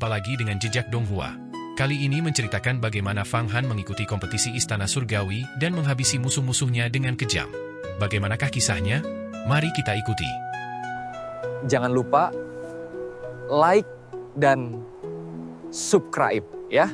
berjumpa lagi dengan Jejak Donghua. Kali ini menceritakan bagaimana Fang Han mengikuti kompetisi Istana Surgawi dan menghabisi musuh-musuhnya dengan kejam. Bagaimanakah kisahnya? Mari kita ikuti. Jangan lupa like dan subscribe ya.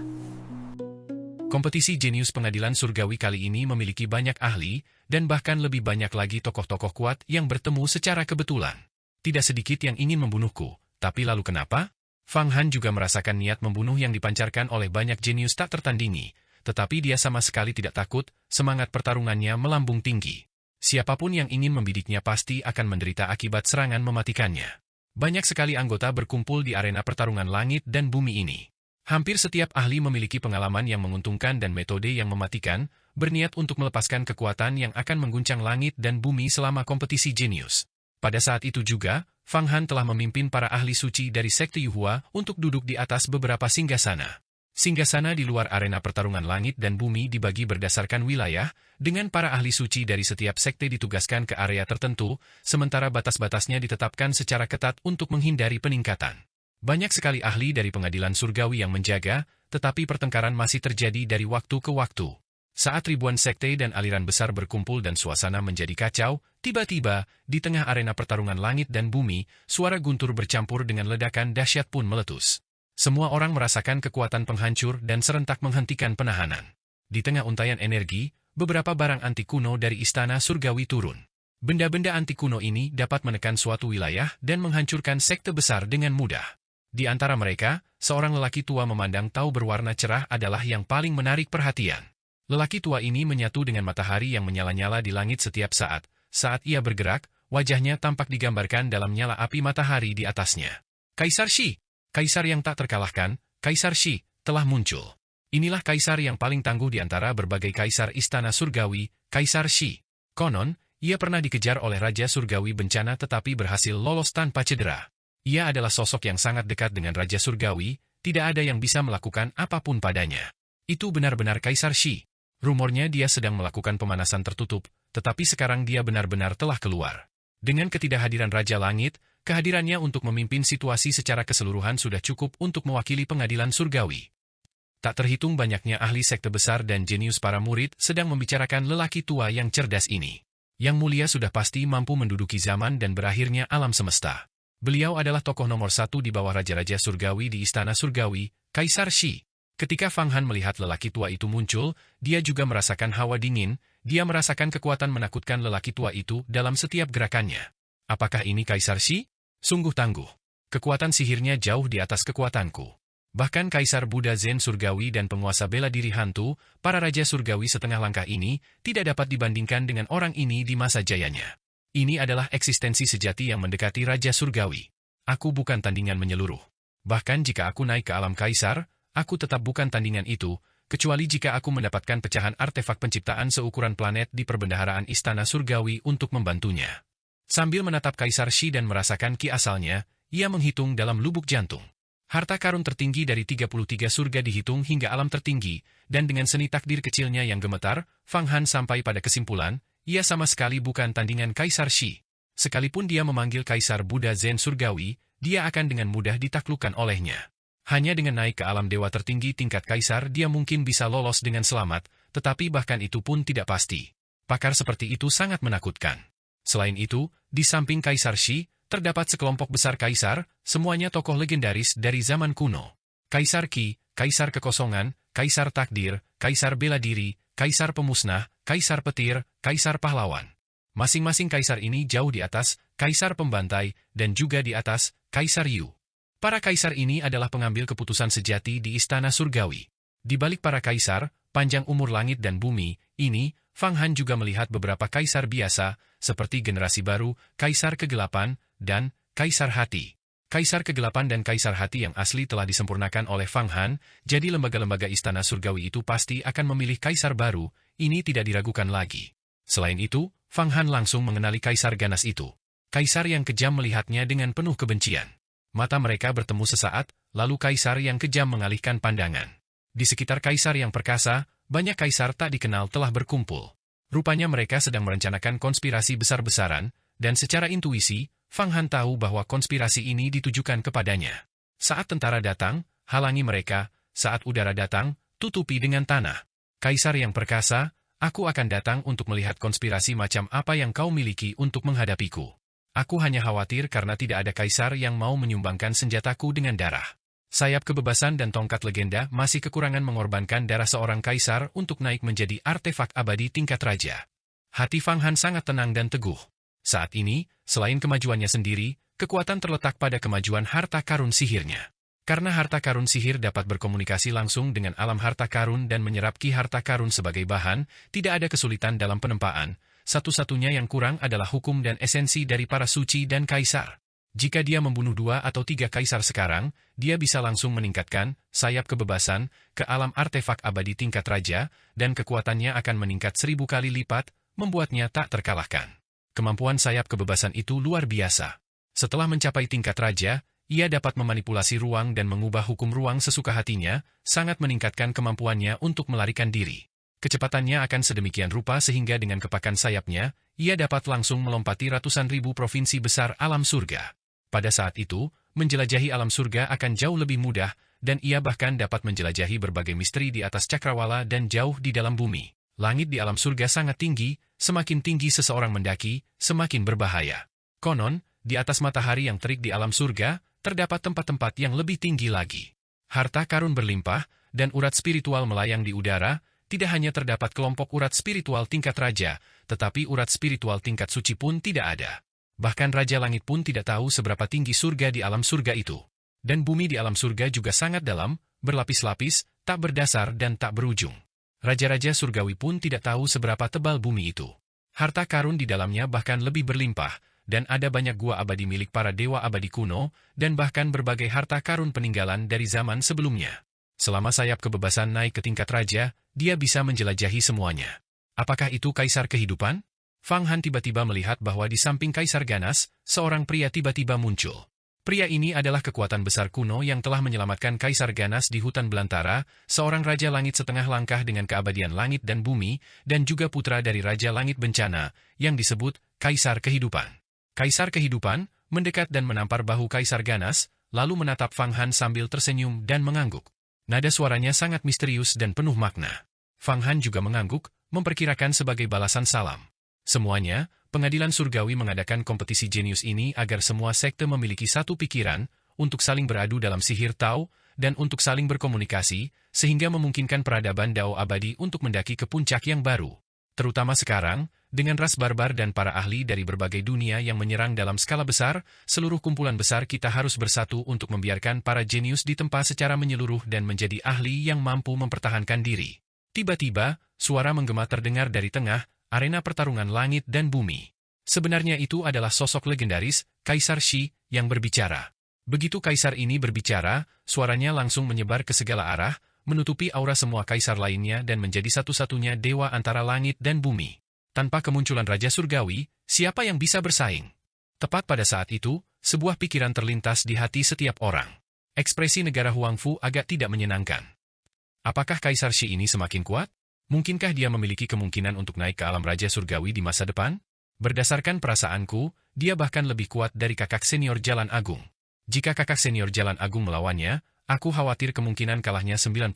Kompetisi jenius pengadilan surgawi kali ini memiliki banyak ahli, dan bahkan lebih banyak lagi tokoh-tokoh kuat yang bertemu secara kebetulan. Tidak sedikit yang ingin membunuhku, tapi lalu kenapa? Fang Han juga merasakan niat membunuh yang dipancarkan oleh banyak jenius tak tertandingi, tetapi dia sama sekali tidak takut, semangat pertarungannya melambung tinggi. Siapapun yang ingin membidiknya pasti akan menderita akibat serangan mematikannya. Banyak sekali anggota berkumpul di arena pertarungan langit dan bumi ini. Hampir setiap ahli memiliki pengalaman yang menguntungkan dan metode yang mematikan, berniat untuk melepaskan kekuatan yang akan mengguncang langit dan bumi selama kompetisi jenius. Pada saat itu juga, Fang Han telah memimpin para ahli suci dari sekte Yuhua untuk duduk di atas beberapa singgasana. Singgasana di luar arena pertarungan langit dan bumi dibagi berdasarkan wilayah, dengan para ahli suci dari setiap sekte ditugaskan ke area tertentu, sementara batas-batasnya ditetapkan secara ketat untuk menghindari peningkatan. Banyak sekali ahli dari pengadilan surgawi yang menjaga, tetapi pertengkaran masih terjadi dari waktu ke waktu. Saat ribuan sekte dan aliran besar berkumpul dan suasana menjadi kacau, tiba-tiba, di tengah arena pertarungan langit dan bumi, suara guntur bercampur dengan ledakan dahsyat pun meletus. Semua orang merasakan kekuatan penghancur dan serentak menghentikan penahanan. Di tengah untaian energi, beberapa barang anti kuno dari istana surgawi turun. Benda-benda anti kuno ini dapat menekan suatu wilayah dan menghancurkan sekte besar dengan mudah. Di antara mereka, seorang lelaki tua memandang tau berwarna cerah adalah yang paling menarik perhatian. Lelaki tua ini menyatu dengan matahari yang menyala-nyala di langit setiap saat. Saat ia bergerak, wajahnya tampak digambarkan dalam nyala api matahari di atasnya. Kaisar Shi, kaisar yang tak terkalahkan, Kaisar Shi, telah muncul. Inilah kaisar yang paling tangguh di antara berbagai kaisar istana surgawi, Kaisar Shi. Konon, ia pernah dikejar oleh Raja Surgawi Bencana tetapi berhasil lolos tanpa cedera. Ia adalah sosok yang sangat dekat dengan Raja Surgawi, tidak ada yang bisa melakukan apapun padanya. Itu benar-benar Kaisar Shi. Rumornya dia sedang melakukan pemanasan tertutup, tetapi sekarang dia benar-benar telah keluar. Dengan ketidakhadiran Raja Langit, kehadirannya untuk memimpin situasi secara keseluruhan sudah cukup untuk mewakili pengadilan surgawi. Tak terhitung banyaknya ahli sekte besar dan jenius para murid sedang membicarakan lelaki tua yang cerdas ini. Yang mulia sudah pasti mampu menduduki zaman dan berakhirnya alam semesta. Beliau adalah tokoh nomor satu di bawah Raja-Raja Surgawi di Istana Surgawi, Kaisar Shi. Ketika Fang Han melihat lelaki tua itu muncul, dia juga merasakan hawa dingin, dia merasakan kekuatan menakutkan lelaki tua itu dalam setiap gerakannya. Apakah ini Kaisar Shi? Sungguh tangguh. Kekuatan sihirnya jauh di atas kekuatanku. Bahkan Kaisar Buddha Zen Surgawi dan penguasa bela diri hantu, para Raja Surgawi setengah langkah ini, tidak dapat dibandingkan dengan orang ini di masa jayanya. Ini adalah eksistensi sejati yang mendekati Raja Surgawi. Aku bukan tandingan menyeluruh. Bahkan jika aku naik ke alam Kaisar, aku tetap bukan tandingan itu, kecuali jika aku mendapatkan pecahan artefak penciptaan seukuran planet di perbendaharaan Istana Surgawi untuk membantunya. Sambil menatap Kaisar Shi dan merasakan ki asalnya, ia menghitung dalam lubuk jantung. Harta karun tertinggi dari 33 surga dihitung hingga alam tertinggi, dan dengan seni takdir kecilnya yang gemetar, Fang Han sampai pada kesimpulan, ia sama sekali bukan tandingan Kaisar Shi. Sekalipun dia memanggil Kaisar Buddha Zen Surgawi, dia akan dengan mudah ditaklukkan olehnya. Hanya dengan naik ke alam dewa tertinggi tingkat Kaisar dia mungkin bisa lolos dengan selamat, tetapi bahkan itu pun tidak pasti. Pakar seperti itu sangat menakutkan. Selain itu, di samping Kaisar Shi, terdapat sekelompok besar kaisar, semuanya tokoh legendaris dari zaman kuno. Kaisar Qi, Kaisar Kekosongan, Kaisar Takdir, Kaisar Bela Diri, Kaisar Pemusnah, Kaisar Petir, Kaisar Pahlawan. Masing-masing kaisar ini jauh di atas Kaisar Pembantai dan juga di atas Kaisar Yu. Para kaisar ini adalah pengambil keputusan sejati di Istana Surgawi. Di balik para kaisar, panjang umur langit dan bumi, ini, Fang Han juga melihat beberapa kaisar biasa, seperti generasi baru, Kaisar Kegelapan, dan Kaisar Hati. Kaisar Kegelapan dan Kaisar Hati yang asli telah disempurnakan oleh Fang Han, jadi lembaga-lembaga Istana Surgawi itu pasti akan memilih kaisar baru, ini tidak diragukan lagi. Selain itu, Fang Han langsung mengenali kaisar ganas itu. Kaisar yang kejam melihatnya dengan penuh kebencian. Mata mereka bertemu sesaat, lalu kaisar yang kejam mengalihkan pandangan. Di sekitar kaisar yang perkasa, banyak kaisar tak dikenal telah berkumpul. Rupanya mereka sedang merencanakan konspirasi besar-besaran, dan secara intuisi, Fang Han tahu bahwa konspirasi ini ditujukan kepadanya. Saat tentara datang, halangi mereka, saat udara datang, tutupi dengan tanah. Kaisar yang perkasa, aku akan datang untuk melihat konspirasi macam apa yang kau miliki untuk menghadapiku. Aku hanya khawatir karena tidak ada kaisar yang mau menyumbangkan senjataku dengan darah. Sayap kebebasan dan tongkat legenda masih kekurangan mengorbankan darah seorang kaisar untuk naik menjadi artefak abadi tingkat raja. Hati Fang Han sangat tenang dan teguh. Saat ini, selain kemajuannya sendiri, kekuatan terletak pada kemajuan harta karun sihirnya. Karena harta karun sihir dapat berkomunikasi langsung dengan alam harta karun dan menyerap ki harta karun sebagai bahan, tidak ada kesulitan dalam penempaan. Satu-satunya yang kurang adalah hukum dan esensi dari para suci dan kaisar. Jika dia membunuh 2 atau 3 kaisar sekarang, dia bisa langsung meningkatkan sayap kebebasan ke alam artefak abadi tingkat raja, dan kekuatannya akan meningkat 1000 kali lipat, membuatnya tak terkalahkan. Kemampuan sayap kebebasan itu luar biasa. Setelah mencapai tingkat raja, ia dapat memanipulasi ruang dan mengubah hukum ruang sesuka hatinya, sangat meningkatkan kemampuannya untuk melarikan diri. Kecepatannya akan sedemikian rupa sehingga dengan kepakan sayapnya, ia dapat langsung melompati ratusan ribu provinsi besar alam surga. Pada saat itu, menjelajahi alam surga akan jauh lebih mudah, dan ia bahkan dapat menjelajahi berbagai misteri di atas cakrawala dan jauh di dalam bumi. Langit di alam surga sangat tinggi, semakin tinggi seseorang mendaki, semakin berbahaya. Konon, di atas matahari yang terik di alam surga, terdapat tempat-tempat yang lebih tinggi lagi. Harta karun berlimpah, dan urat spiritual melayang di udara. Tidak hanya terdapat kelompok urat spiritual tingkat raja, tetapi urat spiritual tingkat suci pun tidak ada. Bahkan Raja Langit pun tidak tahu seberapa tinggi surga di alam surga itu. Dan bumi di alam surga juga sangat dalam, berlapis-lapis, tak berdasar dan tak berujung. Raja-raja surgawi pun tidak tahu seberapa tebal bumi itu. Harta karun di dalamnya bahkan lebih berlimpah, dan ada banyak gua abadi milik para dewa abadi kuno, dan bahkan berbagai harta karun peninggalan dari zaman sebelumnya. Selama sayap kebebasan naik ke tingkat raja, dia bisa menjelajahi semuanya. Apakah itu kaisar kehidupan? Fang Han tiba-tiba melihat bahwa di samping kaisar ganas, seorang pria tiba-tiba muncul. Pria ini adalah kekuatan besar kuno yang telah menyelamatkan kaisar ganas di hutan belantara, seorang raja langit setengah langkah dengan keabadian langit dan bumi, dan juga putra dari raja langit bencana, yang disebut kaisar kehidupan. Kaisar kehidupan mendekat dan menampar bahu kaisar ganas, lalu menatap Fang Han sambil tersenyum dan mengangguk. Nada suaranya sangat misterius dan penuh makna. Fang Han juga mengangguk, memperkirakan sebagai balasan salam. Semuanya, pengadilan surgawi mengadakan kompetisi jenius ini agar semua sekte memiliki satu pikiran, untuk saling beradu dalam sihir Tao, dan untuk saling berkomunikasi, sehingga memungkinkan peradaban Dao abadi untuk mendaki ke puncak yang baru. Terutama sekarang, dengan ras barbar dan para ahli dari berbagai dunia yang menyerang dalam skala besar, seluruh kumpulan besar kita harus bersatu untuk membiarkan para jenius ditempa secara menyeluruh dan menjadi ahli yang mampu mempertahankan diri. Tiba-tiba, suara menggema terdengar dari tengah, arena pertarungan langit dan bumi. Sebenarnya itu adalah sosok legendaris, Kaisar Shi, yang berbicara. Begitu kaisar ini berbicara, suaranya langsung menyebar ke segala arah, menutupi aura semua kaisar lainnya dan menjadi satu-satunya dewa antara langit dan bumi. Tanpa kemunculan Raja Surgawi, siapa yang bisa bersaing? Tepat pada saat itu, sebuah pikiran terlintas di hati setiap orang. Ekspresi negara Huangfu agak tidak menyenangkan. Apakah Kaisar Shi ini semakin kuat? Mungkinkah dia memiliki kemungkinan untuk naik ke alam Raja Surgawi di masa depan? Berdasarkan perasaanku, dia bahkan lebih kuat dari kakak senior Jalan Agung. Jika kakak senior Jalan Agung melawannya, aku khawatir kemungkinan kalahnya 90%,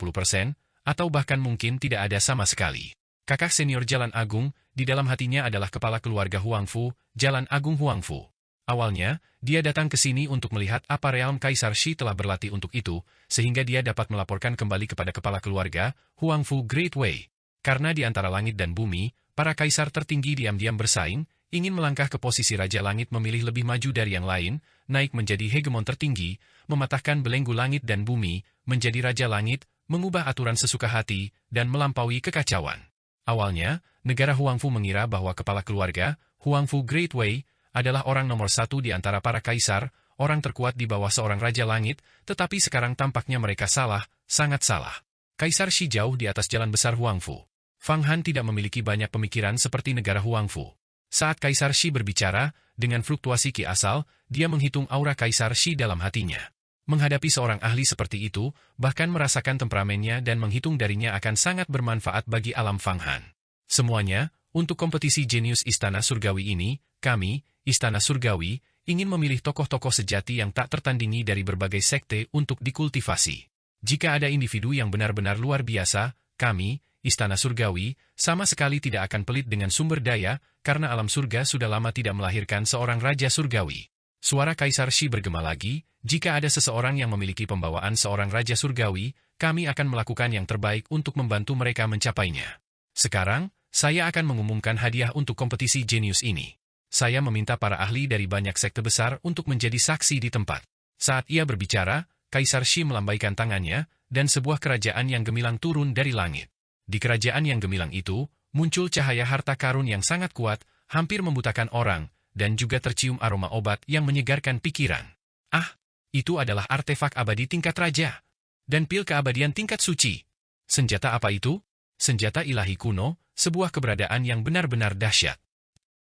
atau bahkan mungkin tidak ada sama sekali. Kakak senior Jalan Agung, di dalam hatinya adalah kepala keluarga Huangfu, Jalan Agung Huangfu. Awalnya, dia datang ke sini untuk melihat apa realm Kaisar Shi telah berlatih untuk itu, sehingga dia dapat melaporkan kembali kepada kepala keluarga, Huangfu Great Wei. Karena di antara langit dan bumi, para kaisar tertinggi diam-diam bersaing, ingin melangkah ke posisi Raja Langit memilih lebih maju dari yang lain, naik menjadi hegemon tertinggi, mematahkan belenggu langit dan bumi, menjadi Raja Langit, mengubah aturan sesuka hati, dan melampaui kekacauan. Awalnya, negara Huangfu mengira bahwa kepala keluarga, Huangfu Great Wei, adalah orang nomor satu di antara para kaisar, orang terkuat di bawah seorang Raja Langit, tetapi sekarang tampaknya mereka salah, sangat salah. Kaisar Shi jauh di atas jalan besar Huangfu. Fang Han tidak memiliki banyak pemikiran seperti negara Huangfu. Saat Kaisar Shi berbicara, dengan fluktuasi ki asal, dia menghitung aura Kaisar Shi dalam hatinya. Menghadapi seorang ahli seperti itu, bahkan merasakan temperamennya dan menghitung darinya akan sangat bermanfaat bagi alam Fang Han. Semuanya, untuk kompetisi jenius Istana Surgawi ini, kami, Istana Surgawi, ingin memilih tokoh-tokoh sejati yang tak tertandingi dari berbagai sekte untuk dikultivasi. Jika ada individu yang benar-benar luar biasa, kami, Istana Surgawi, sama sekali tidak akan pelit dengan sumber daya, karena alam surga sudah lama tidak melahirkan seorang Raja Surgawi. Suara Kaisar Shi bergema lagi, jika ada seseorang yang memiliki pembawaan seorang Raja Surgawi, kami akan melakukan yang terbaik untuk membantu mereka mencapainya. Sekarang, saya akan mengumumkan hadiah untuk kompetisi jenius ini. Saya meminta para ahli dari banyak sekte besar untuk menjadi saksi di tempat. Saat ia berbicara, Kaisar Shi melambaikan tangannya, dan sebuah kerajaan yang gemilang turun dari langit. Di kerajaan yang gemilang itu, muncul cahaya harta karun yang sangat kuat, hampir membutakan orang, dan juga tercium aroma obat yang menyegarkan pikiran. Ah, itu adalah artefak abadi tingkat raja. Dan pil keabadian tingkat suci. Senjata apa itu? Senjata ilahi kuno, sebuah keberadaan yang benar-benar dahsyat.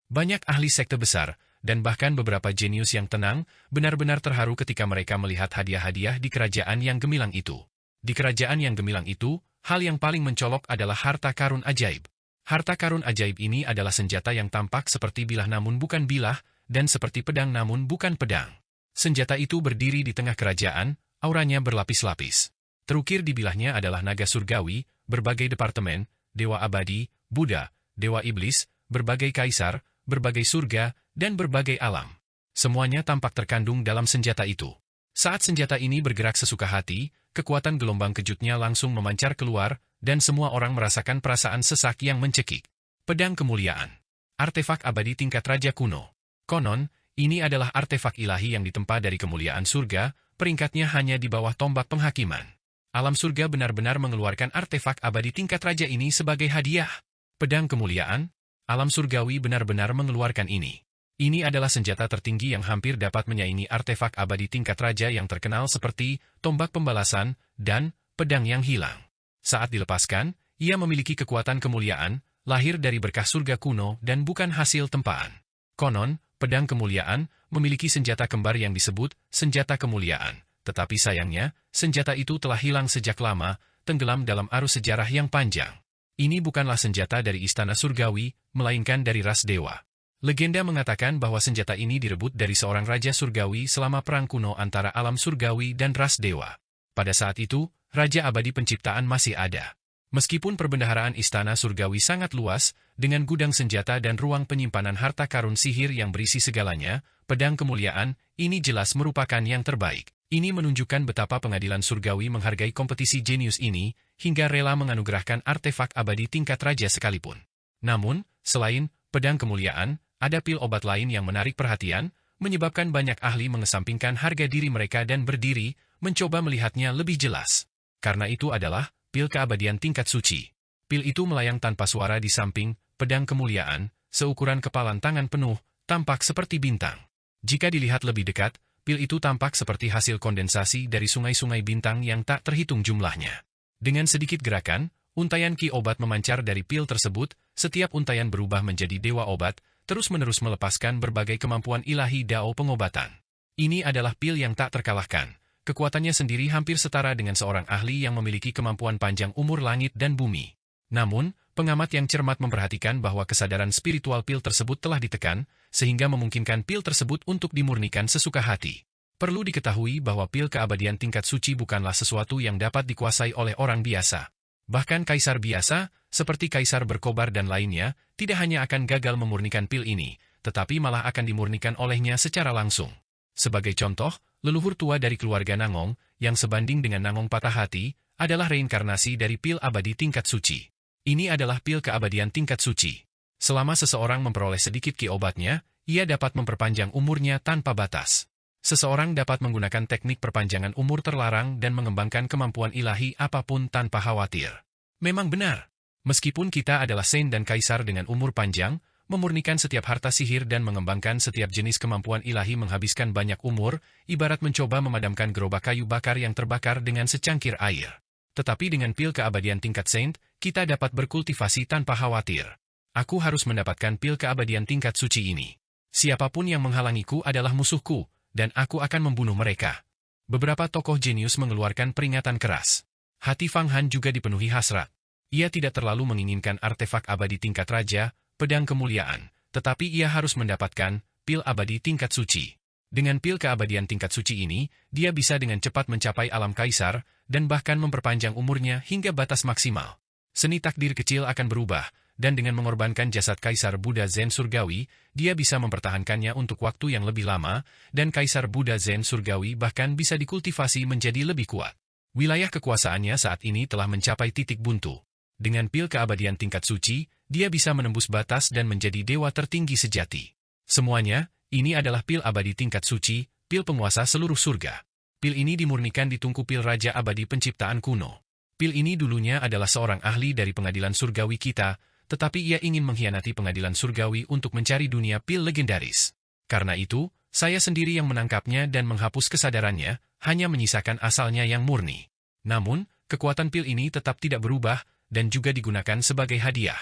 Banyak ahli sekte besar, dan bahkan beberapa jenius yang tenang, benar-benar terharu ketika mereka melihat hadiah-hadiah di kerajaan yang gemilang itu. Di kerajaan yang gemilang itu, hal yang paling mencolok adalah harta karun ajaib. Harta karun ajaib ini adalah senjata yang tampak seperti bilah namun bukan bilah, dan seperti pedang namun bukan pedang. Senjata itu berdiri di tengah kerajaan, auranya berlapis-lapis. Terukir di bilahnya adalah naga surgawi, berbagai departemen, dewa abadi, Buddha, dewa iblis, berbagai kaisar, berbagai surga, dan berbagai alam. Semuanya tampak terkandung dalam senjata itu. Saat senjata ini bergerak sesuka hati, kekuatan gelombang kejutnya langsung memancar keluar, dan semua orang merasakan perasaan sesak yang mencekik. Pedang kemuliaan. Artefak abadi tingkat raja kuno. Konon, ini adalah artefak ilahi yang ditempa dari kemuliaan surga, peringkatnya hanya di bawah tombak penghakiman. Alam surga benar-benar mengeluarkan artefak abadi tingkat raja ini sebagai hadiah. Pedang kemuliaan, alam surgawi benar-benar mengeluarkan ini. Ini adalah senjata tertinggi yang hampir dapat menyaingi artefak abadi tingkat raja yang terkenal seperti tombak pembalasan dan pedang yang hilang. Saat dilepaskan, ia memiliki kekuatan kemuliaan, lahir dari berkah surga kuno dan bukan hasil tempaan. Konon, pedang kemuliaan memiliki senjata kembar yang disebut senjata kemuliaan, tetapi sayangnya, senjata itu telah hilang sejak lama, tenggelam dalam arus sejarah yang panjang. Ini bukanlah senjata dari istana surgawi, melainkan dari ras dewa. Legenda mengatakan bahwa senjata ini direbut dari seorang raja surgawi selama perang kuno antara alam surgawi dan ras dewa. Pada saat itu, raja abadi penciptaan masih ada. Meskipun perbendaharaan istana surgawi sangat luas, dengan gudang senjata dan ruang penyimpanan harta karun sihir yang berisi segalanya, pedang kemuliaan, ini jelas merupakan yang terbaik. Ini menunjukkan betapa pengadilan surgawi menghargai kompetisi jenius ini, hingga rela menganugerahkan artefak abadi tingkat raja sekalipun. Namun, selain pedang kemuliaan, ada pil obat lain yang menarik perhatian, menyebabkan banyak ahli mengesampingkan harga diri mereka dan berdiri, mencoba melihatnya lebih jelas. Karena itu adalah pil keabadian tingkat suci. Pil itu melayang tanpa suara di samping pedang kemuliaan, seukuran kepalan tangan penuh, tampak seperti bintang. Jika dilihat lebih dekat, pil itu tampak seperti hasil kondensasi dari sungai-sungai bintang yang tak terhitung jumlahnya. Dengan sedikit gerakan, untayan ki obat memancar dari pil tersebut, setiap untayan berubah menjadi dewa obat, terus-menerus melepaskan berbagai kemampuan ilahi dao pengobatan. Ini adalah pil yang tak terkalahkan. Kekuatannya sendiri hampir setara dengan seorang ahli yang memiliki kemampuan panjang umur langit dan bumi. Namun, pengamat yang cermat memperhatikan bahwa kesadaran spiritual pil tersebut telah ditekan, sehingga memungkinkan pil tersebut untuk dimurnikan sesuka hati. Perlu diketahui bahwa pil keabadian tingkat suci bukanlah sesuatu yang dapat dikuasai oleh orang biasa. Bahkan kaisar biasa, seperti kaisar berkobar dan lainnya, tidak hanya akan gagal memurnikan pil ini, tetapi malah akan dimurnikan olehnya secara langsung. Sebagai contoh, leluhur tua dari keluarga Nangong, yang sebanding dengan Nangong patah hati, adalah reinkarnasi dari pil abadi tingkat suci. Ini adalah pil keabadian tingkat suci. Selama seseorang memperoleh sedikit ki obatnya, ia dapat memperpanjang umurnya tanpa batas. Seseorang dapat menggunakan teknik perpanjangan umur terlarang dan mengembangkan kemampuan ilahi apapun tanpa khawatir. Memang benar. Meskipun kita adalah saint dan kaisar dengan umur panjang, memurnikan setiap harta sihir dan mengembangkan setiap jenis kemampuan ilahi menghabiskan banyak umur, ibarat mencoba memadamkan gerobak kayu bakar yang terbakar dengan secangkir air. Tetapi dengan pil keabadian tingkat saint, kita dapat berkultivasi tanpa khawatir. Aku harus mendapatkan pil keabadian tingkat suci ini. Siapapun yang menghalangiku adalah musuhku, dan aku akan membunuh mereka. Beberapa tokoh jenius mengeluarkan peringatan keras. Hati Fang Han juga dipenuhi hasrat. Ia tidak terlalu menginginkan artefak abadi tingkat raja, pedang kemuliaan, tetapi ia harus mendapatkan pil abadi tingkat suci. Dengan pil keabadian tingkat suci ini, dia bisa dengan cepat mencapai alam kaisar, dan bahkan memperpanjang umurnya hingga batas maksimal. Seni takdir kecil akan berubah, dan dengan mengorbankan jasad Kaisar Buddha Zen Surgawi, dia bisa mempertahankannya untuk waktu yang lebih lama, dan Kaisar Buddha Zen Surgawi bahkan bisa dikultivasi menjadi lebih kuat. Wilayah kekuasaannya saat ini telah mencapai titik buntu. Dengan pil keabadian tingkat suci, dia bisa menembus batas dan menjadi dewa tertinggi sejati. Semuanya, ini adalah pil abadi tingkat suci, pil penguasa seluruh surga. Pil ini dimurnikan di tungku pil Raja Abadi Penciptaan kuno. Pil ini dulunya adalah seorang ahli dari pengadilan surgawi kita, tetapi ia ingin mengkhianati pengadilan surgawi untuk mencari dunia pil legendaris. Karena itu, saya sendiri yang menangkapnya dan menghapus kesadarannya, hanya menyisakan asalnya yang murni. Namun, kekuatan pil ini tetap tidak berubah, dan juga digunakan sebagai hadiah.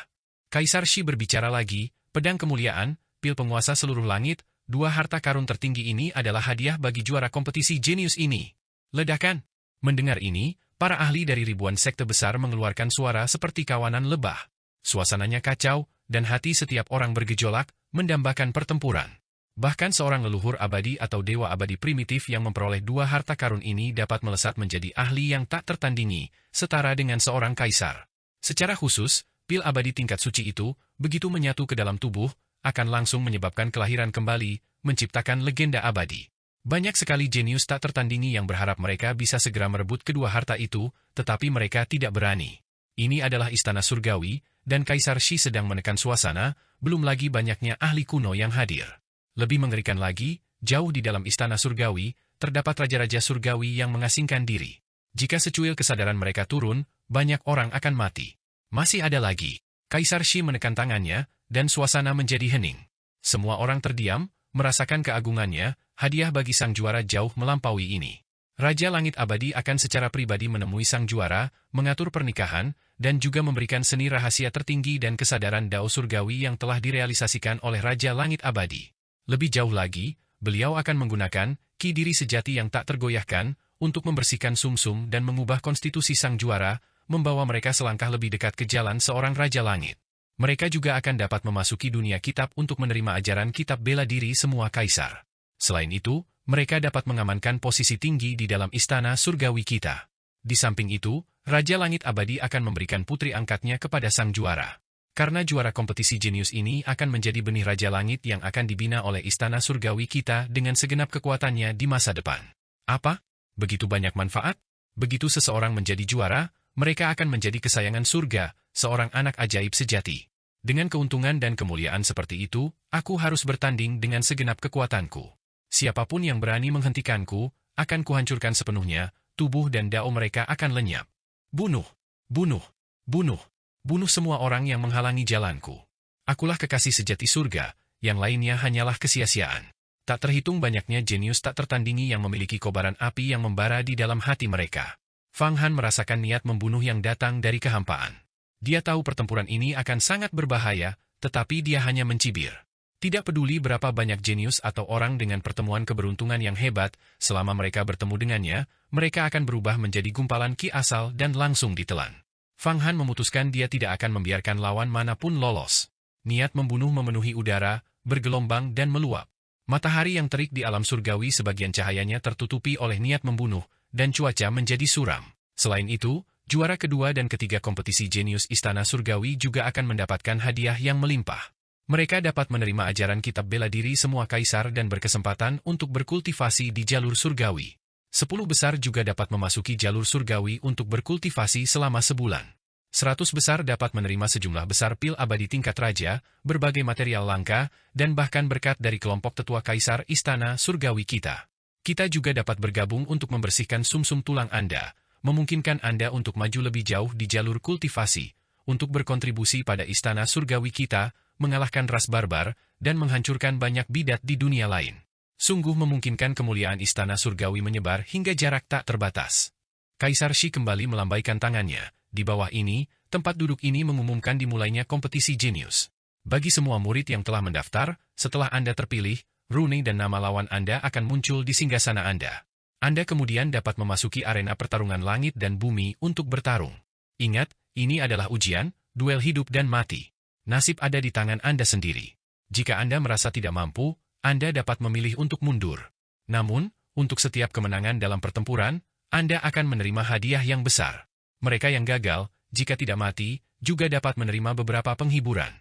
Kaisar Shi berbicara lagi, pedang kemuliaan, pil penguasa seluruh langit, 2 harta karun tertinggi ini adalah hadiah bagi juara kompetisi jenius ini. Ledakan. Mendengar ini, para ahli dari ribuan sekte besar mengeluarkan suara seperti kawanan lebah. Suasananya kacau, dan hati setiap orang bergejolak, mendambakan pertempuran. Bahkan seorang leluhur abadi atau dewa abadi primitif yang memperoleh 2 harta karun ini dapat melesat menjadi ahli yang tak tertandingi, setara dengan seorang kaisar. Secara khusus, pil abadi tingkat suci itu, begitu menyatu ke dalam tubuh, akan langsung menyebabkan kelahiran kembali, menciptakan legenda abadi. Banyak sekali jenius tak tertandingi yang berharap mereka bisa segera merebut kedua harta itu, tetapi mereka tidak berani. Ini adalah istana surgawi, dan Kaisar Shi sedang menekan suasana, belum lagi banyaknya ahli kuno yang hadir. Lebih mengerikan lagi, jauh di dalam istana surgawi, terdapat raja-raja surgawi yang mengasingkan diri. Jika secuil kesadaran mereka turun, banyak orang akan mati. Masih ada lagi. Kaisar Shi menekan tangannya, dan suasana menjadi hening. Semua orang terdiam, merasakan keagungannya, hadiah bagi sang juara jauh melampaui ini. Raja Langit Abadi akan secara pribadi menemui sang juara, mengatur pernikahan, dan juga memberikan seni rahasia tertinggi dan kesadaran Dao Surgawi yang telah direalisasikan oleh Raja Langit Abadi. Lebih jauh lagi, beliau akan menggunakan ki diri sejati yang tak tergoyahkan untuk membersihkan sumsum dan mengubah konstitusi sang juara, membawa mereka selangkah lebih dekat ke jalan seorang Raja Langit. Mereka juga akan dapat memasuki dunia kitab untuk menerima ajaran kitab bela diri semua kaisar. Selain itu, mereka dapat mengamankan posisi tinggi di dalam istana surgawi kita. Di samping itu, Raja Langit Abadi akan memberikan putri angkatnya kepada sang juara. Karena juara kompetisi jenius ini akan menjadi benih Raja Langit yang akan dibina oleh istana surgawi kita dengan segenap kekuatannya di masa depan. Apa? Begitu banyak manfaat? Begitu seseorang menjadi juara, mereka akan menjadi kesayangan surga, seorang anak ajaib sejati. Dengan keuntungan dan kemuliaan seperti itu, aku harus bertanding dengan segenap kekuatanku. Siapapun yang berani menghentikanku, akan kuhancurkan sepenuhnya, tubuh dan dao mereka akan lenyap. Bunuh! Bunuh! Bunuh! Bunuh semua orang yang menghalangi jalanku. Akulah kekasih sejati surga, yang lainnya hanyalah kesia-siaan. Tak terhitung banyaknya jenius tak tertandingi yang memiliki kobaran api yang membara di dalam hati mereka. Fang Han merasakan niat membunuh yang datang dari kehampaan. Dia tahu pertempuran ini akan sangat berbahaya, tetapi dia hanya mencibir. Tidak peduli berapa banyak jenius atau orang dengan pertemuan keberuntungan yang hebat, selama mereka bertemu dengannya, mereka akan berubah menjadi gumpalan ki asal dan langsung ditelan. Fang Han memutuskan dia tidak akan membiarkan lawan manapun lolos. Niat membunuh memenuhi udara, bergelombang dan meluap. Matahari yang terik di alam surgawi sebagian cahayanya tertutupi oleh niat membunuh, dan cuaca menjadi suram. Selain itu, juara kedua dan ketiga kompetisi jenius istana surgawi juga akan mendapatkan hadiah yang melimpah. Mereka dapat menerima ajaran kitab bela diri semua kaisar dan berkesempatan untuk berkultivasi di jalur surgawi. 10 besar juga dapat memasuki jalur surgawi untuk berkultivasi selama sebulan. 100 besar dapat menerima sejumlah besar pil abadi tingkat raja, berbagai material langka, dan bahkan berkat dari kelompok tetua kaisar istana surgawi kita. Kita juga dapat bergabung untuk membersihkan sumsum tulang Anda, memungkinkan Anda untuk maju lebih jauh di jalur kultivasi, untuk berkontribusi pada istana surgawi kita, mengalahkan ras barbar, dan menghancurkan banyak bidat di dunia lain. Sungguh memungkinkan kemuliaan istana surgawi menyebar hingga jarak tak terbatas. Kaisar Shi kembali melambaikan tangannya. Di bawah ini, tempat duduk ini mengumumkan dimulainya kompetisi jenius. Bagi semua murid yang telah mendaftar, setelah Anda terpilih, rune dan nama lawan Anda akan muncul di singgasana Anda. Anda kemudian dapat memasuki arena pertarungan langit dan bumi untuk bertarung. Ingat, ini adalah ujian, duel hidup dan mati. Nasib ada di tangan Anda sendiri. Jika Anda merasa tidak mampu, Anda dapat memilih untuk mundur. Namun, untuk setiap kemenangan dalam pertempuran, Anda akan menerima hadiah yang besar. Mereka yang gagal, jika tidak mati, juga dapat menerima beberapa penghiburan.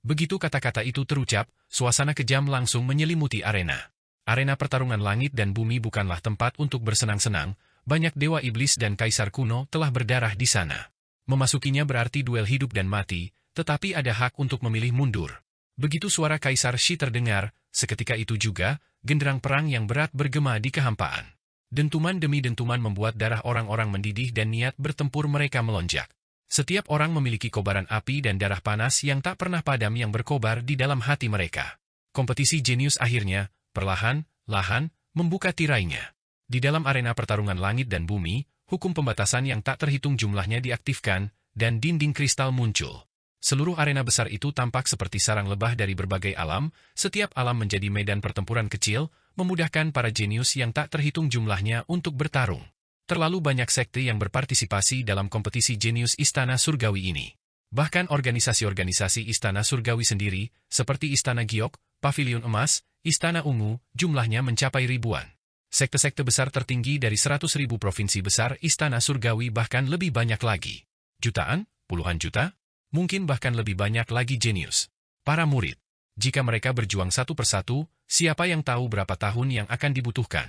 Begitu kata-kata itu terucap, suasana kejam langsung menyelimuti arena. Arena pertarungan langit dan bumi bukanlah tempat untuk bersenang-senang, banyak dewa iblis dan kaisar kuno telah berdarah di sana. Memasukinya berarti duel hidup dan mati, tetapi ada hak untuk memilih mundur. Begitu suara Kaisar Shi terdengar, seketika itu juga, genderang perang yang berat bergema di kehampaan. Dentuman demi dentuman membuat darah orang-orang mendidih dan niat bertempur mereka melonjak. Setiap orang memiliki kobaran api dan darah panas yang tak pernah padam yang berkobar di dalam hati mereka. Kompetisi jenius akhirnya, perlahan-lahan, membuka tirainya. Di dalam arena pertarungan langit dan bumi, hukum pembatasan yang tak terhitung jumlahnya diaktifkan, dan dinding kristal muncul. Seluruh arena besar itu tampak seperti sarang lebah dari berbagai alam, setiap alam menjadi medan pertempuran kecil, memudahkan para jenius yang tak terhitung jumlahnya untuk bertarung. Terlalu banyak sekte yang berpartisipasi dalam kompetisi jenius Istana Surgawi ini. Bahkan organisasi-organisasi Istana Surgawi sendiri, seperti Istana Giok, Pavilion Emas, Istana Ungu, jumlahnya mencapai ribuan. Sekte-sekte besar tertinggi dari 100.000 provinsi besar Istana Surgawi bahkan lebih banyak lagi. Jutaan, puluhan juta, mungkin bahkan lebih banyak lagi jenius. Para murid. Jika mereka berjuang satu persatu, siapa yang tahu berapa tahun yang akan dibutuhkan.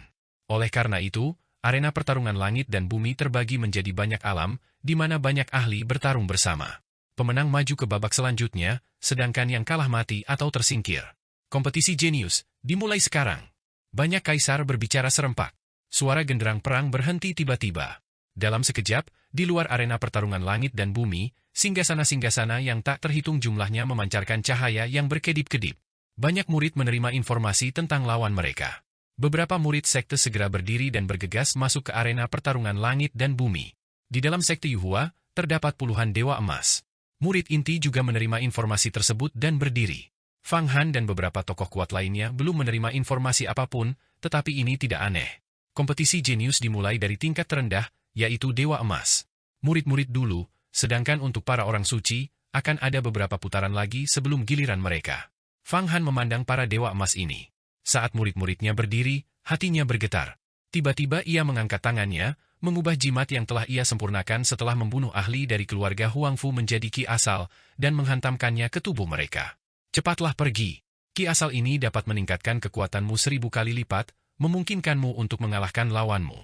Oleh karena itu, arena pertarungan langit dan bumi terbagi menjadi banyak alam, di mana banyak ahli bertarung bersama. Pemenang maju ke babak selanjutnya, sedangkan yang kalah mati atau tersingkir. Kompetisi jenius, dimulai sekarang. Banyak kaisar berbicara serempak. Suara genderang perang berhenti tiba-tiba. Dalam sekejap, di luar arena pertarungan langit dan bumi, singgasana-singgasana yang tak terhitung jumlahnya memancarkan cahaya yang berkedip-kedip. Banyak murid menerima informasi tentang lawan mereka. Beberapa murid sekte segera berdiri dan bergegas masuk ke arena pertarungan langit dan bumi. Di dalam sekte Yuhua, terdapat puluhan dewa emas. Murid inti juga menerima informasi tersebut dan berdiri. Fang Han dan beberapa tokoh kuat lainnya belum menerima informasi apapun, tetapi ini tidak aneh. Kompetisi jenius dimulai dari tingkat terendah, yaitu dewa emas. Murid-murid dulu, sedangkan untuk para orang suci, akan ada beberapa putaran lagi sebelum giliran mereka. Fang Han memandang para dewa emas ini. Saat murid-muridnya berdiri, hatinya bergetar. Tiba-tiba ia mengangkat tangannya, mengubah jimat yang telah ia sempurnakan setelah membunuh ahli dari keluarga Huangfu menjadi ki asal, dan menghantamkannya ke tubuh mereka. Cepatlah pergi. Ki asal ini dapat meningkatkan kekuatanmu 1000 kali lipat, memungkinkanmu untuk mengalahkan lawanmu.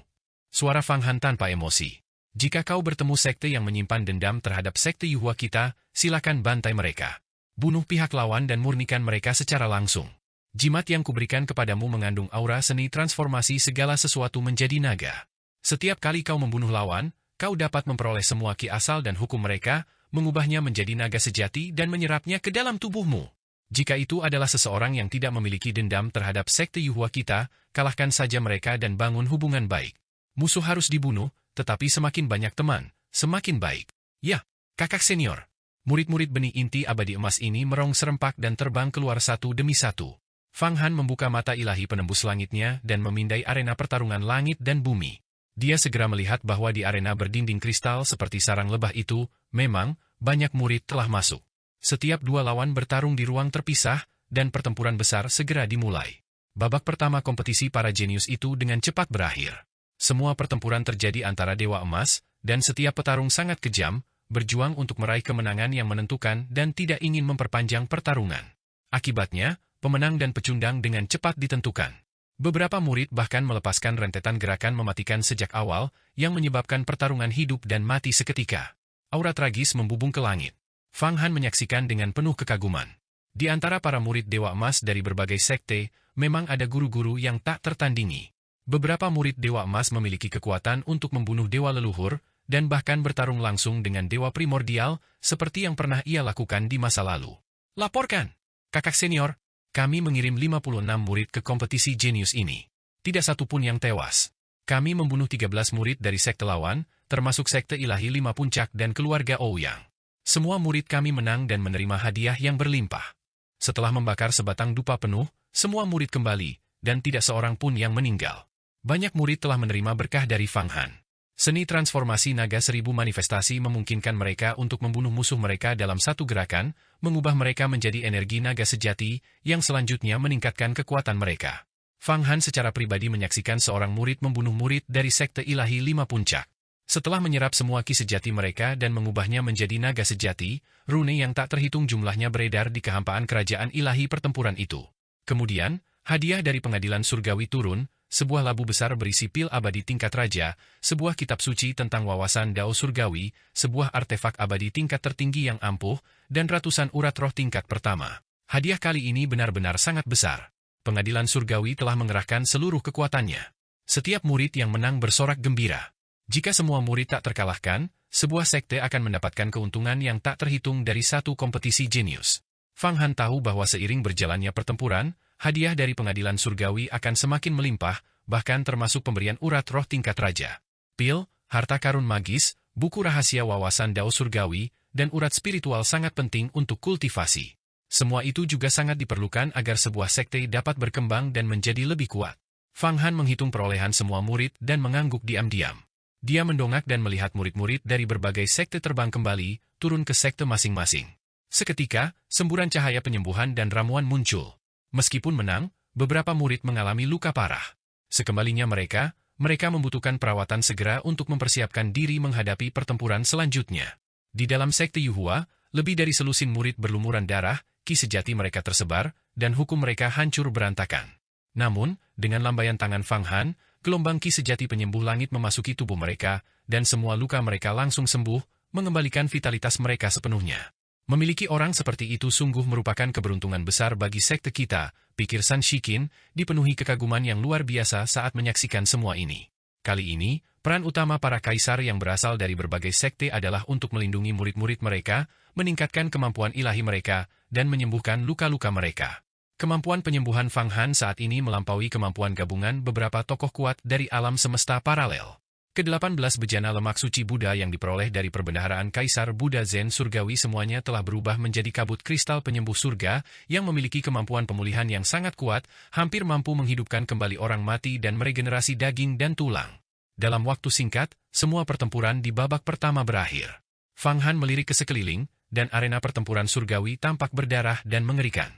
Suara Fang Han tanpa emosi. Jika kau bertemu sekte yang menyimpan dendam terhadap sekte Yuhua kita, silakan bantai mereka. Bunuh pihak lawan dan murnikan mereka secara langsung. Jimat yang kuberikan kepadamu mengandung aura seni transformasi segala sesuatu menjadi naga. Setiap kali kau membunuh lawan, kau dapat memperoleh semua ki asal dan hukum mereka, mengubahnya menjadi naga sejati dan menyerapnya ke dalam tubuhmu. Jika itu adalah seseorang yang tidak memiliki dendam terhadap sekte Yuhua kita, kalahkan saja mereka dan bangun hubungan baik. Musuh harus dibunuh, tetapi semakin banyak teman, semakin baik. Ya, kakak senior. Murid-murid benih inti abadi emas ini merong serempak dan terbang keluar satu demi satu. Fang Han membuka mata ilahi penembus langitnya dan memindai arena pertarungan langit dan bumi. Dia segera melihat bahwa di arena berdinding kristal seperti sarang lebah itu, memang, banyak murid telah masuk. Setiap dua lawan bertarung di ruang terpisah, dan pertempuran besar segera dimulai. Babak pertama kompetisi para jenius itu dengan cepat berakhir. Semua pertempuran terjadi antara dewa emas, dan setiap petarung sangat kejam, berjuang untuk meraih kemenangan yang menentukan dan tidak ingin memperpanjang pertarungan. Akibatnya, pemenang dan pecundang dengan cepat ditentukan. Beberapa murid bahkan melepaskan rentetan gerakan mematikan sejak awal, yang menyebabkan pertarungan hidup dan mati seketika. Aura tragis membubung ke langit. Fang Han menyaksikan dengan penuh kekaguman. Di antara para murid Dewa Emas dari berbagai sekte, memang ada guru-guru yang tak tertandingi. Beberapa murid Dewa Emas memiliki kekuatan untuk membunuh dewa leluhur, dan bahkan bertarung langsung dengan dewa primordial, seperti yang pernah ia lakukan di masa lalu. Laporkan, kakak senior. Kami mengirim 56 murid ke kompetisi jenius ini. Tidak satu pun yang tewas. Kami membunuh 13 murid dari sekte lawan, termasuk sekte ilahi 5 puncak dan keluarga Ouyang. Semua murid kami menang dan menerima hadiah yang berlimpah. Setelah membakar sebatang dupa penuh, semua murid kembali, dan tidak seorang pun yang meninggal. Banyak murid telah menerima berkah dari Fang Han. Seni transformasi naga 1000 manifestasi memungkinkan mereka untuk membunuh musuh mereka dalam satu gerakan, mengubah mereka menjadi energi naga sejati, yang selanjutnya meningkatkan kekuatan mereka. Fang Han secara pribadi menyaksikan seorang murid membunuh murid dari sekte ilahi 5 puncak. Setelah menyerap semua ki sejati mereka dan mengubahnya menjadi naga sejati, rune yang tak terhitung jumlahnya beredar di kehampaan kerajaan ilahi pertempuran itu. Kemudian, hadiah dari pengadilan surgawi turun, sebuah labu besar berisi pil abadi tingkat raja, sebuah kitab suci tentang wawasan dao surgawi, sebuah artefak abadi tingkat tertinggi yang ampuh, dan ratusan urat roh tingkat pertama. Hadiah kali ini benar-benar sangat besar. Pengadilan surgawi telah mengerahkan seluruh kekuatannya. Setiap murid yang menang bersorak gembira. Jika semua murid tak terkalahkan, sebuah sekte akan mendapatkan keuntungan yang tak terhitung dari satu kompetisi jenius. Fang Han tahu bahwa seiring berjalannya pertempuran, hadiah dari pengadilan surgawi akan semakin melimpah, bahkan termasuk pemberian urat roh tingkat raja. Pil, harta karun magis, buku rahasia wawasan dao surgawi, dan urat spiritual sangat penting untuk kultivasi. Semua itu juga sangat diperlukan agar sebuah sekte dapat berkembang dan menjadi lebih kuat. Fang Han menghitung perolehan semua murid dan mengangguk diam-diam. Dia mendongak dan melihat murid-murid dari berbagai sekte terbang kembali, turun ke sekte masing-masing. Seketika, semburan cahaya penyembuhan dan ramuan muncul. Meskipun menang, beberapa murid mengalami luka parah. Sekembalinya mereka membutuhkan perawatan segera untuk mempersiapkan diri menghadapi pertempuran selanjutnya. Di dalam sekte Yuhua, lebih dari selusin murid berlumuran darah, ki sejati mereka tersebar, dan hukum mereka hancur berantakan. Namun, dengan lambaian tangan Fang Han, gelombang ki sejati penyembuh langit memasuki tubuh mereka, dan semua luka mereka langsung sembuh, mengembalikan vitalitas mereka sepenuhnya. Memiliki orang seperti itu sungguh merupakan keberuntungan besar bagi sekte kita, pikir San Shikin, dipenuhi kekaguman yang luar biasa saat menyaksikan semua ini. Kali ini, peran utama para kaisar yang berasal dari berbagai sekte adalah untuk melindungi murid-murid mereka, meningkatkan kemampuan ilahi mereka, dan menyembuhkan luka-luka mereka. Kemampuan penyembuhan Fang Han saat ini melampaui kemampuan gabungan beberapa tokoh kuat dari alam semesta paralel. Ke-18 bejana lemak suci Buddha yang diperoleh dari perbendaharaan Kaisar Buddha Zen Surgawi semuanya telah berubah menjadi kabut kristal penyembuh surga yang memiliki kemampuan pemulihan yang sangat kuat, hampir mampu menghidupkan kembali orang mati dan meregenerasi daging dan tulang. Dalam waktu singkat, semua pertempuran di babak pertama berakhir. Fang Han melirik ke sekeliling, dan arena pertempuran surgawi tampak berdarah dan mengerikan.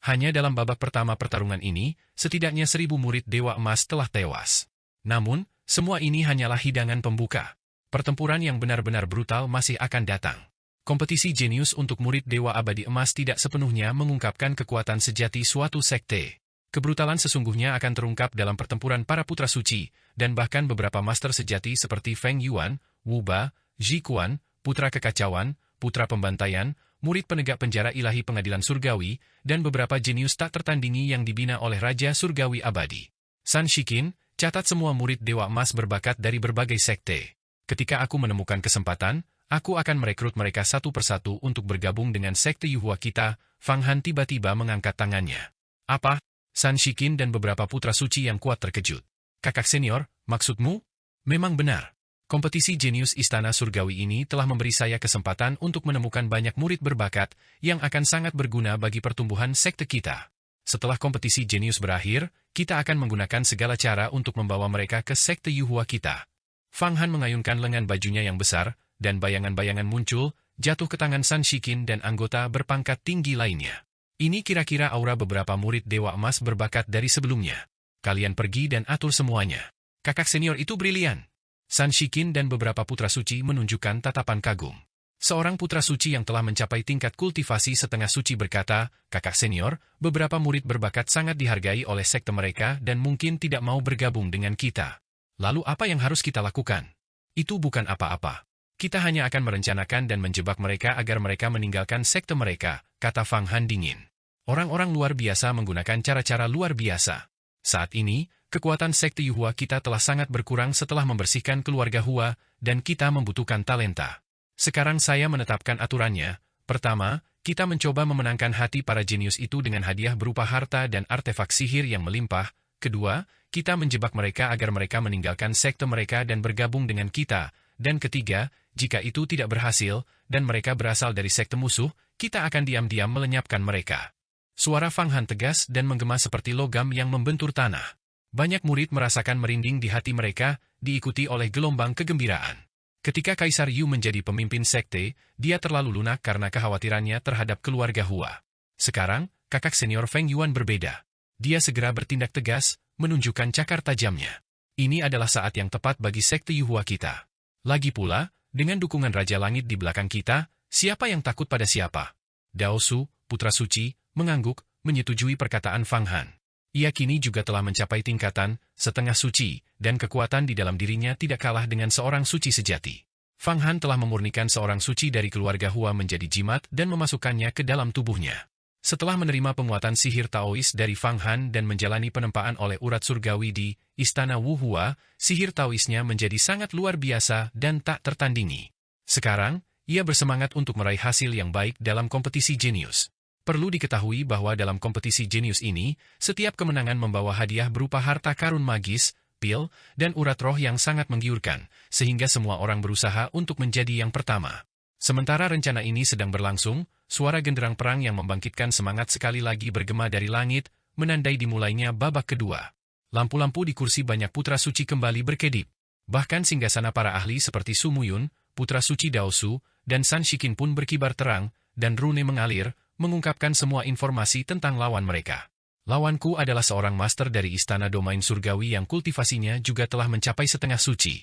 Hanya dalam babak pertama pertarungan ini, setidaknya 1000 murid Dewa Emas telah tewas. Namun, semua ini hanyalah hidangan pembuka. Pertempuran yang benar-benar brutal masih akan datang. Kompetisi jenius untuk murid Dewa Abadi Emas tidak sepenuhnya mengungkapkan kekuatan sejati suatu sekte. Kebrutalan sesungguhnya akan terungkap dalam pertempuran para putra suci, dan bahkan beberapa master sejati seperti Feng Yuan, Wu Ba, Ji Quan, Putra Kekacauan, Putra Pembantaian, murid penegak penjara ilahi pengadilan surgawi, dan beberapa jenius tak tertandingi yang dibina oleh Raja Surgawi Abadi. San Shikin, catat semua murid Dewa Emas berbakat dari berbagai sekte. Ketika aku menemukan kesempatan, aku akan merekrut mereka satu persatu untuk bergabung dengan sekte Yuhua kita. Fang Han tiba-tiba mengangkat tangannya. Apa? San Shikin dan beberapa putra suci yang kuat terkejut. Kakak senior, maksudmu? Memang benar. Kompetisi jenius Istana Surgawi ini telah memberi saya kesempatan untuk menemukan banyak murid berbakat yang akan sangat berguna bagi pertumbuhan sekte kita. Setelah kompetisi jenius berakhir, kita akan menggunakan segala cara untuk membawa mereka ke sekte Yuhua kita. Fang Han mengayunkan lengan bajunya yang besar, dan bayangan-bayangan muncul, jatuh ke tangan San Shikin dan anggota berpangkat tinggi lainnya. Ini kira-kira aura beberapa murid Dewa Emas berbakat dari sebelumnya. Kalian pergi dan atur semuanya. Kakak senior itu brilian. San Shikin dan beberapa putra suci menunjukkan tatapan kagum. Seorang putra suci yang telah mencapai tingkat kultivasi setengah suci berkata, kakak senior, beberapa murid berbakat sangat dihargai oleh sekte mereka dan mungkin tidak mau bergabung dengan kita. Lalu apa yang harus kita lakukan? Itu bukan apa-apa. Kita hanya akan merencanakan dan menjebak mereka agar mereka meninggalkan sekte mereka, kata Fang Han dingin. Orang-orang luar biasa menggunakan cara-cara luar biasa. Saat ini, kekuatan sekte Yuhua kita telah sangat berkurang setelah membersihkan keluarga Hua, dan kita membutuhkan talenta. Sekarang saya menetapkan aturannya. Pertama, kita mencoba memenangkan hati para jenius itu dengan hadiah berupa harta dan artefak sihir yang melimpah. Kedua, kita menjebak mereka agar mereka meninggalkan sekte mereka dan bergabung dengan kita. Dan ketiga, jika itu tidak berhasil, dan mereka berasal dari sekte musuh, kita akan diam-diam melenyapkan mereka. Suara Fang Han tegas dan menggema seperti logam yang membentur tanah. Banyak murid merasakan merinding di hati mereka, diikuti oleh gelombang kegembiraan. Ketika Kaisar Yu menjadi pemimpin sekte, dia terlalu lunak karena kekhawatirannya terhadap keluarga Hua. Sekarang, kakak senior Feng Yuan berbeda. Dia segera bertindak tegas, menunjukkan cakar tajamnya. Ini adalah saat yang tepat bagi sekte Yuhua kita. Lagi pula, dengan dukungan Raja Langit di belakang kita, siapa yang takut pada siapa? Dao Su, putra suci, mengangguk, menyetujui perkataan Fang Han. Ia kini juga telah mencapai tingkatan setengah suci, dan kekuatan di dalam dirinya tidak kalah dengan seorang suci sejati. Fang Han telah memurnikan seorang suci dari keluarga Hua menjadi jimat dan memasukkannya ke dalam tubuhnya. Setelah menerima penguatan sihir Taois dari Fang Han dan menjalani penempaan oleh urat surgawi di Istana Wu Hua, sihir Taoisnya menjadi sangat luar biasa dan tak tertandingi. Sekarang, ia bersemangat untuk meraih hasil yang baik dalam kompetisi jenius. Perlu diketahui bahwa dalam kompetisi jenius ini, setiap kemenangan membawa hadiah berupa harta karun magis, pil, dan urat roh yang sangat menggiurkan, sehingga semua orang berusaha untuk menjadi yang pertama. Sementara rencana ini sedang berlangsung, suara genderang perang yang membangkitkan semangat sekali lagi bergema dari langit, menandai dimulainya babak kedua. Lampu-lampu di kursi banyak putra suci kembali berkedip. Bahkan singgasana para ahli seperti Su Muyun, putra suci Dao Su, dan San Shikin pun berkibar terang, dan rune mengalir, mengungkapkan semua informasi tentang lawan mereka. Lawanku adalah seorang master dari istana domain surgawi yang kultivasinya juga telah mencapai setengah suci.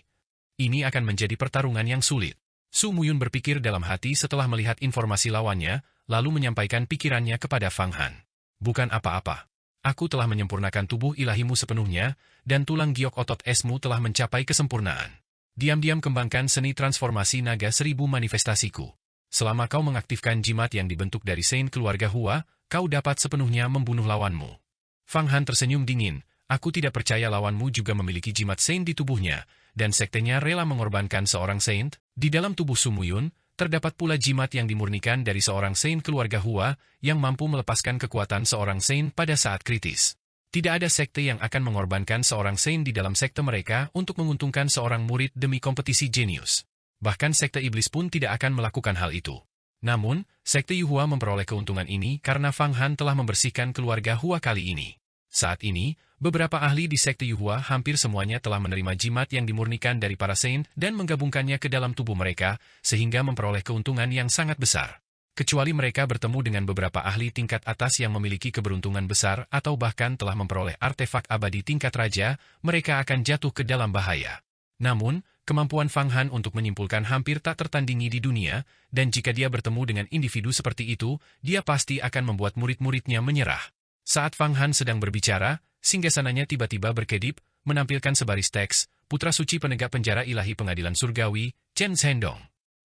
Ini akan menjadi pertarungan yang sulit. Su Muyun berpikir dalam hati setelah melihat informasi lawannya, lalu menyampaikan pikirannya kepada Fang Han. Bukan apa-apa. Aku telah menyempurnakan tubuh ilahimu sepenuhnya, dan tulang giok otot esmu telah mencapai kesempurnaan. Diam-diam kembangkan seni transformasi naga 1000 manifestasiku. Selama kau mengaktifkan jimat yang dibentuk dari Saint keluarga Hua, kau dapat sepenuhnya membunuh lawanmu. Fang Han tersenyum dingin. Aku tidak percaya lawanmu juga memiliki jimat Saint di tubuhnya, dan sektenya rela mengorbankan seorang Saint. Di dalam tubuh Su Muyun, terdapat pula jimat yang dimurnikan dari seorang Saint keluarga Hua, yang mampu melepaskan kekuatan seorang Saint pada saat kritis. Tidak ada sekte yang akan mengorbankan seorang Saint di dalam sekte mereka untuk menguntungkan seorang murid demi kompetisi jenius. Bahkan sekte iblis pun tidak akan melakukan hal itu. Namun, sekte Yuhua memperoleh keuntungan ini karena Fang Han telah membersihkan keluarga Hua kali ini. Saat ini, beberapa ahli di sekte Yuhua hampir semuanya telah menerima jimat yang dimurnikan dari para Saint dan menggabungkannya ke dalam tubuh mereka, sehingga memperoleh keuntungan yang sangat besar. Kecuali mereka bertemu dengan beberapa ahli tingkat atas yang memiliki keberuntungan besar atau bahkan telah memperoleh artefak abadi tingkat raja, mereka akan jatuh ke dalam bahaya. Namun, kemampuan Fang Han untuk menyimpulkan hampir tak tertandingi di dunia, dan jika dia bertemu dengan individu seperti itu, dia pasti akan membuat murid-muridnya menyerah. Saat Fang Han sedang berbicara, singgasananya tiba-tiba berkedip, menampilkan sebaris teks, putra suci penegak penjara ilahi pengadilan surgawi, Chen Zhendong.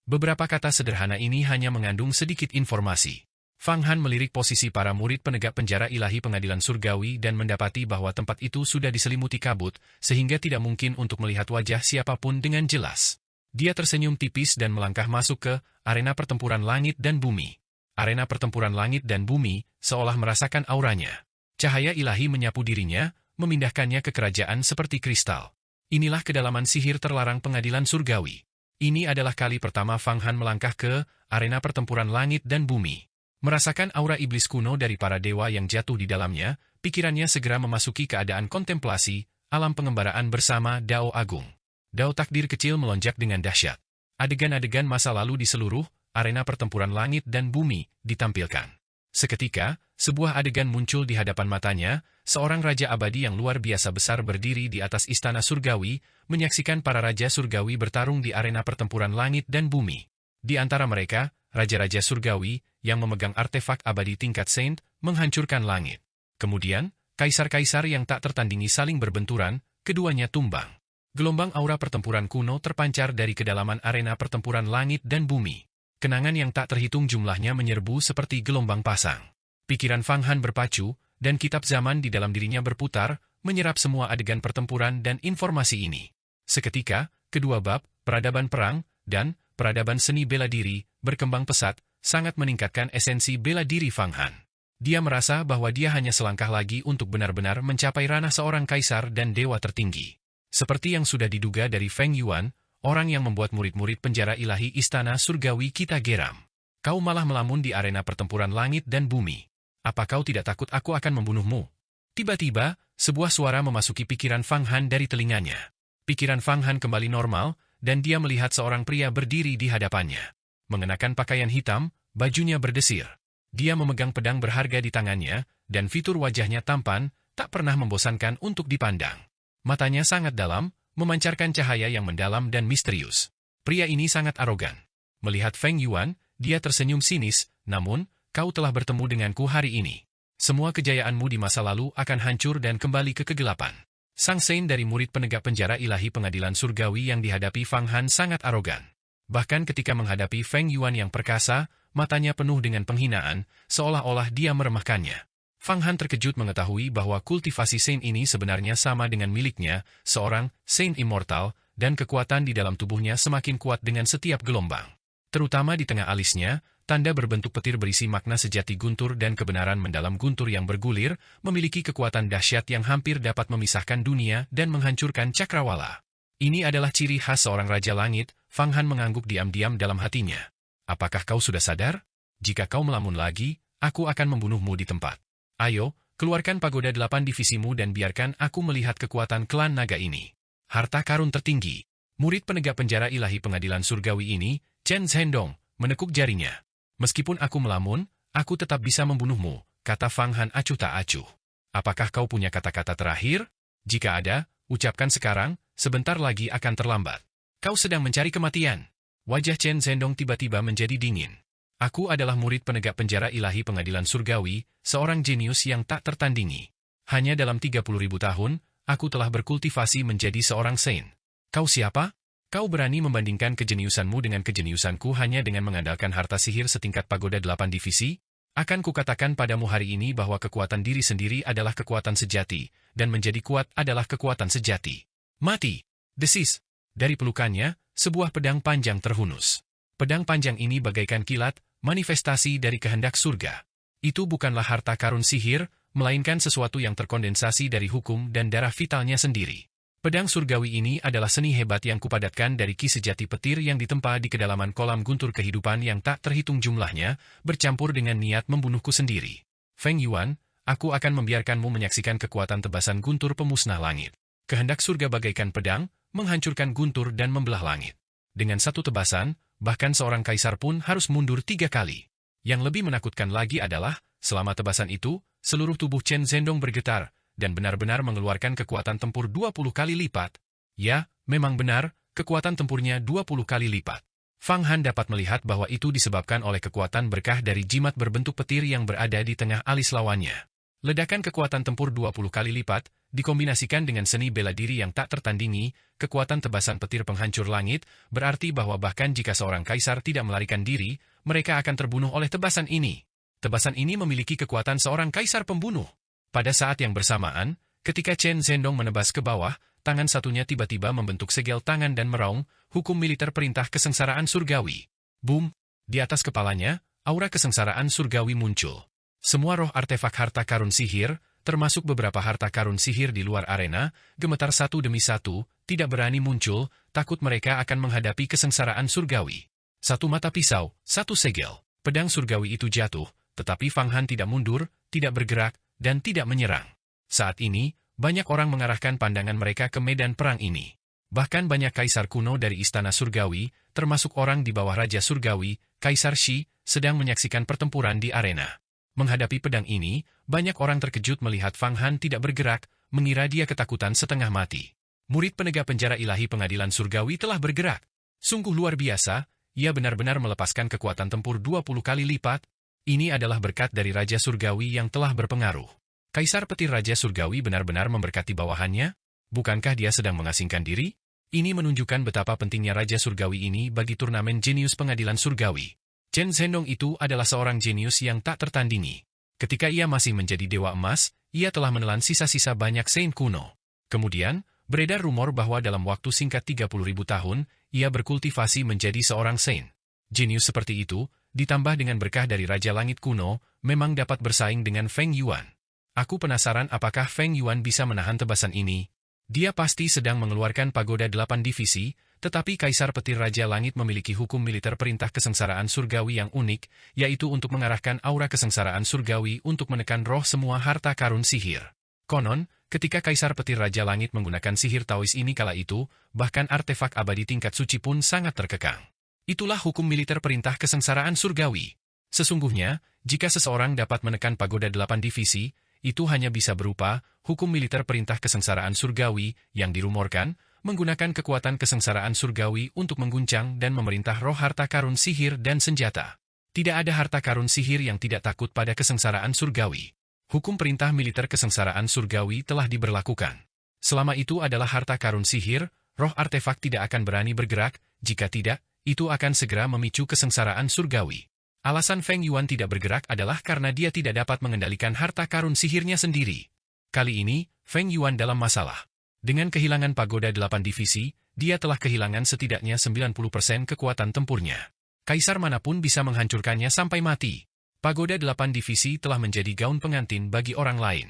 Beberapa kata sederhana ini hanya mengandung sedikit informasi. Fang Han melirik posisi para murid penegak penjara ilahi pengadilan surgawi dan mendapati bahwa tempat itu sudah diselimuti kabut, sehingga tidak mungkin untuk melihat wajah siapapun dengan jelas. Dia tersenyum tipis dan melangkah masuk ke arena pertempuran langit dan bumi. Arena pertempuran langit dan bumi seolah merasakan auranya. Cahaya ilahi menyapu dirinya, memindahkannya ke kerajaan seperti kristal. Inilah kedalaman sihir terlarang pengadilan surgawi. Ini adalah kali pertama Fang Han melangkah ke arena pertempuran langit dan bumi. Merasakan aura iblis kuno dari para dewa yang jatuh di dalamnya, pikirannya segera memasuki keadaan kontemplasi, alam pengembaraan bersama Dao Agung. Dao takdir kecil melonjak dengan dahsyat. Adegan-adegan masa lalu di seluruh arena pertempuran langit dan bumi ditampilkan. Seketika, sebuah adegan muncul di hadapan matanya, seorang raja abadi yang luar biasa besar berdiri di atas istana surgawi, menyaksikan para raja surgawi bertarung di arena pertempuran langit dan bumi. Di antara mereka, raja-raja surgawi, yang memegang artefak abadi tingkat Saint, menghancurkan langit. Kemudian, kaisar-kaisar yang tak tertandingi saling berbenturan, keduanya tumbang. Gelombang aura pertempuran kuno terpancar dari kedalaman arena pertempuran langit dan bumi. Kenangan yang tak terhitung jumlahnya menyerbu seperti gelombang pasang. Pikiran Fang Han berpacu, dan kitab zaman di dalam dirinya berputar, menyerap semua adegan pertempuran dan informasi ini. Seketika, kedua bab, peradaban perang, dan peradaban seni bela diri, berkembang pesat, sangat meningkatkan esensi bela diri Fang Han. Dia merasa bahwa dia hanya selangkah lagi untuk benar-benar mencapai ranah seorang kaisar dan dewa tertinggi. Seperti yang sudah diduga dari Feng Yuan, orang yang membuat murid-murid penjara ilahi istana surgawi kita geram. Kau malah melamun di arena pertempuran langit dan bumi. Apa kau tidak takut aku akan membunuhmu? Tiba-tiba, sebuah suara memasuki pikiran Fang Han dari telinganya. Pikiran Fang Han kembali normal, dan dia melihat seorang pria berdiri di hadapannya. Mengenakan pakaian hitam, bajunya berdesir. Dia memegang pedang berharga di tangannya, dan fitur wajahnya tampan, tak pernah membosankan untuk dipandang. Matanya sangat dalam, memancarkan cahaya yang mendalam dan misterius. Pria ini sangat arogan. Melihat Feng Yuan, dia tersenyum sinis, namun, kau telah bertemu denganku hari ini. Semua kejayaanmu di masa lalu akan hancur dan kembali ke kegelapan. Sang Saint dari murid penegak penjara ilahi pengadilan surgawi yang dihadapi Fang Han sangat arogan. Bahkan ketika menghadapi Feng Yuan yang perkasa, matanya penuh dengan penghinaan, seolah-olah dia meremehkannya. Fang Han terkejut mengetahui bahwa kultivasi Saint ini sebenarnya sama dengan miliknya, seorang Saint Immortal, dan kekuatan di dalam tubuhnya semakin kuat dengan setiap gelombang. Terutama di tengah alisnya, tanda berbentuk petir berisi makna sejati guntur dan kebenaran mendalam guntur yang bergulir, memiliki kekuatan dahsyat yang hampir dapat memisahkan dunia dan menghancurkan cakrawala. Ini adalah ciri khas seorang Raja Langit. Fang Han mengangguk diam-diam dalam hatinya. Apakah kau sudah sadar? Jika kau melamun lagi, aku akan membunuhmu di tempat. Ayo, keluarkan pagoda 8 divisimu dan biarkan aku melihat kekuatan klan naga ini. Harta karun tertinggi. Murid penegak penjara ilahi pengadilan surgawi ini, Chen Zhendong, menekuk jarinya. Meskipun aku melamun, aku tetap bisa membunuhmu, kata Fang Han acuh tak acuh. Apakah kau punya kata-kata terakhir? Jika ada, ucapkan sekarang, sebentar lagi akan terlambat. Kau sedang mencari kematian. Wajah Chen Zhendong tiba-tiba menjadi dingin. Aku adalah murid penegak penjara ilahi pengadilan surgawi, seorang jenius yang tak tertandingi. Hanya dalam 30.000 tahun, aku telah berkultivasi menjadi seorang saint. Kau siapa? Kau berani membandingkan kejeniusanmu dengan kejeniusanku hanya dengan mengandalkan harta sihir setingkat pagoda 8 divisi? Akan kukatakan padamu hari ini bahwa kekuatan diri sendiri adalah kekuatan sejati, dan menjadi kuat adalah kekuatan sejati. Mati! Desis! Dari pelukannya, sebuah pedang panjang terhunus. Pedang panjang ini bagaikan kilat, manifestasi dari kehendak surga. Itu bukanlah harta karun sihir, melainkan sesuatu yang terkondensasi dari hukum dan darah vitalnya sendiri. Pedang surgawi ini adalah seni hebat yang kupadatkan dari ki sejati petir yang ditempa di kedalaman kolam guntur kehidupan yang tak terhitung jumlahnya, bercampur dengan niat membunuhku sendiri. Feng Yuan, aku akan membiarkanmu menyaksikan kekuatan tebasan guntur pemusnah langit. Kehendak surga bagaikan pedang, menghancurkan guntur dan membelah langit. Dengan satu tebasan, bahkan seorang kaisar pun harus mundur 3 kali. Yang lebih menakutkan lagi adalah, selama tebasan itu, seluruh tubuh Chen Zhendong bergetar, dan benar-benar mengeluarkan kekuatan tempur 20 kali lipat. Ya, memang benar, kekuatan tempurnya 20 kali lipat. Fang Han dapat melihat bahwa itu disebabkan oleh kekuatan berkah dari jimat berbentuk petir yang berada di tengah alis lawannya. Ledakan kekuatan tempur 20 kali lipat, dikombinasikan dengan seni bela diri yang tak tertandingi, kekuatan tebasan petir penghancur langit, berarti bahwa bahkan jika seorang kaisar tidak melarikan diri, mereka akan terbunuh oleh tebasan ini. Tebasan ini memiliki kekuatan seorang kaisar pembunuh. Pada saat yang bersamaan, ketika Chen Zhendong menebas ke bawah, tangan satunya tiba-tiba membentuk segel tangan dan meraung, hukum militer perintah kesengsaraan surgawi. Boom! Di atas kepalanya, aura kesengsaraan surgawi muncul. Semua roh artefak harta karun sihir, termasuk beberapa harta karun sihir di luar arena, gemetar satu demi satu, tidak berani muncul, takut mereka akan menghadapi kesengsaraan surgawi. Satu mata pisau, satu segel. Pedang surgawi itu jatuh, tetapi Fang Han tidak mundur, tidak bergerak, dan tidak menyerang. Saat ini, banyak orang mengarahkan pandangan mereka ke medan perang ini. Bahkan banyak kaisar kuno dari istana surgawi, termasuk orang di bawah Raja Surgawi, Kaisar Shi, sedang menyaksikan pertempuran di arena. Menghadapi pedang ini, banyak orang terkejut melihat Fang Han tidak bergerak, mengira dia ketakutan setengah mati. Murid penegak penjara ilahi pengadilan surgawi telah bergerak. Sungguh luar biasa, ia benar-benar melepaskan kekuatan tempur 20 kali lipat. Ini adalah berkat dari Raja Surgawi yang telah berpengaruh. Kaisar petir Raja Surgawi benar-benar memberkati bawahannya? Bukankah dia sedang mengasingkan diri? Ini menunjukkan betapa pentingnya Raja Surgawi ini bagi turnamen jenius pengadilan surgawi. Chen Zhendong itu adalah seorang jenius yang tak tertandingi. Ketika ia masih menjadi Dewa Emas, ia telah menelan sisa-sisa banyak saint kuno. Kemudian, beredar rumor bahwa dalam waktu singkat 30.000 tahun, ia berkultivasi menjadi seorang saint. Jenius seperti itu, ditambah dengan berkah dari Raja Langit kuno, memang dapat bersaing dengan Feng Yuan. Aku penasaran apakah Feng Yuan bisa menahan tebasan ini. Dia pasti sedang mengeluarkan pagoda 8 divisi, tetapi Kaisar Petir Raja Langit memiliki hukum militer perintah kesengsaraan surgawi yang unik, yaitu untuk mengarahkan aura kesengsaraan surgawi untuk menekan roh semua harta karun sihir. Konon, ketika Kaisar Petir Raja Langit menggunakan sihir Taois ini kala itu, bahkan artefak abadi tingkat suci pun sangat terkekang. Itulah hukum militer perintah kesengsaraan surgawi. Sesungguhnya, jika seseorang dapat menekan pagoda 8 divisi, itu hanya bisa berupa hukum militer perintah kesengsaraan surgawi yang dirumorkan, menggunakan kekuatan kesengsaraan surgawi untuk mengguncang dan memerintah roh harta karun sihir dan senjata. Tidak ada harta karun sihir yang tidak takut pada kesengsaraan surgawi. Hukum perintah militer kesengsaraan surgawi telah diberlakukan. Selama itu adalah harta karun sihir, roh artefak tidak akan berani bergerak, jika tidak, itu akan segera memicu kesengsaraan surgawi. Alasan Feng Yuan tidak bergerak adalah karena dia tidak dapat mengendalikan harta karun sihirnya sendiri. Kali ini, Feng Yuan dalam masalah. Dengan kehilangan pagoda 8 divisi, dia telah kehilangan setidaknya 90% kekuatan tempurnya. Kaisar manapun bisa menghancurkannya sampai mati. Pagoda 8 divisi telah menjadi gaun pengantin bagi orang lain.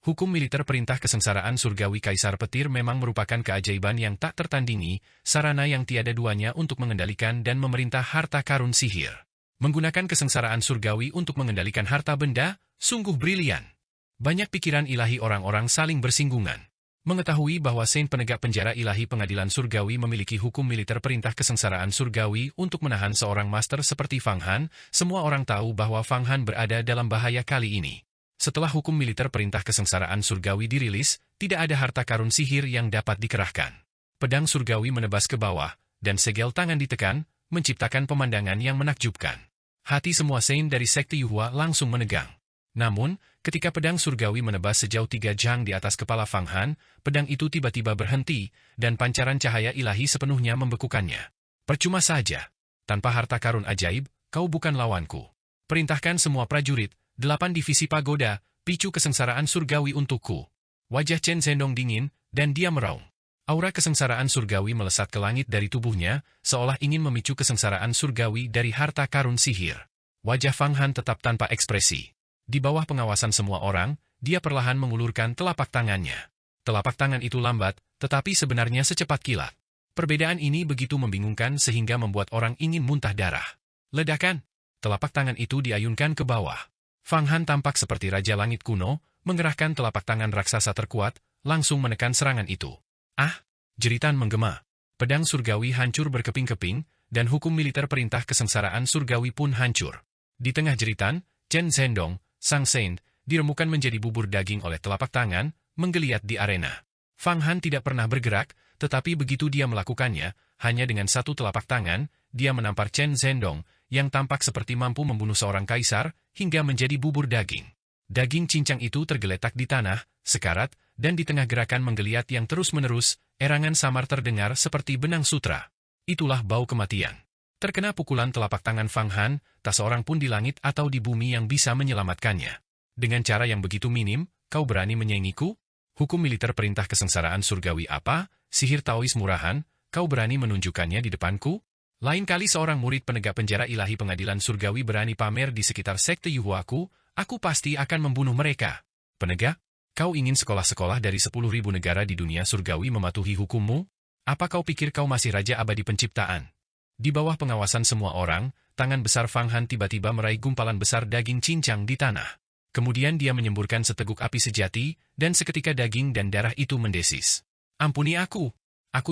Hukum militer perintah kesengsaraan surgawi Kaisar Petir memang merupakan keajaiban yang tak tertandingi, sarana yang tiada duanya untuk mengendalikan dan memerintah harta karun sihir. Menggunakan kesengsaraan surgawi untuk mengendalikan harta benda, sungguh brilian. Banyak pikiran ilahi orang-orang saling bersinggungan. Mengetahui bahwa Saint penegak penjara ilahi pengadilan surgawi memiliki hukum militer perintah kesengsaraan surgawi untuk menahan seorang master seperti Fang Han, semua orang tahu bahwa Fang Han berada dalam bahaya kali ini. Setelah hukum militer perintah kesengsaraan surgawi dirilis, tidak ada harta karun sihir yang dapat dikerahkan. Pedang surgawi menebas ke bawah, dan segel tangan ditekan, menciptakan pemandangan yang menakjubkan. Hati semua Saint dari sekte Yuhua langsung menegang. Namun, ketika pedang surgawi menebas sejauh 3 jang di atas kepala Fang Han, pedang itu tiba-tiba berhenti, dan pancaran cahaya ilahi sepenuhnya membekukannya. Percuma saja. Tanpa harta karun ajaib, kau bukan lawanku. Perintahkan semua prajurit, 8 divisi pagoda, picu kesengsaraan surgawi untukku. Wajah Chen Zhendong dingin, dan dia meraung. Aura kesengsaraan surgawi melesat ke langit dari tubuhnya, seolah ingin memicu kesengsaraan surgawi dari harta karun sihir. Wajah Fang Han tetap tanpa ekspresi. Di bawah pengawasan semua orang, dia perlahan mengulurkan telapak tangannya. Telapak tangan itu lambat, tetapi sebenarnya secepat kilat. Perbedaan ini begitu membingungkan sehingga membuat orang ingin muntah darah. Ledakan! Telapak tangan itu diayunkan ke bawah. Fang Han tampak seperti Raja Langit kuno, mengerahkan telapak tangan raksasa terkuat, langsung menekan serangan itu. Ah! Jeritan menggema. Pedang surgawi hancur berkeping-keping, dan hukum militer perintah kesengsaraan surgawi pun hancur. Di tengah jeritan, Chen Zhendong, Sang Saint, diremukan menjadi bubur daging oleh telapak tangan, menggeliat di arena. Fang Han tidak pernah bergerak, tetapi begitu dia melakukannya, hanya dengan satu telapak tangan, dia menampar Chen Zhendong, yang tampak seperti mampu membunuh seorang kaisar, hingga menjadi bubur daging. Daging cincang itu tergeletak di tanah, sekarat, dan di tengah gerakan menggeliat yang terus-menerus, erangan samar terdengar seperti benang sutra. Itulah bau kematian. Terkena pukulan telapak tangan Fang Han, tak seorang pun di langit atau di bumi yang bisa menyelamatkannya. Dengan cara yang begitu minim, kau berani menyaingiku? Hukum militer perintah kesengsaraan surgawi apa? Sihir Taois murahan, kau berani menunjukkannya di depanku? Lain kali seorang murid penegak penjara ilahi pengadilan surgawi berani pamer di sekitar sekte Yuhuaku, aku pasti akan membunuh mereka. Penegak, kau ingin sekolah-sekolah dari 10.000 negara di dunia surgawi mematuhi hukummu? Apa kau pikir kau masih raja abadi penciptaan? Di bawah pengawasan semua orang, tangan besar Fang Han tiba-tiba meraih gumpalan besar daging cincang di tanah. Kemudian dia menyemburkan seteguk api sejati, dan seketika daging dan darah itu mendesis. Ampuni aku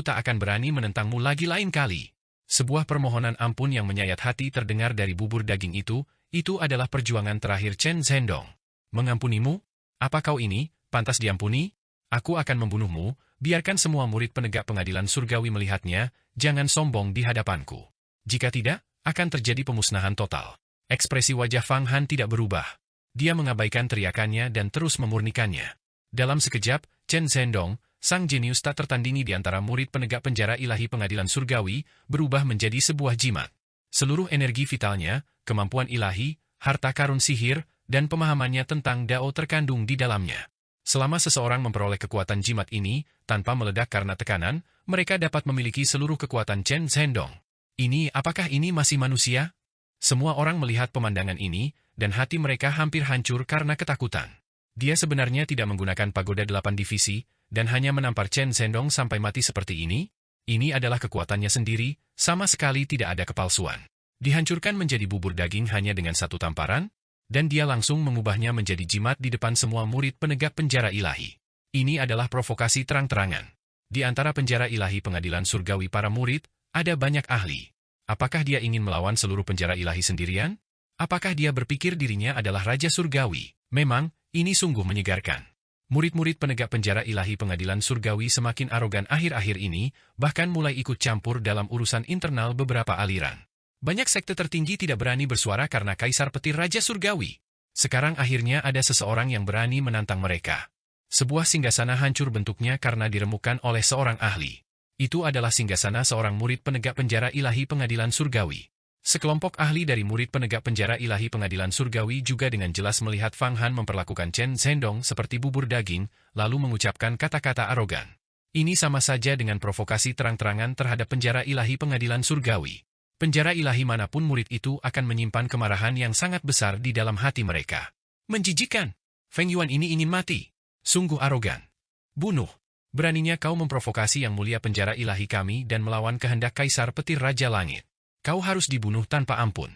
tak akan berani menentangmu lagi lain kali. Sebuah permohonan ampun yang menyayat hati terdengar dari bubur daging itu adalah perjuangan terakhir Chen Zhendong. Mengampunimu? Apa kau ini, pantas diampuni? Aku akan membunuhmu, biarkan semua murid penegak pengadilan surgawi melihatnya, jangan sombong di hadapanku. Jika tidak, akan terjadi pemusnahan total. Ekspresi wajah Fang Han tidak berubah. Dia mengabaikan teriakannya dan terus memurnikannya. Dalam sekejap, Chen Zhendong, sang jenius tak tertandingi di antara murid penegak penjara ilahi pengadilan surgawi, berubah menjadi sebuah jimat. Seluruh energi vitalnya, kemampuan ilahi, harta karun sihir, dan pemahamannya tentang Dao terkandung di dalamnya. Selama seseorang memperoleh kekuatan jimat ini, tanpa meledak karena tekanan, mereka dapat memiliki seluruh kekuatan Chen Zhendong. Apakah ini masih manusia? Semua orang melihat pemandangan ini, dan hati mereka hampir hancur karena ketakutan. Dia sebenarnya tidak menggunakan pagoda 8 divisi, dan hanya menampar Chen Zhendong sampai mati seperti ini? Ini adalah kekuatannya sendiri, sama sekali tidak ada kepalsuan. Dihancurkan menjadi bubur daging hanya dengan satu tamparan? Dan dia langsung mengubahnya menjadi jimat di depan semua murid penegak penjara ilahi. Ini adalah provokasi terang-terangan. Di antara penjara ilahi pengadilan surgawi para murid, ada banyak ahli. Apakah dia ingin melawan seluruh penjara ilahi sendirian? Apakah dia berpikir dirinya adalah Raja Surgawi? Memang, Ini sungguh menyegarkan. Murid-murid penegak penjara ilahi pengadilan surgawi semakin arogan akhir-akhir ini, bahkan mulai ikut campur dalam urusan internal beberapa aliran. Banyak sekte tertinggi tidak berani bersuara karena kaisar petir Raja Surgawi. Sekarang akhirnya ada seseorang yang berani menantang mereka. Sebuah singgasana hancur bentuknya karena diremukkan oleh seorang ahli. Itu adalah singgasana seorang murid penegak penjara ilahi pengadilan surgawi. Sekelompok ahli dari murid penegak penjara ilahi pengadilan surgawi juga dengan jelas melihat Fang Han memperlakukan Chen Zhendong seperti bubur daging, lalu mengucapkan kata-kata arogan. Ini sama saja dengan provokasi terang-terangan terhadap penjara ilahi pengadilan surgawi. Penjara ilahi manapun murid itu akan menyimpan kemarahan yang sangat besar di dalam hati mereka. Menjijikan! Feng Yuan ini ingin mati. Sungguh arogan. Bunuh! Beraninya kau memprovokasi yang mulia penjara ilahi kami dan melawan kehendak Kaisar Petir Raja Langit. Kau harus dibunuh tanpa ampun.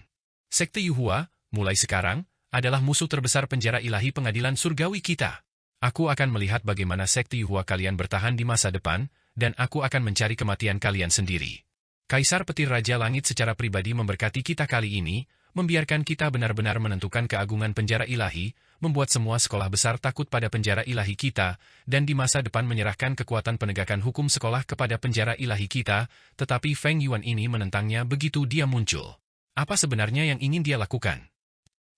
Sekte Yuhua, mulai sekarang, adalah musuh terbesar penjara ilahi pengadilan surgawi kita. Aku akan melihat bagaimana sekte Yuhua kalian bertahan di masa depan, dan aku akan mencari kematian kalian sendiri. Kaisar Petir Raja Langit secara pribadi memberkati kita kali ini, membiarkan kita benar-benar menentukan keagungan penjara ilahi, membuat semua sekolah besar takut pada penjara ilahi kita, dan di masa depan menyerahkan kekuatan penegakan hukum sekolah kepada penjara ilahi kita, tetapi Feng Yuan ini menentangnya begitu dia muncul. Apa sebenarnya yang ingin dia lakukan?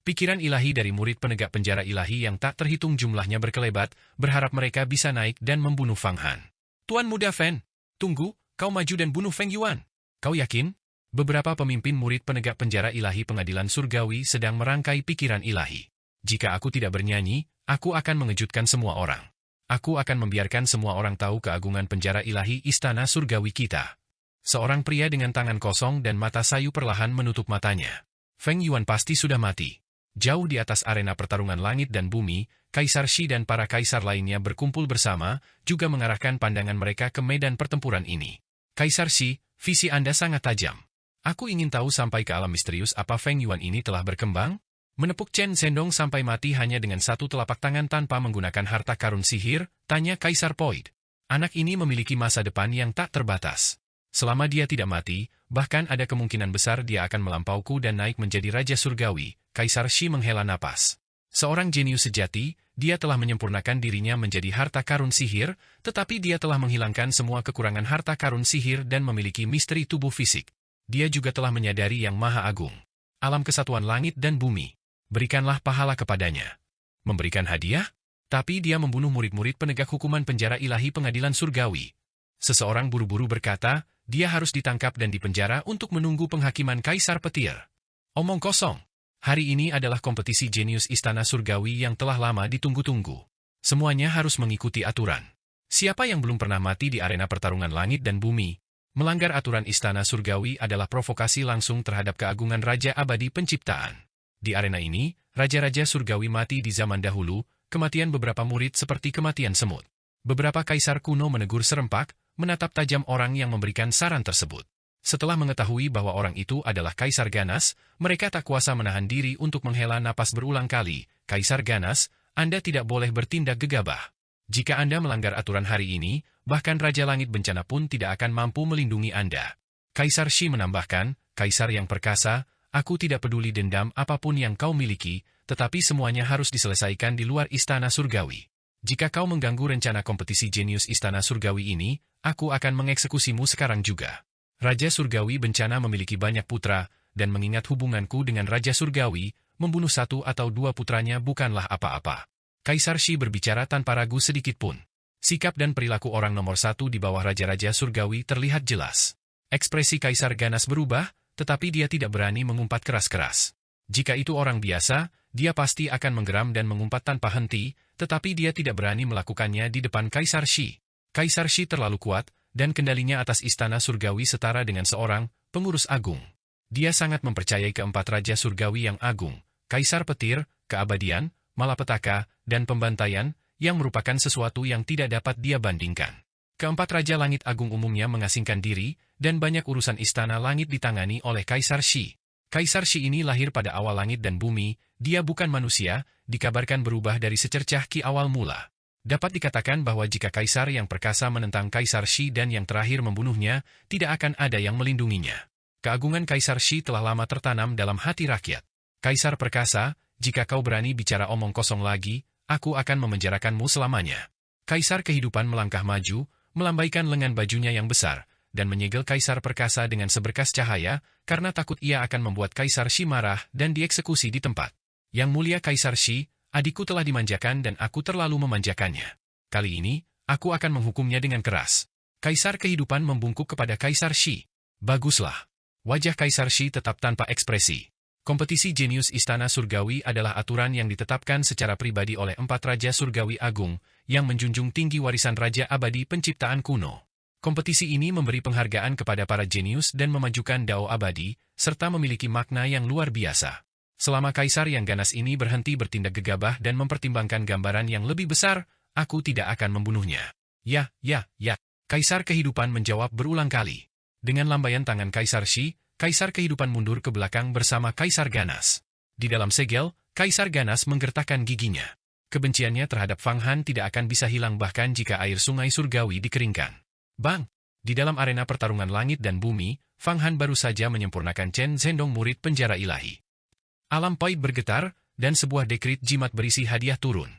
Pikiran ilahi dari murid penegak penjara ilahi yang tak terhitung jumlahnya berkelebat, berharap mereka bisa naik dan membunuh Fang Han. Tuan Muda Fen, tunggu, kau maju dan bunuh Feng Yuan. Kau yakin? Beberapa pemimpin murid penegak penjara ilahi pengadilan surgawi sedang merangkai pikiran ilahi. Jika aku tidak bernyanyi, aku akan mengejutkan semua orang. Aku akan membiarkan semua orang tahu keagungan penjara ilahi istana surgawi kita. Seorang pria dengan tangan kosong dan mata sayu perlahan menutup matanya. Feng Yuan pasti sudah mati. Jauh di atas arena pertarungan langit dan bumi, Kaisar Shi dan para kaisar lainnya berkumpul bersama, juga mengarahkan pandangan mereka ke medan pertempuran ini. Kaisar Shi, visi Anda sangat tajam. Aku ingin tahu sampai ke alam misterius apa Feng Yuan ini telah berkembang? Menepuk Chen Zhendong sampai mati hanya dengan satu telapak tangan tanpa menggunakan harta karun sihir, tanya Kaisar Poid. Anak ini memiliki masa depan yang tak terbatas. Selama dia tidak mati, bahkan ada kemungkinan besar dia akan melampauku dan naik menjadi Raja Surgawi. Kaisar Shi menghela napas. Seorang jenius sejati, dia telah menyempurnakan dirinya menjadi harta karun sihir, tetapi dia telah menghilangkan semua kekurangan harta karun sihir dan memiliki misteri tubuh fisik. Dia juga telah menyadari yang maha agung. Alam kesatuan langit dan bumi. Berikanlah pahala kepadanya. Memberikan hadiah? Tapi dia membunuh murid-murid penegak hukuman penjara ilahi pengadilan surgawi. Seseorang buru-buru berkata, dia harus ditangkap dan dipenjara untuk menunggu penghakiman Kaisar Petir. Omong kosong. Hari ini adalah kompetisi jenius istana surgawi yang telah lama ditunggu-tunggu. Semuanya harus mengikuti aturan. Siapa yang belum pernah mati di arena pertarungan langit dan bumi? Melanggar aturan istana surgawi adalah provokasi langsung terhadap keagungan Raja Abadi Penciptaan. Di arena ini, raja-raja surgawi mati di zaman dahulu, kematian beberapa murid seperti kematian semut. Beberapa kaisar kuno menegur serempak, menatap tajam orang yang memberikan saran tersebut. Setelah mengetahui bahwa orang itu adalah Kaisar Ganas, mereka tak kuasa menahan diri untuk menghela napas berulang kali. Kaisar Ganas, Anda tidak boleh bertindak gegabah. Jika Anda melanggar aturan hari ini, bahkan Raja Langit Bencana pun tidak akan mampu melindungi Anda. Kaisar Shi menambahkan, Kaisar yang perkasa, aku tidak peduli dendam apapun yang kau miliki, tetapi semuanya harus diselesaikan di luar istana surgawi. Jika kau mengganggu rencana kompetisi jenius istana surgawi ini, aku akan mengeksekusimu sekarang juga. Raja Surgawi Bencana memiliki banyak putra, dan mengingat hubunganku dengan Raja Surgawi, membunuh satu atau dua putranya bukanlah apa-apa. Kaisar Shi berbicara tanpa ragu sedikit pun. Sikap dan perilaku orang nomor satu di bawah Raja-Raja Surgawi terlihat jelas. Ekspresi Kaisar Ganas berubah, tetapi dia tidak berani mengumpat keras-keras. Jika itu orang biasa, dia pasti akan menggeram dan mengumpat tanpa henti, tetapi dia tidak berani melakukannya di depan Kaisar Shi. Kaisar Shi terlalu kuat, dan kendalinya atas istana surgawi setara dengan seorang pengurus agung. Dia sangat mempercayai keempat Raja Surgawi yang agung, Kaisar Petir, Keabadian, Malapetaka, dan Pembantaian, yang merupakan sesuatu yang tidak dapat dia bandingkan. Keempat Raja Langit Agung umumnya mengasingkan diri, dan banyak urusan istana langit ditangani oleh Kaisar Shi. Kaisar Shi ini lahir pada awal langit dan bumi, dia bukan manusia, dikabarkan berubah dari secercah ki awal mula. Dapat dikatakan bahwa jika Kaisar yang perkasa menentang Kaisar Shi dan yang terakhir membunuhnya, tidak akan ada yang melindunginya. Keagungan Kaisar Shi telah lama tertanam dalam hati rakyat. Kaisar perkasa, jika kau berani bicara omong kosong lagi, aku akan memenjarakanmu selamanya. Kaisar kehidupan melangkah maju, melambaikan lengan bajunya yang besar, dan menyegel Kaisar perkasa dengan seberkas cahaya, karena takut ia akan membuat Kaisar Shi marah dan dieksekusi di tempat. Yang mulia Kaisar Shi, adikku telah dimanjakan dan aku terlalu memanjakannya. Kali ini, aku akan menghukumnya dengan keras. Kaisar kehidupan membungkuk kepada Kaisar Shi. Baguslah. Wajah Kaisar Shi tetap tanpa ekspresi. Kompetisi jenius Istana Surgawi adalah aturan yang ditetapkan secara pribadi oleh 4 Raja Surgawi Agung, yang menjunjung tinggi warisan Raja Abadi penciptaan kuno. Kompetisi ini memberi penghargaan kepada para jenius dan memajukan Dao Abadi, serta memiliki makna yang luar biasa. Selama Kaisar yang ganas ini berhenti bertindak gegabah dan mempertimbangkan gambaran yang lebih besar, aku tidak akan membunuhnya. Ya. Kaisar kehidupan menjawab berulang kali. Dengan lambaian tangan Kaisar Shi, Kaisar kehidupan mundur ke belakang bersama Kaisar Ganas. Di dalam segel, Kaisar Ganas menggertakkan giginya. Kebenciannya terhadap Fang Han tidak akan bisa hilang bahkan jika air sungai surgawi dikeringkan. Bang! Di dalam arena pertarungan langit dan bumi, Fang Han baru saja menyempurnakan Chen Zhendong murid penjara ilahi. Alam Pai bergetar, dan sebuah dekrit jimat berisi hadiah turun.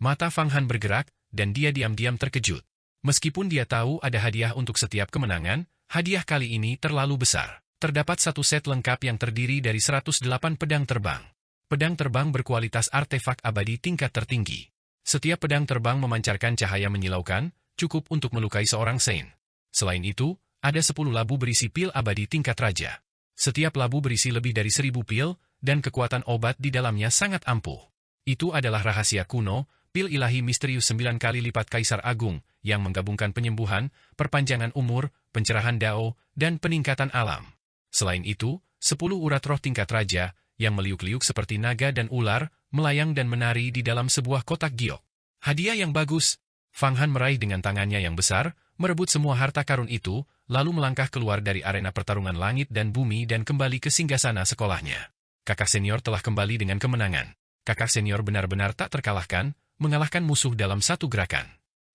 Mata Fang Han bergerak, dan dia diam-diam terkejut. Meskipun dia tahu ada hadiah untuk setiap kemenangan, hadiah kali ini terlalu besar. Terdapat satu set lengkap yang terdiri dari 108 pedang terbang. Pedang terbang berkualitas artefak abadi tingkat tertinggi. Setiap pedang terbang memancarkan cahaya menyilaukan, cukup untuk melukai seorang Saint. Selain itu, ada 10 labu berisi pil abadi tingkat raja. Setiap labu berisi lebih dari 1000 pil, dan kekuatan obat di dalamnya sangat ampuh. Itu adalah rahasia kuno, pil ilahi misterius 9 kali lipat Kaisar Agung, yang menggabungkan penyembuhan, perpanjangan umur, pencerahan Dao, dan peningkatan alam. Selain itu, 10 urat roh tingkat raja, yang meliuk-liuk seperti naga dan ular, melayang dan menari di dalam sebuah kotak giok. Hadiah yang bagus. Fang Han meraih dengan tangannya yang besar, merebut semua harta karun itu, lalu melangkah keluar dari arena pertarungan langit dan bumi dan kembali ke singgasana sekolahnya. Kakak senior telah kembali dengan kemenangan. Kakak senior benar-benar tak terkalahkan, mengalahkan musuh dalam satu gerakan.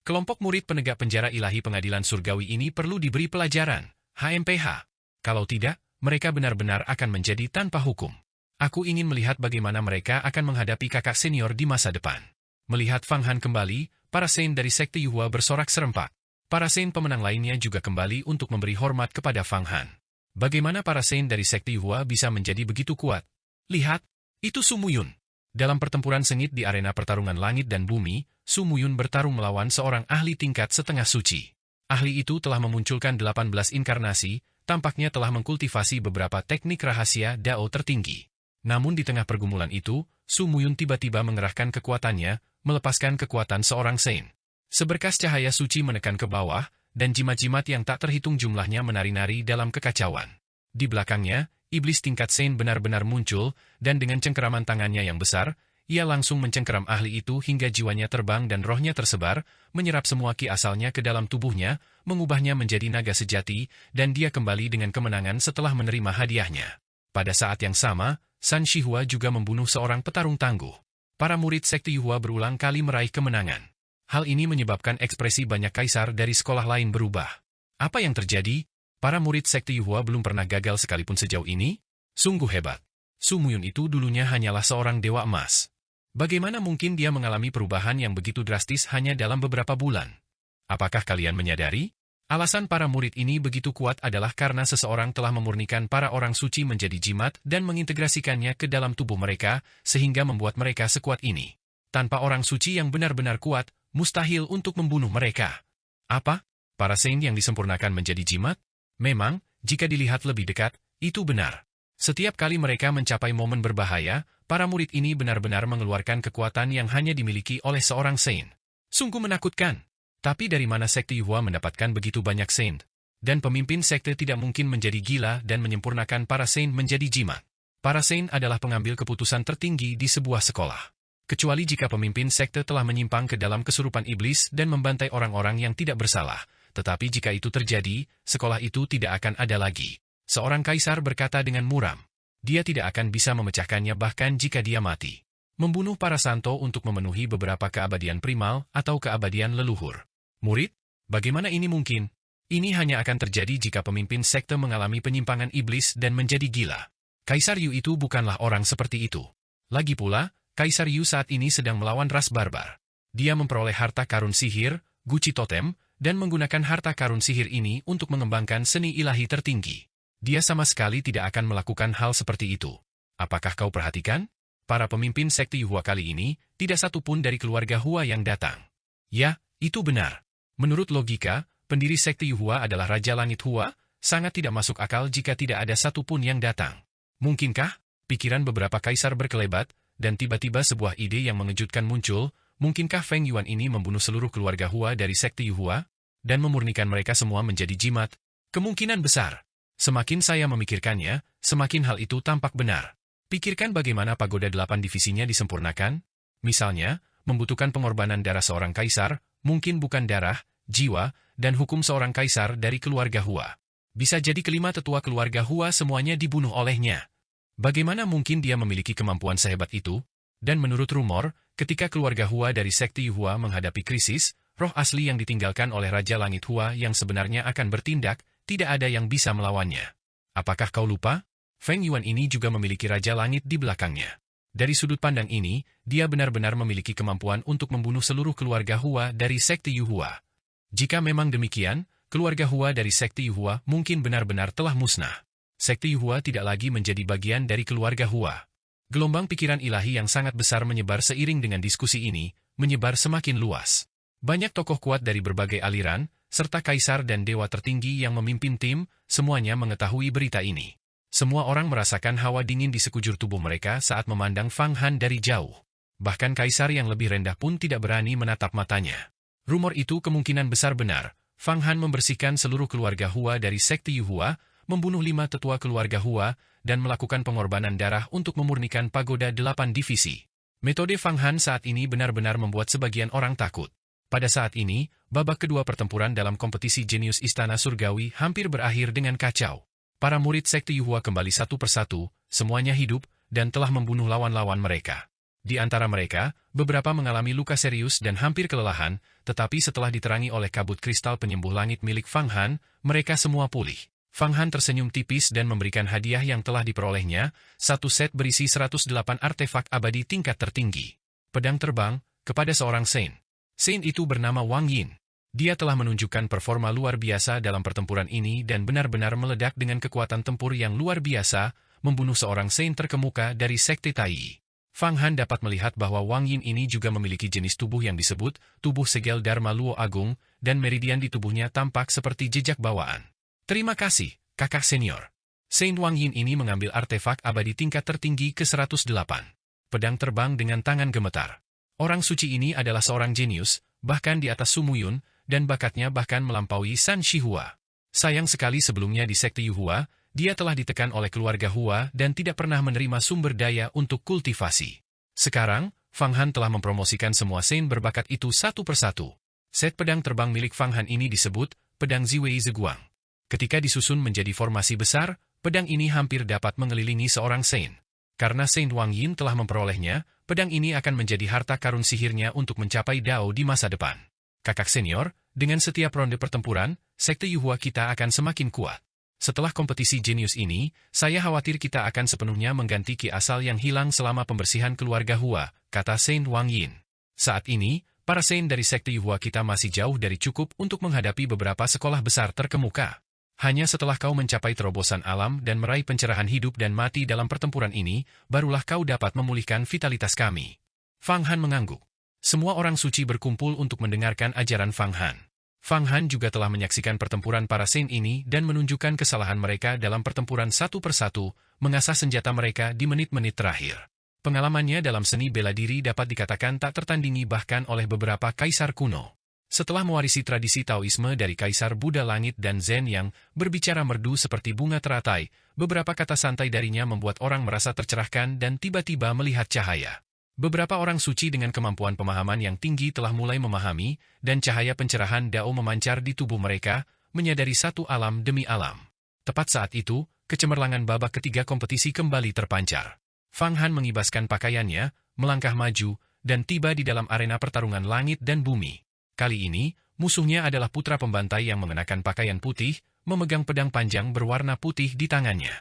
Kelompok murid penegak penjara ilahi pengadilan surgawi ini perlu diberi pelajaran, HMPH. Kalau tidak, mereka benar-benar akan menjadi tanpa hukum. Aku ingin melihat bagaimana mereka akan menghadapi kakak senior di masa depan. Melihat Fang Han kembali, para Saint dari Sekte Yuhua bersorak serempak. Para Saint pemenang lainnya juga kembali untuk memberi hormat kepada Fang Han. Bagaimana para Saint dari Sekte Yuhua bisa menjadi begitu kuat? Lihat, itu Su Muyun. Dalam pertempuran sengit di arena pertarungan langit dan bumi, Su Muyun bertarung melawan seorang ahli tingkat setengah suci. Ahli itu telah memunculkan 18 inkarnasi, tampaknya telah mengkultivasi beberapa teknik rahasia Dao tertinggi. Namun di tengah pergumulan itu, Su Muyun tiba-tiba mengerahkan kekuatannya, melepaskan kekuatan seorang Saint. Seberkas cahaya suci menekan ke bawah, dan jimat-jimat yang tak terhitung jumlahnya menari-nari dalam kekacauan. Di belakangnya, iblis tingkat Saint benar-benar muncul, dan dengan cengkeraman tangannya yang besar, ia langsung mencengkeram ahli itu hingga jiwanya terbang dan rohnya tersebar, menyerap semua ki asalnya ke dalam tubuhnya, mengubahnya menjadi naga sejati, dan dia kembali dengan kemenangan setelah menerima hadiahnya. Pada saat yang sama, San Shihua juga membunuh seorang petarung tangguh. Para murid Sekte Yuhua berulang kali meraih kemenangan. Hal ini menyebabkan ekspresi banyak kaisar dari sekolah lain berubah. Apa yang terjadi? Para murid Sekte Yuhua belum pernah gagal sekalipun sejauh ini? Sungguh hebat. Su Muyun itu dulunya hanyalah seorang dewa emas. Bagaimana mungkin dia mengalami perubahan yang begitu drastis hanya dalam beberapa bulan? Apakah kalian menyadari? Alasan para murid ini begitu kuat adalah karena seseorang telah memurnikan para orang suci menjadi jimat dan mengintegrasikannya ke dalam tubuh mereka, sehingga membuat mereka sekuat ini. Tanpa orang suci yang benar-benar kuat, mustahil untuk membunuh mereka. Apa? Para Saint yang disempurnakan menjadi jimat? Memang, jika dilihat lebih dekat, itu benar. Setiap kali mereka mencapai momen berbahaya, para murid ini benar-benar mengeluarkan kekuatan yang hanya dimiliki oleh seorang Saint. Sungguh menakutkan. Tapi dari mana Sekte Yuhua mendapatkan begitu banyak Saint? Dan pemimpin sekte tidak mungkin menjadi gila dan menyempurnakan para Saint menjadi jimat. Para Saint adalah pengambil keputusan tertinggi di sebuah sekolah. Kecuali jika pemimpin sekte telah menyimpang ke dalam kesurupan iblis dan membantai orang-orang yang tidak bersalah. Tetapi jika itu terjadi, sekolah itu tidak akan ada lagi. Seorang kaisar berkata dengan muram. Dia tidak akan bisa memecahkannya bahkan jika dia mati. Membunuh para santo untuk memenuhi beberapa keabadian primal atau keabadian leluhur. Murid, bagaimana ini mungkin? Ini hanya akan terjadi jika pemimpin sekte mengalami penyimpangan iblis dan menjadi gila. Kaisar Yu itu bukanlah orang seperti itu. Lagi pula, Kaisar Yu saat ini sedang melawan ras barbar. Dia memperoleh harta karun sihir, Guci Totem, dan menggunakan harta karun sihir ini untuk mengembangkan seni ilahi tertinggi. Dia sama sekali tidak akan melakukan hal seperti itu. Apakah kau perhatikan? Para pemimpin sekte Yuhua kali ini, tidak satu pun dari keluarga Hua yang datang. Ya, itu benar. Menurut logika, pendiri sekte Yuhua adalah Raja Langit Hua, sangat tidak masuk akal jika tidak ada satu pun yang datang. Mungkinkah? Pikiran beberapa kaisar berkelebat, dan tiba-tiba sebuah ide yang mengejutkan muncul. Mungkinkah Feng Yuan ini membunuh seluruh keluarga Hua dari sekte Yuhua, dan memurnikan mereka semua menjadi jimat? Kemungkinan besar. Semakin saya memikirkannya, semakin hal itu tampak benar. Pikirkan bagaimana pagoda 8 divisinya disempurnakan. Misalnya, membutuhkan pengorbanan darah seorang kaisar, mungkin bukan darah, jiwa, dan hukum seorang kaisar dari keluarga Hua. Bisa jadi kelima tetua keluarga Hua semuanya dibunuh olehnya. Bagaimana mungkin dia memiliki kemampuan sehebat itu? Dan menurut rumor, ketika keluarga Hua dari sekte Yuhua menghadapi krisis, roh asli yang ditinggalkan oleh Raja Langit Hua yang sebenarnya akan bertindak, tidak ada yang bisa melawannya. Apakah kau lupa? Feng Yuan ini juga memiliki Raja Langit di belakangnya. Dari sudut pandang ini, dia benar-benar memiliki kemampuan untuk membunuh seluruh keluarga Hua dari sekte Yuhua. Jika memang demikian, keluarga Hua dari sekte Yuhua mungkin benar-benar telah musnah. Sekte Yuhua tidak lagi menjadi bagian dari keluarga Hua. Gelombang pikiran ilahi yang sangat besar menyebar seiring dengan diskusi ini, menyebar semakin luas. Banyak tokoh kuat dari berbagai aliran, serta kaisar dan dewa tertinggi yang memimpin tim, semuanya mengetahui berita ini. Semua orang merasakan hawa dingin di sekujur tubuh mereka saat memandang Fang Han dari jauh. Bahkan kaisar yang lebih rendah pun tidak berani menatap matanya. Rumor itu kemungkinan besar benar. Fang Han membersihkan seluruh keluarga Hua dari sekte Yuhua, membunuh 5 tetua keluarga Hua, dan melakukan pengorbanan darah untuk memurnikan pagoda 8 divisi. Metode Fang Han saat ini benar-benar membuat sebagian orang takut. Pada saat ini, babak kedua pertempuran dalam kompetisi jenius Istana Surgawi hampir berakhir dengan kacau. Para murid sekte Yuhua kembali satu persatu, semuanya hidup, dan telah membunuh lawan-lawan mereka. Di antara mereka, beberapa mengalami luka serius dan hampir kelelahan, tetapi setelah diterangi oleh kabut kristal penyembuh langit milik Fang Han, mereka semua pulih. Fang Han tersenyum tipis dan memberikan hadiah yang telah diperolehnya, satu set berisi 108 artefak abadi tingkat tertinggi. Pedang terbang, kepada seorang Saint. Saint itu bernama Wang Yin. Dia telah menunjukkan performa luar biasa dalam pertempuran ini dan benar-benar meledak dengan kekuatan tempur yang luar biasa, membunuh seorang Saint terkemuka dari sekte Tai. Fang Han dapat melihat bahwa Wang Yin ini juga memiliki jenis tubuh yang disebut tubuh segel Dharma Luo Agung, dan meridian di tubuhnya tampak seperti jejak bawaan. Terima kasih, kakak senior. Saint Wang Yin ini mengambil artefak abadi tingkat tertinggi ke-108. Pedang terbang dengan tangan gemetar. Orang suci ini adalah seorang jenius, bahkan di atas Sumuyun, dan bakatnya bahkan melampaui San Shihua. Sayang sekali sebelumnya di sekte Yuhua, dia telah ditekan oleh keluarga Hua dan tidak pernah menerima sumber daya untuk kultivasi. Sekarang, Fang Han telah mempromosikan semua Saint berbakat itu satu persatu. Set pedang terbang milik Fang Han ini disebut Pedang Ziwei Zeguang. Ketika disusun menjadi formasi besar, pedang ini hampir dapat mengelilingi seorang Saint. Karena Saint Wang Yin telah memperolehnya, pedang ini akan menjadi harta karun sihirnya untuk mencapai Dao di masa depan. Kakak senior, dengan setiap ronde pertempuran, sekte Yuhua kita akan semakin kuat. Setelah kompetisi jenius ini, saya khawatir kita akan sepenuhnya mengganti ki asal yang hilang selama pembersihan keluarga Hua, kata Saint Wang Yin. Saat ini, para Saint dari sekte Yuhua kita masih jauh dari cukup untuk menghadapi beberapa sekolah besar terkemuka. Hanya setelah kau mencapai terobosan alam dan meraih pencerahan hidup dan mati dalam pertempuran ini, barulah kau dapat memulihkan vitalitas kami. Fang Han mengangguk. Semua orang suci berkumpul untuk mendengarkan ajaran Fang Han. Fang Han juga telah menyaksikan pertempuran para Saint ini dan menunjukkan kesalahan mereka dalam pertempuran satu persatu, mengasah senjata mereka di menit-menit terakhir. Pengalamannya dalam seni bela diri dapat dikatakan tak tertandingi bahkan oleh beberapa kaisar kuno. Setelah mewarisi tradisi Taoisme dari Kaisar Buddha Langit dan Zen yang berbicara merdu seperti bunga teratai, beberapa kata santai darinya membuat orang merasa tercerahkan dan tiba-tiba melihat cahaya. Beberapa orang suci dengan kemampuan pemahaman yang tinggi telah mulai memahami, dan cahaya pencerahan Dao memancar di tubuh mereka, menyadari satu alam demi alam. Tepat saat itu, kecemerlangan babak ketiga kompetisi kembali terpancar. Fang Han mengibaskan pakaiannya, melangkah maju, dan tiba di dalam arena pertarungan langit dan bumi. Kali ini, musuhnya adalah putra pembantai yang mengenakan pakaian putih, memegang pedang panjang berwarna putih di tangannya.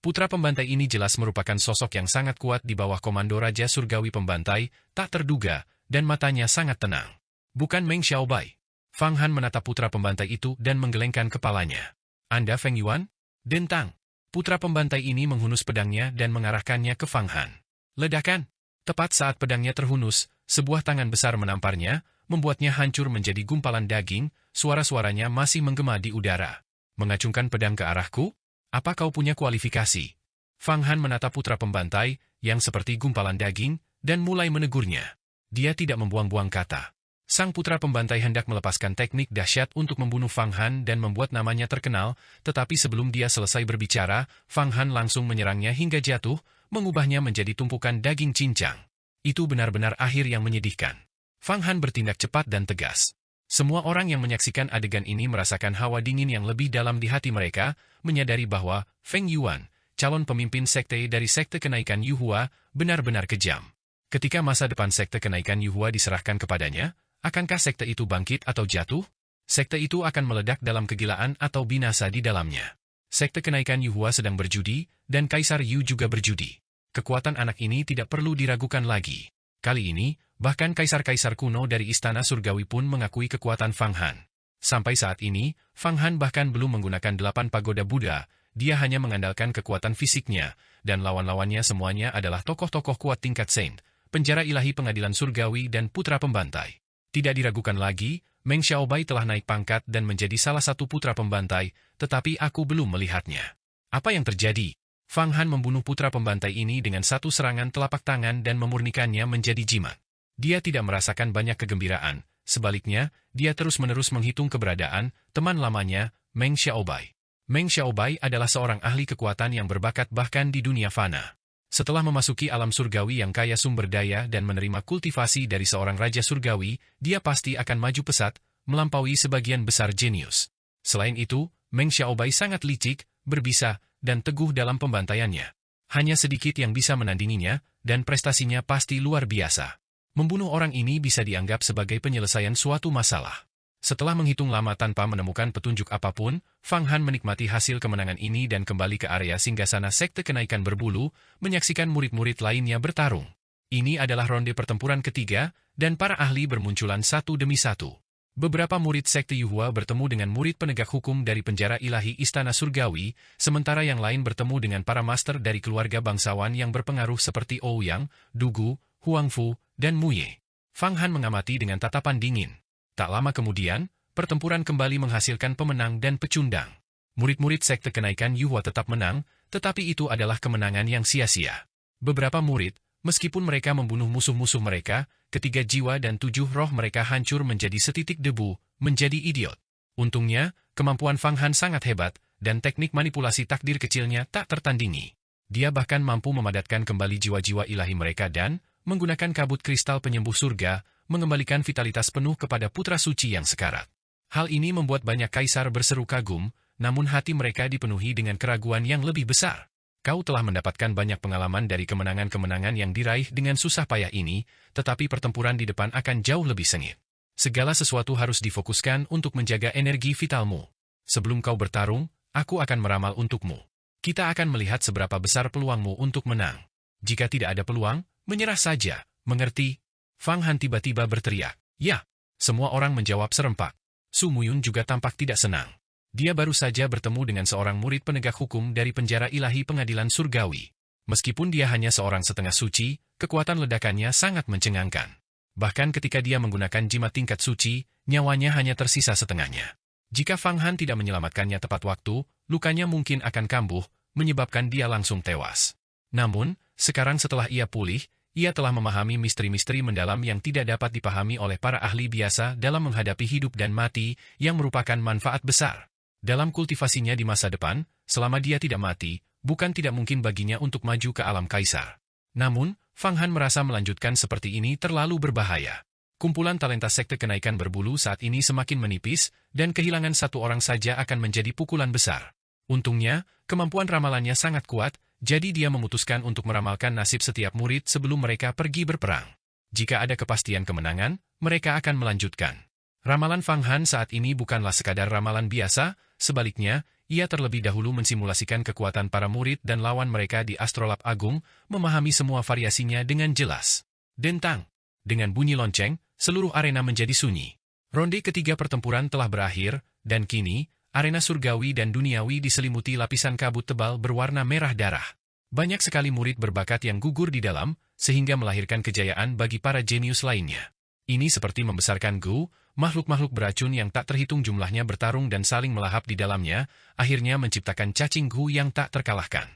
Putra pembantai ini jelas merupakan sosok yang sangat kuat di bawah komando Raja Surgawi Pembantai, tak terduga, dan matanya sangat tenang. Bukan Meng Xiaobai. Fang Han menatap putra pembantai itu dan menggelengkan kepalanya. Anda Feng Yuan? Dentang. Putra pembantai ini menghunus pedangnya dan mengarahkannya ke Fang Han. Ledakan. Tepat saat pedangnya terhunus, sebuah tangan besar menamparnya, membuatnya hancur menjadi gumpalan daging, suara-suaranya masih menggema di udara. Mengacungkan pedang ke arahku? Apa kau punya kualifikasi? Fang Han menatap putra pembantai, yang seperti gumpalan daging, dan mulai menegurnya. Dia tidak membuang-buang kata. Sang putra pembantai hendak melepaskan teknik dahsyat untuk membunuh Fang Han dan membuat namanya terkenal, tetapi sebelum dia selesai berbicara, Fang Han langsung menyerangnya hingga jatuh, mengubahnya menjadi tumpukan daging cincang. Itu benar-benar akhir yang menyedihkan. Fang Han bertindak cepat dan tegas. Semua orang yang menyaksikan adegan ini merasakan hawa dingin yang lebih dalam di hati mereka, menyadari bahwa Feng Yuan, calon pemimpin sekte dari sekte kenaikan Yuhua, benar-benar kejam. Ketika masa depan sekte kenaikan Yuhua diserahkan kepadanya, akankah sekte itu bangkit atau jatuh? Sekte itu akan meledak dalam kegilaan atau binasa di dalamnya. Sekte kenaikan Yuhua sedang berjudi, dan Kaisar Yu juga berjudi. Kekuatan anak ini tidak perlu diragukan lagi. Kali ini, bahkan kaisar-kaisar kuno dari Istana Surgawi pun mengakui kekuatan Fang Han. Sampai saat ini, Fang Han bahkan belum menggunakan 8 pagoda Buddha, dia hanya mengandalkan kekuatan fisiknya, dan lawan-lawannya semuanya adalah tokoh-tokoh kuat tingkat Saint, penjara ilahi pengadilan surgawi dan putra pembantai. Tidak diragukan lagi, Meng Xiaobai telah naik pangkat dan menjadi salah satu putra pembantai, tetapi aku belum melihatnya. Apa yang terjadi? Fang Han membunuh putra pembantai ini dengan satu serangan telapak tangan dan memurnikannya menjadi jimat. Dia tidak merasakan banyak kegembiraan, sebaliknya, dia terus-menerus menghitung keberadaan teman lamanya, Meng Xiaobai. Meng Xiaobai adalah seorang ahli kekuatan yang berbakat bahkan di dunia fana. Setelah memasuki alam surgawi yang kaya sumber daya dan menerima kultivasi dari seorang raja surgawi, dia pasti akan maju pesat, melampaui sebagian besar jenius. Selain itu, Meng Xiaobai sangat licik, berbisa, dan teguh dalam pembantaiannya. Hanya sedikit yang bisa menandinginya, dan prestasinya pasti luar biasa. Membunuh orang ini bisa dianggap sebagai penyelesaian suatu masalah. Setelah menghitung lama tanpa menemukan petunjuk apapun, Fang Han menikmati hasil kemenangan ini dan kembali ke area singgasana sekte kenaikan berbulu, menyaksikan murid-murid lainnya bertarung. Ini adalah ronde pertempuran ketiga, dan para ahli bermunculan satu demi satu. Beberapa murid sekte Yuhua bertemu dengan murid penegak hukum dari penjara ilahi Istana Surgawi, sementara yang lain bertemu dengan para master dari keluarga bangsawan yang berpengaruh seperti Ouyang, Dugu, Huangfu, dan Muye. Fang Han mengamati dengan tatapan dingin. Tak lama kemudian, pertempuran kembali menghasilkan pemenang dan pecundang. Murid-murid sekte kenaikan Yuhua tetap menang, tetapi itu adalah kemenangan yang sia-sia. Beberapa murid, meskipun mereka membunuh musuh-musuh mereka, ketiga jiwa dan 7 roh mereka hancur menjadi setitik debu, menjadi idiot. Untungnya, kemampuan Fang Han sangat hebat, dan teknik manipulasi takdir kecilnya tak tertandingi. Dia bahkan mampu memadatkan kembali jiwa-jiwa ilahi mereka dan, menggunakan kabut kristal penyembuh surga, mengembalikan vitalitas penuh kepada putra suci yang sekarat. Hal ini membuat banyak kaisar berseru kagum, namun hati mereka dipenuhi dengan keraguan yang lebih besar. Kau telah mendapatkan banyak pengalaman dari kemenangan-kemenangan yang diraih dengan susah payah ini, tetapi pertempuran di depan akan jauh lebih sengit. Segala sesuatu harus difokuskan untuk menjaga energi vitalmu. Sebelum kau bertarung, aku akan meramal untukmu. Kita akan melihat seberapa besar peluangmu untuk menang. Jika tidak ada peluang, menyerah saja, mengerti? Fang Han tiba-tiba berteriak. Ya, semua orang menjawab serempak. Su Muyun juga tampak tidak senang. Dia baru saja bertemu dengan seorang murid penegak hukum dari penjara ilahi pengadilan surgawi. Meskipun dia hanya seorang setengah suci, kekuatan ledakannya sangat mencengangkan. Bahkan ketika dia menggunakan jimat tingkat suci, nyawanya hanya tersisa setengahnya. Jika Fang Han tidak menyelamatkannya tepat waktu, lukanya mungkin akan kambuh, menyebabkan dia langsung tewas. Namun, sekarang setelah ia pulih, ia telah memahami misteri-misteri mendalam yang tidak dapat dipahami oleh para ahli biasa dalam menghadapi hidup dan mati, yang merupakan manfaat besar. Dalam kultivasinya di masa depan, selama dia tidak mati, bukan tidak mungkin baginya untuk maju ke alam kaisar. Namun, Fang Han merasa melanjutkan seperti ini terlalu berbahaya. Kumpulan talenta sekte kenaikan berbulu saat ini semakin menipis, dan kehilangan satu orang saja akan menjadi pukulan besar. Untungnya, kemampuan ramalannya sangat kuat, jadi dia memutuskan untuk meramalkan nasib setiap murid sebelum mereka pergi berperang. Jika ada kepastian kemenangan, mereka akan melanjutkan. Ramalan Fang Han saat ini bukanlah sekadar ramalan biasa, sebaliknya, ia terlebih dahulu mensimulasikan kekuatan para murid dan lawan mereka di Astrolab Agung, memahami semua variasinya dengan jelas. Dentang. Dengan bunyi lonceng, seluruh arena menjadi sunyi. Ronde ketiga pertempuran telah berakhir, dan kini, arena surgawi dan duniawi diselimuti lapisan kabut tebal berwarna merah darah. Banyak sekali murid berbakat yang gugur di dalam, sehingga melahirkan kejayaan bagi para jenius lainnya. Ini seperti membesarkan Gu, makhluk-makhluk beracun yang tak terhitung jumlahnya bertarung dan saling melahap di dalamnya, akhirnya menciptakan cacing Gu yang tak terkalahkan.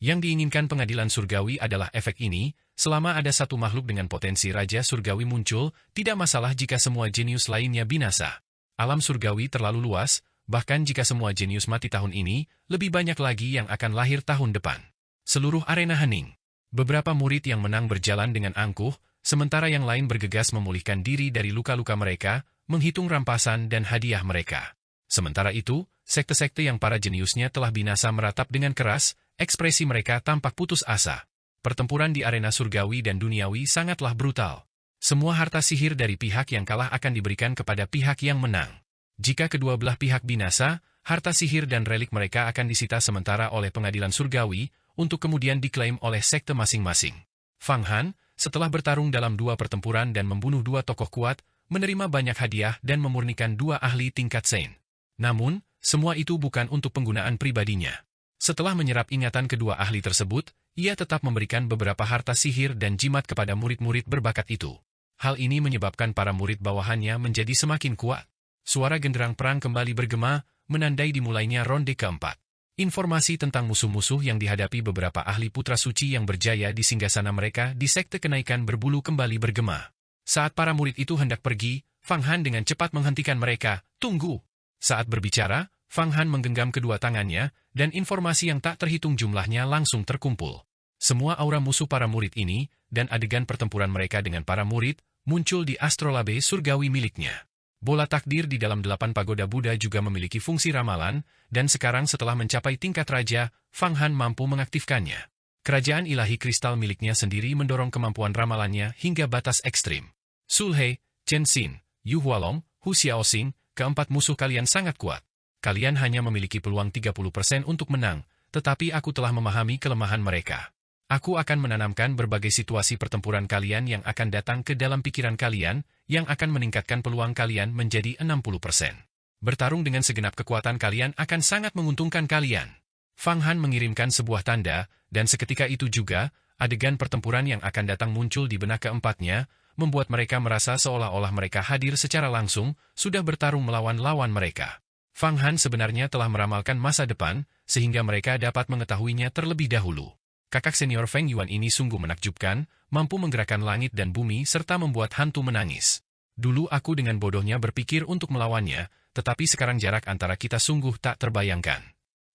Yang diinginkan pengadilan surgawi adalah efek ini, selama ada satu makhluk dengan potensi raja surgawi muncul, tidak masalah jika semua jenius lainnya binasa. Alam surgawi terlalu luas, bahkan jika semua jenius mati tahun ini, lebih banyak lagi yang akan lahir tahun depan. Seluruh arena hening. Beberapa murid yang menang berjalan dengan angkuh, sementara yang lain bergegas memulihkan diri dari luka-luka mereka, menghitung rampasan dan hadiah mereka. Sementara itu, sekte-sekte yang para jeniusnya telah binasa meratap dengan keras, ekspresi mereka tampak putus asa. Pertempuran di arena surgawi dan duniawi sangatlah brutal. Semua harta sihir dari pihak yang kalah akan diberikan kepada pihak yang menang. Jika kedua belah pihak binasa, harta sihir dan relik mereka akan disita sementara oleh pengadilan surgawi, untuk kemudian diklaim oleh sekte masing-masing. Fang Han, setelah bertarung dalam 2 pertempuran dan membunuh 2 tokoh kuat, menerima banyak hadiah dan memurnikan 2 ahli tingkat Saint. Namun, semua itu bukan untuk penggunaan pribadinya. Setelah menyerap ingatan kedua ahli tersebut, ia tetap memberikan beberapa harta sihir dan jimat kepada murid-murid berbakat itu. Hal ini menyebabkan para murid bawahannya menjadi semakin kuat. Suara genderang perang kembali bergema, menandai dimulainya ronde keempat. Informasi tentang musuh-musuh yang dihadapi beberapa ahli putra suci yang berjaya di singgasana mereka di sekte kenaikan berbulu kembali bergema. Saat para murid itu hendak pergi, Fang Han dengan cepat menghentikan mereka. Tunggu! Saat berbicara, Fang Han menggenggam kedua tangannya, dan informasi yang tak terhitung jumlahnya langsung terkumpul. Semua aura musuh para murid ini, dan adegan pertempuran mereka dengan para murid, muncul di astrolabe surgawi miliknya. Bola takdir di dalam 8 pagoda Buddha juga memiliki fungsi ramalan, dan sekarang setelah mencapai tingkat raja, Fang Han mampu mengaktifkannya. Kerajaan ilahi kristal miliknya sendiri mendorong kemampuan ramalannya hingga batas ekstrim. Sulhe, Chen Xin, Yu Hualong, Hu Xiaoxing, keempat musuh kalian sangat kuat. Kalian hanya memiliki peluang 30% untuk menang, tetapi aku telah memahami kelemahan mereka. Aku akan menanamkan berbagai situasi pertempuran kalian yang akan datang ke dalam pikiran kalian, yang akan meningkatkan peluang kalian menjadi 60%. Bertarung dengan segenap kekuatan kalian akan sangat menguntungkan kalian. Fang Han mengirimkan sebuah tanda, dan seketika itu juga, adegan pertempuran yang akan datang muncul di benak keempatnya, membuat mereka merasa seolah-olah mereka hadir secara langsung, sudah bertarung melawan lawan mereka. Fang Han sebenarnya telah meramalkan masa depan, sehingga mereka dapat mengetahuinya terlebih dahulu. Kakak senior Feng Yuan ini sungguh menakjubkan, mampu menggerakkan langit dan bumi serta membuat hantu menangis. Dulu aku dengan bodohnya berpikir untuk melawannya, tetapi sekarang jarak antara kita sungguh tak terbayangkan.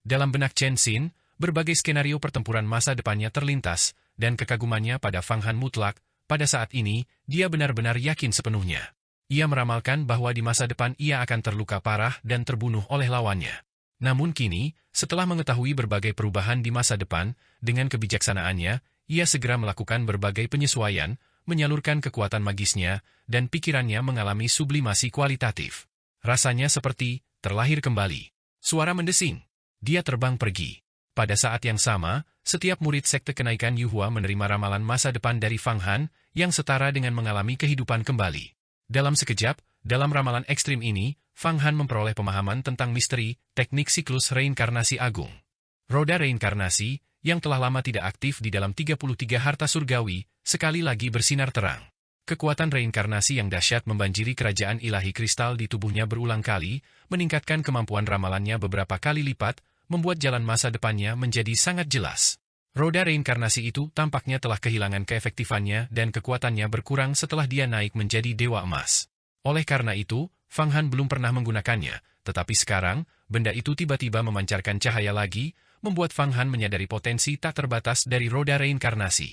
Dalam benak Chen Xin, berbagai skenario pertempuran masa depannya terlintas, dan kekagumannya pada Fang Han mutlak, pada saat ini, dia benar-benar yakin sepenuhnya. Ia meramalkan bahwa di masa depan ia akan terluka parah dan terbunuh oleh lawannya. Namun kini, setelah mengetahui berbagai perubahan di masa depan, dengan kebijaksanaannya, ia segera melakukan berbagai penyesuaian, menyalurkan kekuatan magisnya, dan pikirannya mengalami sublimasi kualitatif. Rasanya seperti terlahir kembali. Suara mendesing. Dia terbang pergi. Pada saat yang sama, setiap murid sekte kenaikan Yuhua menerima ramalan masa depan dari Fang Han, yang setara dengan mengalami kehidupan kembali. Dalam sekejap, dalam ramalan ekstrim ini, Fang Han memperoleh pemahaman tentang misteri, teknik siklus reinkarnasi agung. Roda reinkarnasi, yang telah lama tidak aktif di dalam 33 harta surgawi, sekali lagi bersinar terang. Kekuatan reinkarnasi yang dahsyat membanjiri kerajaan ilahi kristal di tubuhnya berulang kali, meningkatkan kemampuan ramalannya beberapa kali lipat, membuat jalan masa depannya menjadi sangat jelas. Roda reinkarnasi itu tampaknya telah kehilangan keefektifannya dan kekuatannya berkurang setelah dia naik menjadi dewa emas. Oleh karena itu, Fang Han belum pernah menggunakannya, tetapi sekarang, benda itu tiba-tiba memancarkan cahaya lagi, membuat Fang Han menyadari potensi tak terbatas dari roda reinkarnasi.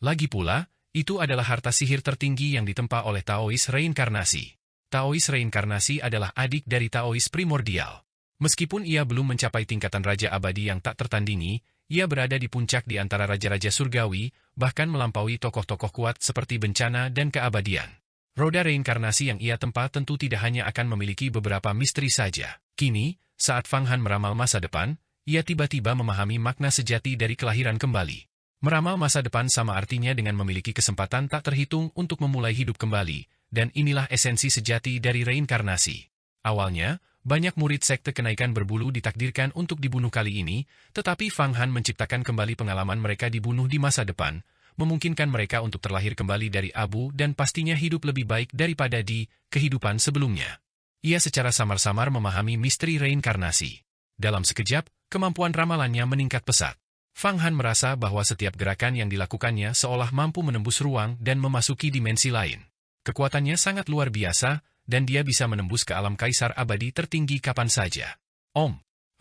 Lagi pula, itu adalah harta sihir tertinggi yang ditempa oleh Taois reinkarnasi. Taois reinkarnasi adalah adik dari Taois primordial. Meskipun ia belum mencapai tingkatan raja abadi yang tak tertandingi, ia berada di puncak di antara raja-raja surgawi, bahkan melampaui tokoh-tokoh kuat seperti bencana dan keabadian. Roda reinkarnasi yang ia tempa tentu tidak hanya akan memiliki beberapa misteri saja. Kini, saat Fang Han meramal masa depan, ia tiba-tiba memahami makna sejati dari kelahiran kembali. Meramal masa depan sama artinya dengan memiliki kesempatan tak terhitung untuk memulai hidup kembali, dan inilah esensi sejati dari reinkarnasi. Awalnya, banyak murid sekte kenaikan berbulu ditakdirkan untuk dibunuh kali ini, tetapi Fang Han menciptakan kembali pengalaman mereka dibunuh di masa depan, memungkinkan mereka untuk terlahir kembali dari abu dan pastinya hidup lebih baik daripada di kehidupan sebelumnya. Ia secara samar-samar memahami misteri reinkarnasi. Dalam sekejap, kemampuan ramalannya meningkat pesat. Fang Han merasa bahwa setiap gerakan yang dilakukannya seolah mampu menembus ruang dan memasuki dimensi lain. Kekuatannya sangat luar biasa, dan dia bisa menembus ke alam kaisar abadi tertinggi kapan saja.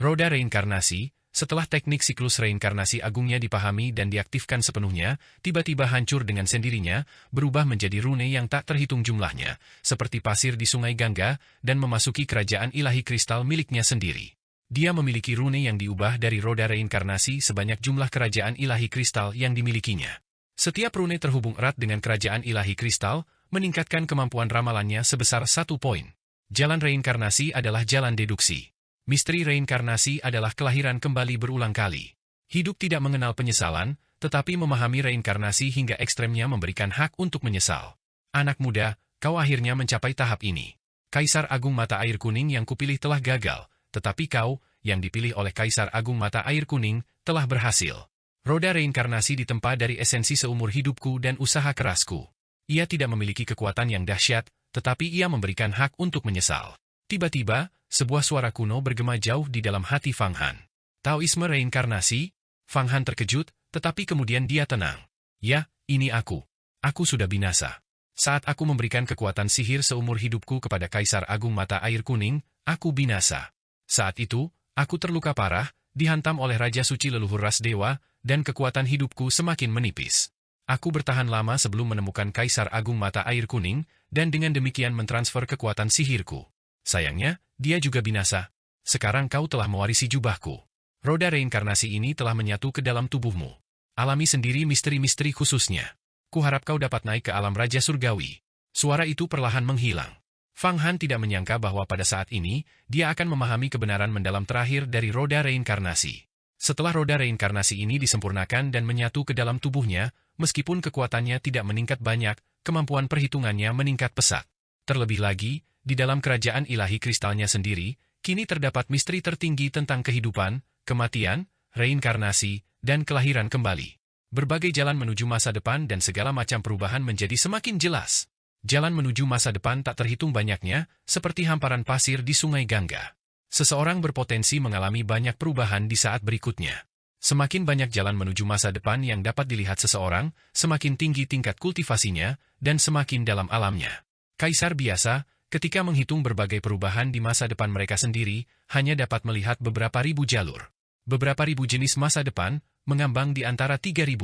Roda reinkarnasi, setelah teknik siklus reinkarnasi agungnya dipahami dan diaktifkan sepenuhnya, tiba-tiba hancur dengan sendirinya, berubah menjadi rune yang tak terhitung jumlahnya, seperti pasir di sungai Gangga, dan memasuki kerajaan ilahi kristal miliknya sendiri. Dia memiliki rune yang diubah dari roda reinkarnasi sebanyak jumlah kerajaan ilahi kristal yang dimilikinya. Setiap rune terhubung erat dengan kerajaan ilahi kristal, meningkatkan kemampuan ramalannya sebesar 1 poin. Jalan reinkarnasi adalah jalan deduksi. Misteri reinkarnasi adalah kelahiran kembali berulang kali. Hidup tidak mengenal penyesalan, tetapi memahami reinkarnasi hingga ekstremnya memberikan hak untuk menyesal. Anak muda, kau akhirnya mencapai tahap ini. Kaisar Agung Mata Air Kuning yang kupilih telah gagal, tetapi kau, yang dipilih oleh Kaisar Agung Mata Air Kuning, telah berhasil. Roda reinkarnasi ditempa dari esensi seumur hidupku dan usaha kerasku. Ia tidak memiliki kekuatan yang dahsyat, tetapi ia memberikan hak untuk menyesal. Tiba-tiba, sebuah suara kuno bergema jauh di dalam hati Fang Han. Taoisme reinkarnasi? Fang Han terkejut, tetapi kemudian dia tenang. Ya, ini aku. Aku sudah binasa. Saat aku memberikan kekuatan sihir seumur hidupku kepada Kaisar Agung Mata Air Kuning, aku binasa. Saat itu, aku terluka parah, dihantam oleh Raja Suci leluhur ras dewa, dan kekuatan hidupku semakin menipis. Aku bertahan lama sebelum menemukan Kaisar Agung Mata Air Kuning, dan dengan demikian mentransfer kekuatan sihirku. Sayangnya, dia juga binasa. Sekarang kau telah mewarisi jubahku. Roda reinkarnasi ini telah menyatu ke dalam tubuhmu. Alami sendiri misteri-misteri khususnya. Kuharap kau dapat naik ke alam Raja Surgawi. Suara itu perlahan menghilang. Fang Han tidak menyangka bahwa pada saat ini, dia akan memahami kebenaran mendalam terakhir dari roda reinkarnasi. Setelah roda reinkarnasi ini disempurnakan dan menyatu ke dalam tubuhnya, meskipun kekuatannya tidak meningkat banyak, kemampuan perhitungannya meningkat pesat. Terlebih lagi, di dalam kerajaan ilahi kristalnya sendiri, kini terdapat misteri tertinggi tentang kehidupan, kematian, reinkarnasi, dan kelahiran kembali. Berbagai jalan menuju masa depan dan segala macam perubahan menjadi semakin jelas. Jalan menuju masa depan tak terhitung banyaknya, seperti hamparan pasir di sungai Gangga. Seseorang berpotensi mengalami banyak perubahan di saat berikutnya. Semakin banyak jalan menuju masa depan yang dapat dilihat seseorang, semakin tinggi tingkat kultivasinya, dan semakin dalam alamnya. Kaisar biasa, ketika menghitung berbagai perubahan di masa depan mereka sendiri, hanya dapat melihat beberapa ribu jalur. Beberapa ribu jenis masa depan, mengambang di antara 3.000.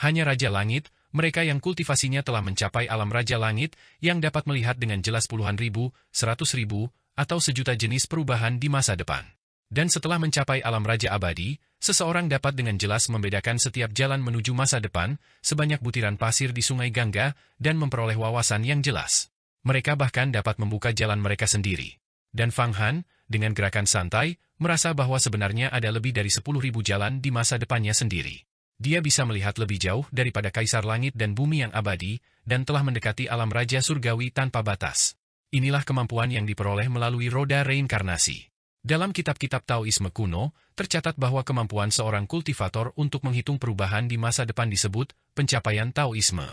Hanya Raja Langit, mereka yang kultivasinya telah mencapai alam Raja Langit, yang dapat melihat dengan jelas puluhan ribu, 100.000, atau sejuta jenis perubahan di masa depan. Dan setelah mencapai alam Raja Abadi, seseorang dapat dengan jelas membedakan setiap jalan menuju masa depan, sebanyak butiran pasir di sungai Gangga, dan memperoleh wawasan yang jelas. Mereka bahkan dapat membuka jalan mereka sendiri. Dan Fang Han, dengan gerakan santai, merasa bahwa sebenarnya ada lebih dari 10.000 jalan di masa depannya sendiri. Dia bisa melihat lebih jauh daripada Kaisar Langit dan Bumi yang abadi, dan telah mendekati alam Raja Surgawi tanpa batas. Inilah kemampuan yang diperoleh melalui roda reinkarnasi. Dalam kitab-kitab Taoisme kuno, tercatat bahwa kemampuan seorang kultivator untuk menghitung perubahan di masa depan disebut pencapaian Taoisme.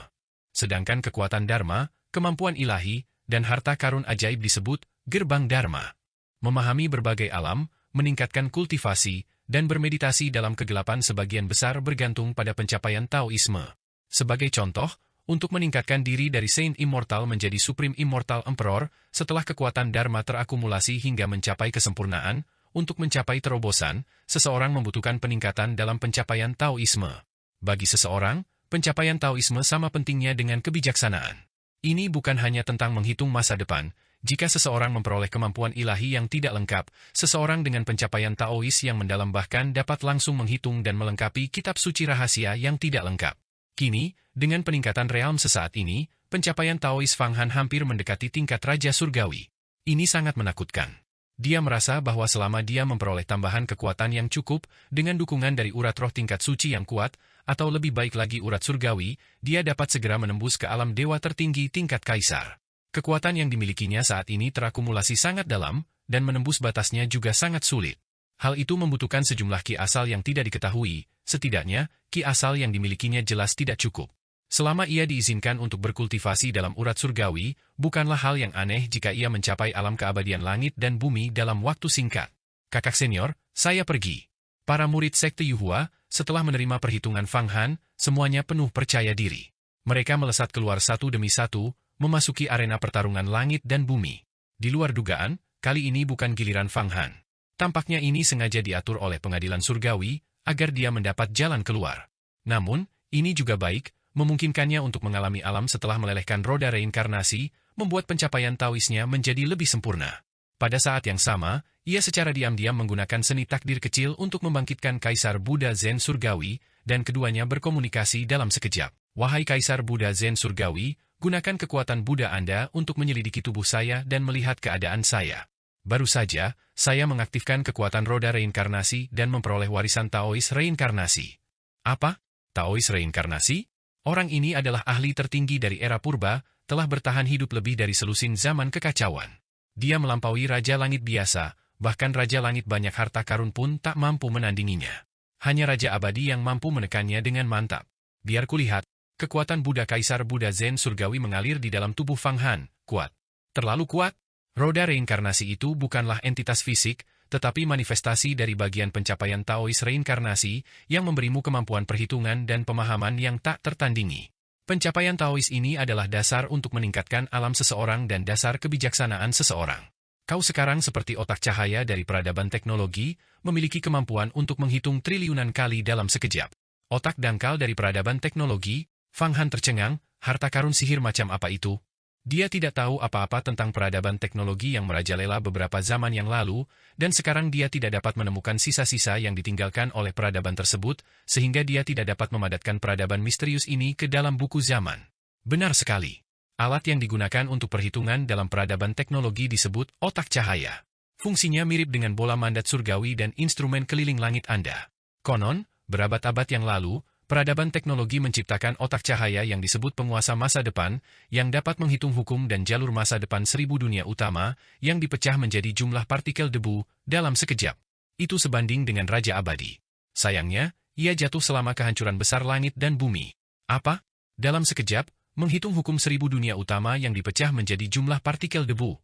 Sedangkan kekuatan Dharma, kemampuan ilahi, dan harta karun ajaib disebut gerbang Dharma. Memahami berbagai alam, meningkatkan kultivasi, dan bermeditasi dalam kegelapan sebagian besar bergantung pada pencapaian Taoisme. Sebagai contoh, untuk meningkatkan diri dari Saint Immortal menjadi Supreme Immortal Emperor, setelah kekuatan Dharma terakumulasi hingga mencapai kesempurnaan, untuk mencapai terobosan, seseorang membutuhkan peningkatan dalam pencapaian Taoisme. Bagi seseorang, pencapaian Taoisme sama pentingnya dengan kebijaksanaan. Ini bukan hanya tentang menghitung masa depan. Jika seseorang memperoleh kemampuan ilahi yang tidak lengkap, seseorang dengan pencapaian Taois yang mendalam bahkan dapat langsung menghitung dan melengkapi kitab suci rahasia yang tidak lengkap. Kini, dengan peningkatan realm sesaat ini, pencapaian Taois Fang Han hampir mendekati tingkat Raja Surgawi. Ini sangat menakutkan. Dia merasa bahwa selama dia memperoleh tambahan kekuatan yang cukup, dengan dukungan dari urat roh tingkat suci yang kuat, atau lebih baik lagi urat surgawi, dia dapat segera menembus ke alam dewa tertinggi tingkat kaisar. Kekuatan yang dimilikinya saat ini terakumulasi sangat dalam, dan menembus batasnya juga sangat sulit. Hal itu membutuhkan sejumlah ki asal yang tidak diketahui, setidaknya, ki asal yang dimilikinya jelas tidak cukup. Selama ia diizinkan untuk berkultivasi dalam urat surgawi, bukanlah hal yang aneh jika ia mencapai alam keabadian langit dan bumi dalam waktu singkat. Kakak senior, saya pergi. Para murid sekte Yuhua, setelah menerima perhitungan Fang Han, semuanya penuh percaya diri. Mereka melesat keluar satu demi satu, memasuki arena pertarungan langit dan bumi. Di luar dugaan, kali ini bukan giliran Fang Han. Tampaknya ini sengaja diatur oleh pengadilan surgawi, agar dia mendapat jalan keluar. Namun, ini juga baik, memungkinkannya untuk mengalami alam setelah melelehkan roda reinkarnasi, membuat pencapaian Taoisnya menjadi lebih sempurna. Pada saat yang sama, ia secara diam-diam menggunakan seni takdir kecil untuk membangkitkan Kaisar Buddha Zen Surgawi, dan keduanya berkomunikasi dalam sekejap. Wahai Kaisar Buddha Zen Surgawi, gunakan kekuatan Buddha Anda untuk menyelidiki tubuh saya dan melihat keadaan saya. Baru saja, saya mengaktifkan kekuatan roda reinkarnasi dan memperoleh warisan Taois reinkarnasi. Apa? Taois reinkarnasi? Orang ini adalah ahli tertinggi dari era purba, telah bertahan hidup lebih dari selusin zaman kekacauan. Dia melampaui Raja Langit biasa, bahkan Raja Langit banyak harta karun pun tak mampu menandinginya. Hanya Raja Abadi yang mampu menekannya dengan mantap. Biar kulihat, kekuatan Buddha Kaisar Buddha Zen Surgawi mengalir di dalam tubuh Fang Han, kuat. Terlalu kuat? Roda reinkarnasi itu bukanlah entitas fisik, tetapi manifestasi dari bagian pencapaian Taois reinkarnasi yang memberimu kemampuan perhitungan dan pemahaman yang tak tertandingi. Pencapaian Taois ini adalah dasar untuk meningkatkan alam seseorang dan dasar kebijaksanaan seseorang. Kau sekarang seperti otak cahaya dari peradaban teknologi, memiliki kemampuan untuk menghitung triliunan kali dalam sekejap. Otak dangkal dari peradaban teknologi, Fang Han tercengang, harta karun sihir macam apa itu? Dia tidak tahu apa-apa tentang peradaban teknologi yang merajalela beberapa zaman yang lalu, dan sekarang dia tidak dapat menemukan sisa-sisa yang ditinggalkan oleh peradaban tersebut, sehingga dia tidak dapat memadatkan peradaban misterius ini ke dalam buku zaman. Benar sekali. Alat yang digunakan untuk perhitungan dalam peradaban teknologi disebut otak cahaya. Fungsinya mirip dengan bola mandat surgawi dan instrumen keliling langit Anda. Konon, berabad-abad yang lalu, peradaban teknologi menciptakan otak cahaya yang disebut penguasa masa depan, yang dapat menghitung hukum dan jalur masa depan 1000 dunia utama, yang dipecah menjadi jumlah partikel debu, dalam sekejap. Itu sebanding dengan Raja Abadi. Sayangnya, ia jatuh selama kehancuran besar langit dan bumi. Apa? Dalam sekejap, menghitung hukum 1000 dunia utama yang dipecah menjadi jumlah partikel debu.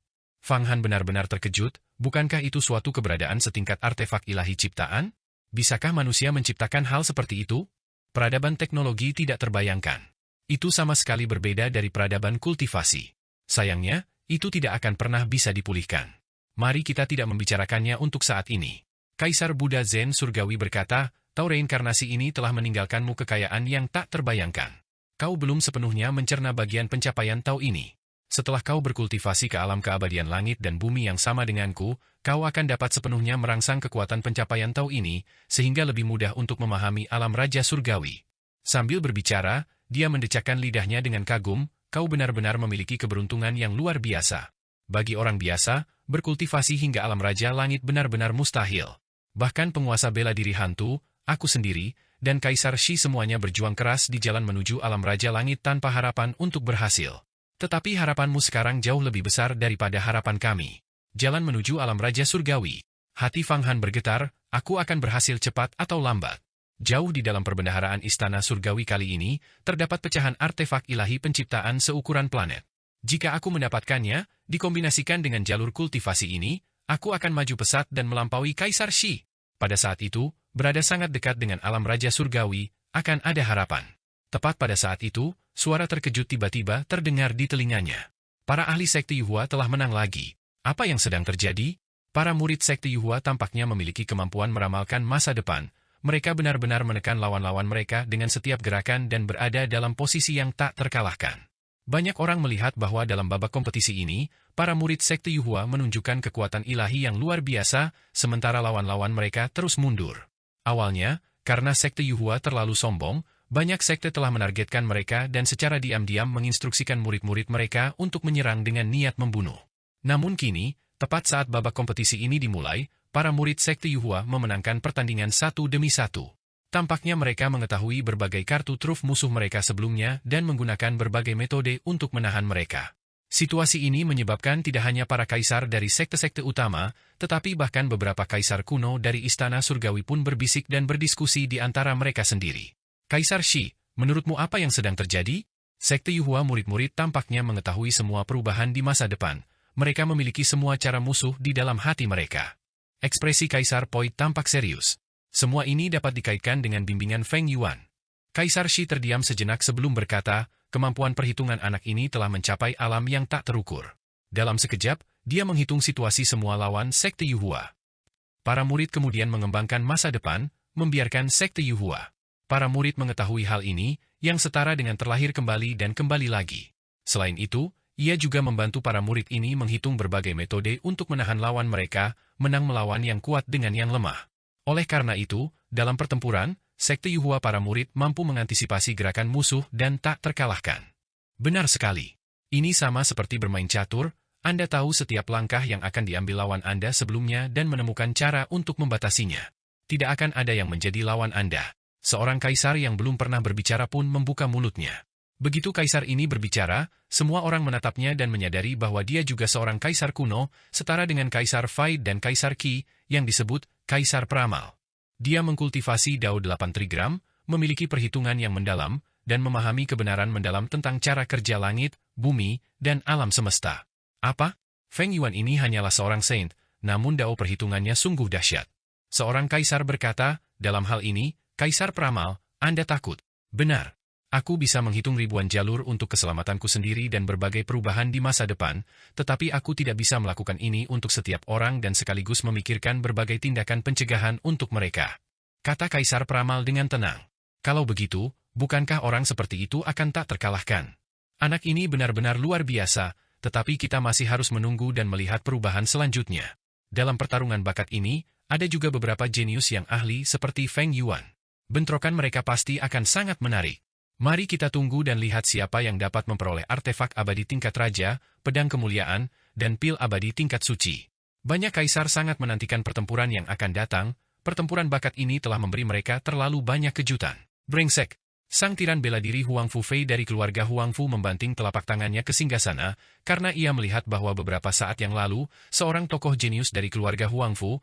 Fang Han benar-benar terkejut, bukankah itu suatu keberadaan setingkat artefak ilahi ciptaan? Bisakah manusia menciptakan hal seperti itu? Peradaban teknologi tidak terbayangkan. Itu sama sekali berbeda dari peradaban kultivasi. Sayangnya, itu tidak akan pernah bisa dipulihkan. Mari kita tidak membicarakannya untuk saat ini. Kaisar Buddha Zen Surgawi berkata, Tao reinkarnasi ini telah meninggalkanmu kekayaan yang tak terbayangkan. Kau belum sepenuhnya mencerna bagian pencapaian Tao ini. Setelah kau berkultivasi ke alam keabadian langit dan bumi yang sama denganku, kau akan dapat sepenuhnya merangsang kekuatan pencapaian Tao ini, sehingga lebih mudah untuk memahami alam Raja Surgawi. Sambil berbicara, dia mendecakkan lidahnya dengan kagum, kau benar-benar memiliki keberuntungan yang luar biasa. Bagi orang biasa, berkultivasi hingga alam Raja Langit benar-benar mustahil. Bahkan penguasa bela diri hantu, aku sendiri, dan Kaisar Shi semuanya berjuang keras di jalan menuju alam Raja Langit tanpa harapan untuk berhasil. Tetapi harapanmu sekarang jauh lebih besar daripada harapan kami. Jalan menuju alam Raja Surgawi. Hati Fang Han bergetar, aku akan berhasil cepat atau lambat. Jauh di dalam perbendaharaan Istana Surgawi kali ini, terdapat pecahan artefak ilahi penciptaan seukuran planet. Jika aku mendapatkannya, dikombinasikan dengan jalur kultivasi ini, aku akan maju pesat dan melampaui Kaisar Shi. Pada saat itu, berada sangat dekat dengan alam Raja Surgawi, akan ada harapan. Tepat pada saat itu, suara terkejut tiba-tiba terdengar di telinganya. Para ahli sekte Yuhua telah menang lagi. Apa yang sedang terjadi? Para murid sekte Yuhua tampaknya memiliki kemampuan meramalkan masa depan. Mereka benar-benar menekan lawan-lawan mereka dengan setiap gerakan dan berada dalam posisi yang tak terkalahkan. Banyak orang melihat bahwa dalam babak kompetisi ini, para murid sekte Yuhua menunjukkan kekuatan ilahi yang luar biasa, sementara lawan-lawan mereka terus mundur. Awalnya, karena sekte Yuhua terlalu sombong, banyak sekte telah menargetkan mereka dan secara diam-diam menginstruksikan murid-murid mereka untuk menyerang dengan niat membunuh. Namun kini, Tepat saat babak kompetisi ini dimulai, para murid Sekte Yuhua memenangkan pertandingan 1-1. Tampaknya mereka mengetahui berbagai kartu truf musuh mereka sebelumnya dan menggunakan berbagai metode untuk menahan mereka. Situasi ini menyebabkan tidak hanya para kaisar dari sekte-sekte utama, tetapi bahkan beberapa kaisar kuno dari Istana Surgawi pun berbisik dan berdiskusi di antara mereka sendiri. Kaisar Shi, menurutmu apa yang sedang terjadi? Sekte Yuhua murid-murid tampaknya mengetahui semua perubahan di masa depan. Mereka memiliki semua cara musuh di dalam hati mereka. Ekspresi Kaisar Poi tampak serius. Semua ini dapat dikaitkan dengan bimbingan Feng Yuan. Kaisar Shi terdiam sejenak sebelum berkata, kemampuan perhitungan anak ini telah mencapai alam yang tak terukur. Dalam sekejap, dia menghitung situasi semua lawan Sekte Yuhua. Para murid kemudian mengembangkan masa depan, membiarkan Sekte Yuhua. Para murid mengetahui hal ini, yang setara dengan terlahir kembali dan kembali lagi. Selain itu, ia juga membantu para murid ini menghitung berbagai metode untuk menahan lawan mereka, menang melawan yang kuat dengan yang lemah. Oleh karena itu, dalam pertempuran, Sekte Yuhua para murid mampu mengantisipasi gerakan musuh dan tak terkalahkan. Benar sekali. Ini sama seperti bermain catur, Anda tahu setiap langkah yang akan diambil lawan Anda sebelumnya dan menemukan cara untuk membatasinya. Tidak akan ada yang menjadi lawan Anda. Seorang kaisar yang belum pernah berbicara pun membuka mulutnya. Begitu kaisar ini berbicara, semua orang menatapnya dan menyadari bahwa dia juga seorang kaisar kuno, setara dengan Kaisar Fai dan Kaisar Qi, yang disebut Kaisar Peramal. Dia mengkultivasi Dao 8 trigram, memiliki perhitungan yang mendalam, dan memahami kebenaran mendalam tentang cara kerja langit, bumi, dan alam semesta. Apa? Feng Yuan ini hanyalah seorang saint, namun Dao perhitungannya sungguh dahsyat. Seorang kaisar berkata, dalam hal ini, Kaisar Peramal, Anda takut. Benar. Aku bisa menghitung ribuan jalur untuk keselamatanku sendiri dan berbagai perubahan di masa depan, tetapi aku tidak bisa melakukan ini untuk setiap orang dan sekaligus memikirkan berbagai tindakan pencegahan untuk mereka. Kata Kaisar Peramal dengan tenang. Kalau begitu, bukankah orang seperti itu akan tak terkalahkan? Anak ini benar-benar luar biasa, tetapi kita masih harus menunggu dan melihat perubahan selanjutnya. Dalam pertarungan bakat ini, ada juga beberapa jenius yang ahli seperti Feng Yuan. Bentrokan mereka pasti akan sangat menarik. Mari kita tunggu dan lihat siapa yang dapat memperoleh artefak abadi tingkat raja, pedang kemuliaan, dan pil abadi tingkat suci. Banyak kaisar sangat menantikan pertempuran yang akan datang, pertempuran bakat ini telah memberi mereka terlalu banyak kejutan. Brengsek! Sang tiran bela diri Huang Fufei dari keluarga Huang Fu membanting telapak tangannya ke singgasana, karena ia melihat bahwa beberapa saat yang lalu, seorang tokoh jenius dari keluarga Huang Fu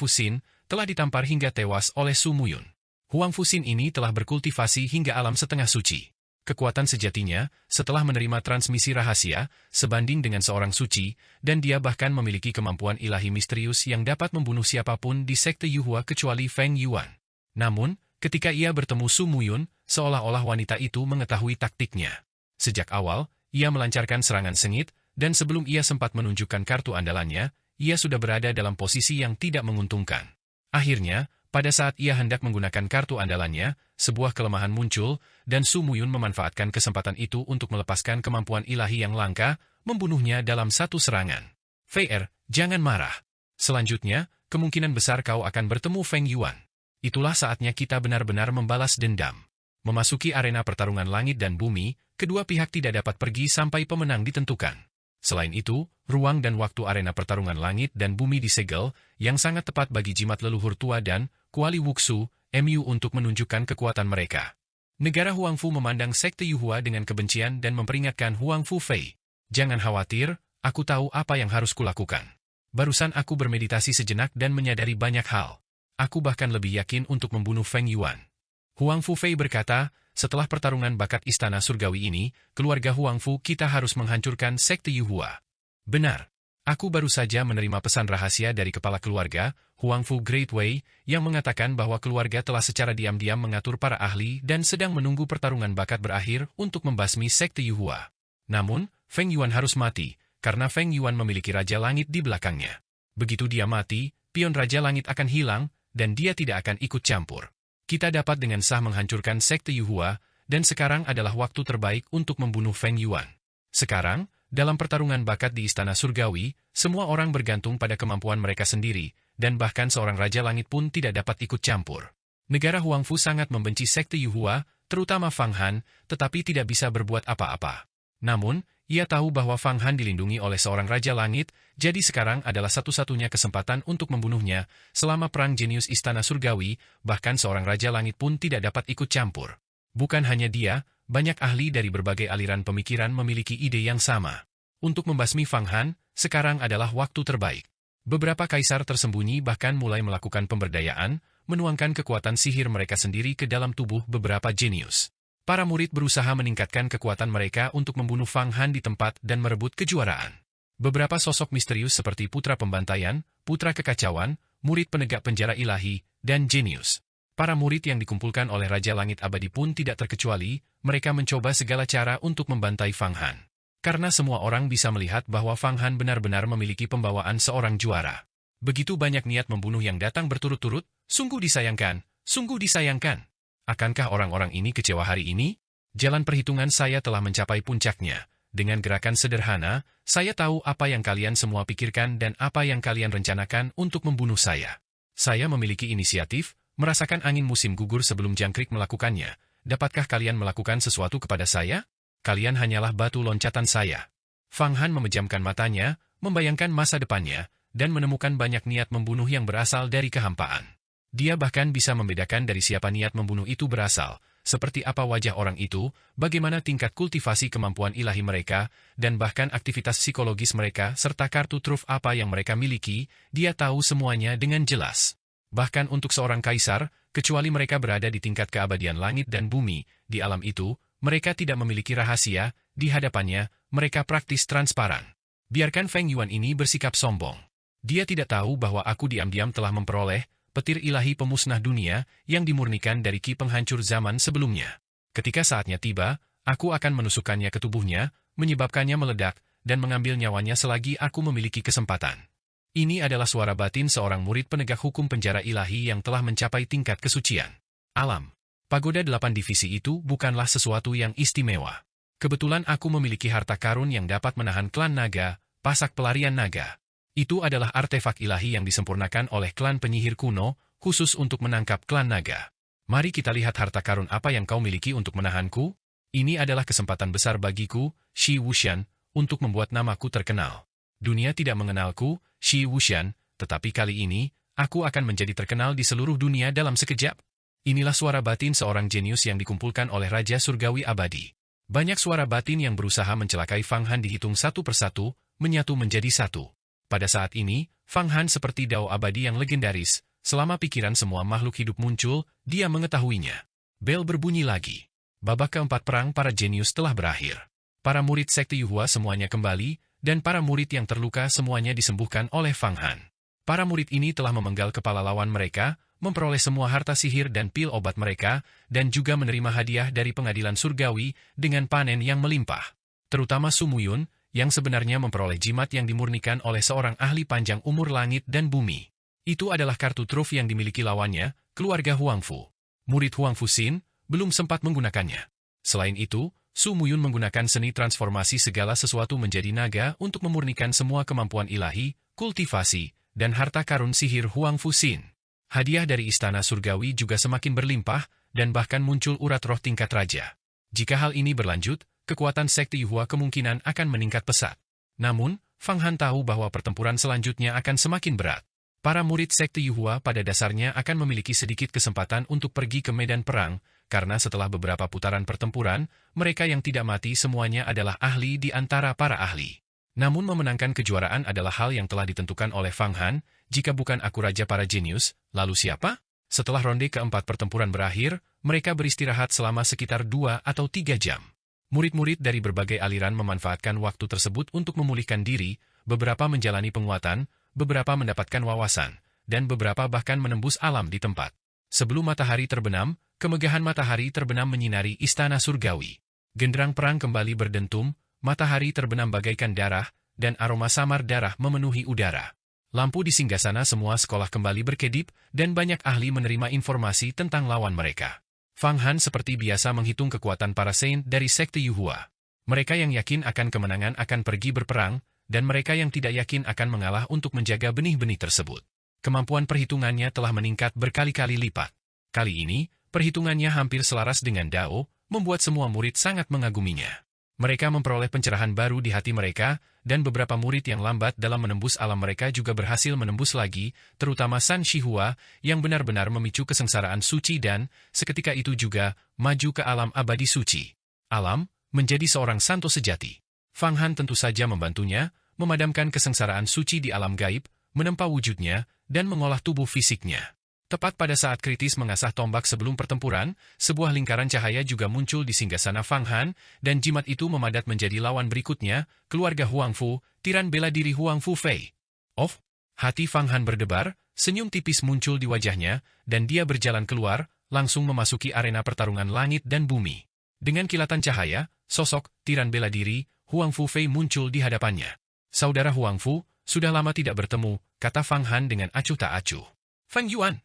Xin, telah ditampar hingga tewas oleh Su Muyun. Huang Fuxin ini telah berkultivasi hingga alam setengah suci. Kekuatan sejatinya, setelah menerima transmisi rahasia, sebanding dengan seorang suci, dan dia bahkan memiliki kemampuan ilahi misterius yang dapat membunuh siapapun di Sekte Yuhua kecuali Feng Yuan. Namun, ketika ia bertemu Su Muyun, seolah-olah wanita itu mengetahui taktiknya. Sejak awal, ia melancarkan serangan sengit, dan sebelum ia sempat menunjukkan kartu andalannya, ia sudah berada dalam posisi yang tidak menguntungkan. Akhirnya, pada saat ia hendak menggunakan kartu andalannya, sebuah kelemahan muncul, dan Su Muyun memanfaatkan kesempatan itu untuk melepaskan kemampuan ilahi yang langka, membunuhnya dalam satu serangan. Fei, jangan marah. Selanjutnya, kemungkinan besar kau akan bertemu Feng Yuan. Itulah saatnya kita benar-benar membalas dendam. Memasuki arena pertarungan langit dan bumi, kedua pihak tidak dapat pergi sampai pemenang ditentukan. Selain itu, ruang dan waktu arena pertarungan langit dan bumi disegel, yang sangat tepat bagi jimat leluhur tua dan Kuali Wuxu, MU untuk menunjukkan kekuatan mereka. Negara Huang Fu memandang Sekte Yuhua dengan kebencian dan memperingatkan Huang Fu Fei. Jangan khawatir, aku tahu apa yang harus kulakukan. Barusan aku bermeditasi sejenak dan menyadari banyak hal. Aku bahkan lebih yakin untuk membunuh Feng Yuan. Huang Fu Fei berkata, setelah pertarungan bakat Istana Surgawi ini, keluarga Huang Fu kita harus menghancurkan Sekte Yuhua. Benar. Aku baru saja menerima pesan rahasia dari kepala keluarga, Huang Fu Great Wei, yang mengatakan bahwa keluarga telah secara diam-diam mengatur para ahli dan sedang menunggu pertarungan bakat berakhir untuk membasmi Sekte Yuhua. Namun, Feng Yuan harus mati, karena Feng Yuan memiliki Raja Langit di belakangnya. Begitu dia mati, pion Raja Langit akan hilang, dan dia tidak akan ikut campur. Kita dapat dengan sah menghancurkan Sekte Yuhua, dan sekarang adalah waktu terbaik untuk membunuh Feng Yuan. Sekarang, dalam pertarungan bakat di Istana Surgawi, semua orang bergantung pada kemampuan mereka sendiri, dan bahkan seorang Raja Langit pun tidak dapat ikut campur. Negara Huang Fu sangat membenci Sekte Yuhua, terutama Fang Han, tetapi tidak bisa berbuat apa-apa. Namun, Ia tahu bahwa Fang Han dilindungi oleh seorang Raja Langit, jadi sekarang adalah satu-satunya kesempatan untuk membunuhnya. Selama Perang Jenius Istana Surgawi, bahkan seorang Raja Langit pun tidak dapat ikut campur. Bukan hanya dia, banyak ahli dari berbagai aliran pemikiran memiliki ide yang sama. Untuk membasmi Fang Han, sekarang adalah waktu terbaik. Beberapa kaisar tersembunyi bahkan mulai melakukan pemberdayaan, menuangkan kekuatan sihir mereka sendiri ke dalam tubuh beberapa jenius. Para murid berusaha meningkatkan kekuatan mereka untuk membunuh Fang Han di tempat dan merebut kejuaraan. Beberapa sosok misterius seperti Putra Pembantaian, Putra Kekacauan, Murid Penegak Penjara Ilahi, dan Jenius. Para murid yang dikumpulkan oleh Raja Langit Abadi pun tidak terkecuali, mereka mencoba segala cara untuk membantai Fang Han. Karena semua orang bisa melihat bahwa Fang Han benar-benar memiliki pembawaan seorang juara. Begitu banyak niat membunuh yang datang berturut-turut, sungguh disayangkan, sungguh disayangkan. Akankah orang-orang ini kecewa hari ini? Jalan perhitungan saya telah mencapai puncaknya. Dengan gerakan sederhana, saya tahu apa yang kalian semua pikirkan dan apa yang kalian rencanakan untuk membunuh saya. Saya memiliki inisiatif, merasakan angin musim gugur sebelum jangkrik melakukannya. Dapatkah kalian melakukan sesuatu kepada saya? Kalian hanyalah batu loncatan saya. Fang Han memejamkan matanya, membayangkan masa depannya, dan menemukan banyak niat membunuh yang berasal dari kehampaan. Dia bahkan bisa membedakan dari siapa niat membunuh itu berasal, seperti apa wajah orang itu, bagaimana tingkat kultivasi kemampuan ilahi mereka, dan bahkan aktivitas psikologis mereka serta kartu truf apa yang mereka miliki, dia tahu semuanya dengan jelas. Bahkan untuk seorang kaisar, kecuali mereka berada di tingkat keabadian langit dan bumi, di alam itu, mereka tidak memiliki rahasia, di hadapannya, mereka praktis transparan. Biarkan Feng Yuan ini bersikap sombong. Dia tidak tahu bahwa aku diam-diam telah memperoleh petir ilahi pemusnah dunia yang dimurnikan dari ki penghancur zaman sebelumnya. Ketika saatnya tiba, aku akan menusukkannya ke tubuhnya, menyebabkannya meledak, dan mengambil nyawanya selagi aku memiliki kesempatan. Ini adalah suara batin seorang murid penegak hukum penjara ilahi yang telah mencapai tingkat kesucian. Alam. Pagoda 8 divisi itu bukanlah sesuatu yang istimewa. Kebetulan aku memiliki harta karun yang dapat menahan klan naga, pasak pelarian naga. Itu adalah artefak ilahi yang disempurnakan oleh klan penyihir kuno, khusus untuk menangkap klan naga. Mari kita lihat harta karun apa yang kau miliki untuk menahanku. Ini adalah kesempatan besar bagiku, Shi Wuxian, untuk membuat namaku terkenal. Dunia tidak mengenalku, Shi Wuxian, tetapi kali ini, aku akan menjadi terkenal di seluruh dunia dalam sekejap. Inilah suara batin seorang jenius yang dikumpulkan oleh Raja Surgawi Abadi. Banyak suara batin yang berusaha mencelakai Fang Han dihitung satu persatu, menyatu menjadi satu. Pada saat ini, Fang Han seperti dao abadi yang legendaris. Selama pikiran semua makhluk hidup muncul, dia mengetahuinya. Bel berbunyi lagi. Babak keempat perang para jenius telah berakhir. Para murid sekte Yuhua semuanya kembali, dan para murid yang terluka semuanya disembuhkan oleh Fang Han. Para murid ini telah memenggal kepala lawan mereka, memperoleh semua harta sihir dan pil obat mereka, dan juga menerima hadiah dari pengadilan surgawi dengan panen yang melimpah. Terutama Su Muyun, yang sebenarnya memperoleh jimat yang dimurnikan oleh seorang ahli panjang umur langit dan bumi. Itu adalah kartu truf yang dimiliki lawannya, keluarga Huangfu. Murid Huangfu Xin belum sempat menggunakannya. Selain itu, Su Muyun menggunakan seni transformasi segala sesuatu menjadi naga untuk memurnikan semua kemampuan ilahi, kultivasi, dan harta karun sihir Huangfu Xin. Hadiah dari Istana Surgawi juga semakin berlimpah, dan bahkan muncul urat roh tingkat raja. Jika hal ini berlanjut, kekuatan sekte Yuhua kemungkinan akan meningkat pesat. Namun, Fang Han tahu bahwa pertempuran selanjutnya akan semakin berat. Para murid sekte Yuhua pada dasarnya akan memiliki sedikit kesempatan untuk pergi ke medan perang, karena setelah beberapa putaran pertempuran, mereka yang tidak mati semuanya adalah ahli di antara para ahli. Namun memenangkan kejuaraan adalah hal yang telah ditentukan oleh Fang Han, jika bukan aku raja para jenius, lalu siapa? Setelah ronde keempat pertempuran berakhir, mereka beristirahat selama sekitar 2 atau 3 jam. Murid-murid dari berbagai aliran memanfaatkan waktu tersebut untuk memulihkan diri, beberapa menjalani penguatan, beberapa mendapatkan wawasan, dan beberapa bahkan menembus alam di tempat. Sebelum matahari terbenam, kemegahan matahari terbenam menyinari istana surgawi. Genderang perang kembali berdentum, matahari terbenam bagaikan darah, dan aroma samar darah memenuhi udara. Lampu di singgasana semua sekolah kembali berkedip, dan banyak ahli menerima informasi tentang lawan mereka. Fang Han seperti biasa menghitung kekuatan para saint dari sekte Yuhua. Mereka yang yakin akan kemenangan akan pergi berperang, dan mereka yang tidak yakin akan mengalah untuk menjaga benih-benih tersebut. Kemampuan perhitungannya telah meningkat berkali-kali lipat. Kali ini, perhitungannya hampir selaras dengan Dao, membuat semua murid sangat mengaguminya. Mereka memperoleh pencerahan baru di hati mereka, dan beberapa murid yang lambat dalam menembus alam mereka juga berhasil menembus lagi, terutama San Shihua, yang benar-benar memicu kesengsaraan suci dan, seketika itu juga, maju ke alam abadi suci. Alam, menjadi seorang santo sejati. Fang Han tentu saja membantunya, memadamkan kesengsaraan suci di alam gaib, menempa wujudnya, dan mengolah tubuh fisiknya. Tepat pada saat kritis mengasah tombak sebelum pertempuran, sebuah lingkaran cahaya juga muncul di singgasana Fang Han, dan jimat itu memadat menjadi lawan berikutnya, keluarga Huang Fu, tiran bela diri Huang Fu Fei. Oh, hati Fang Han berdebar, senyum tipis muncul di wajahnya, dan dia berjalan keluar, langsung memasuki arena pertarungan langit dan bumi. Dengan kilatan cahaya, sosok tiran bela diri Huang Fu Fei muncul di hadapannya. Saudara Huang Fu, sudah lama tidak bertemu, kata Fang Han dengan acuh tak acuh. Feng Yuan.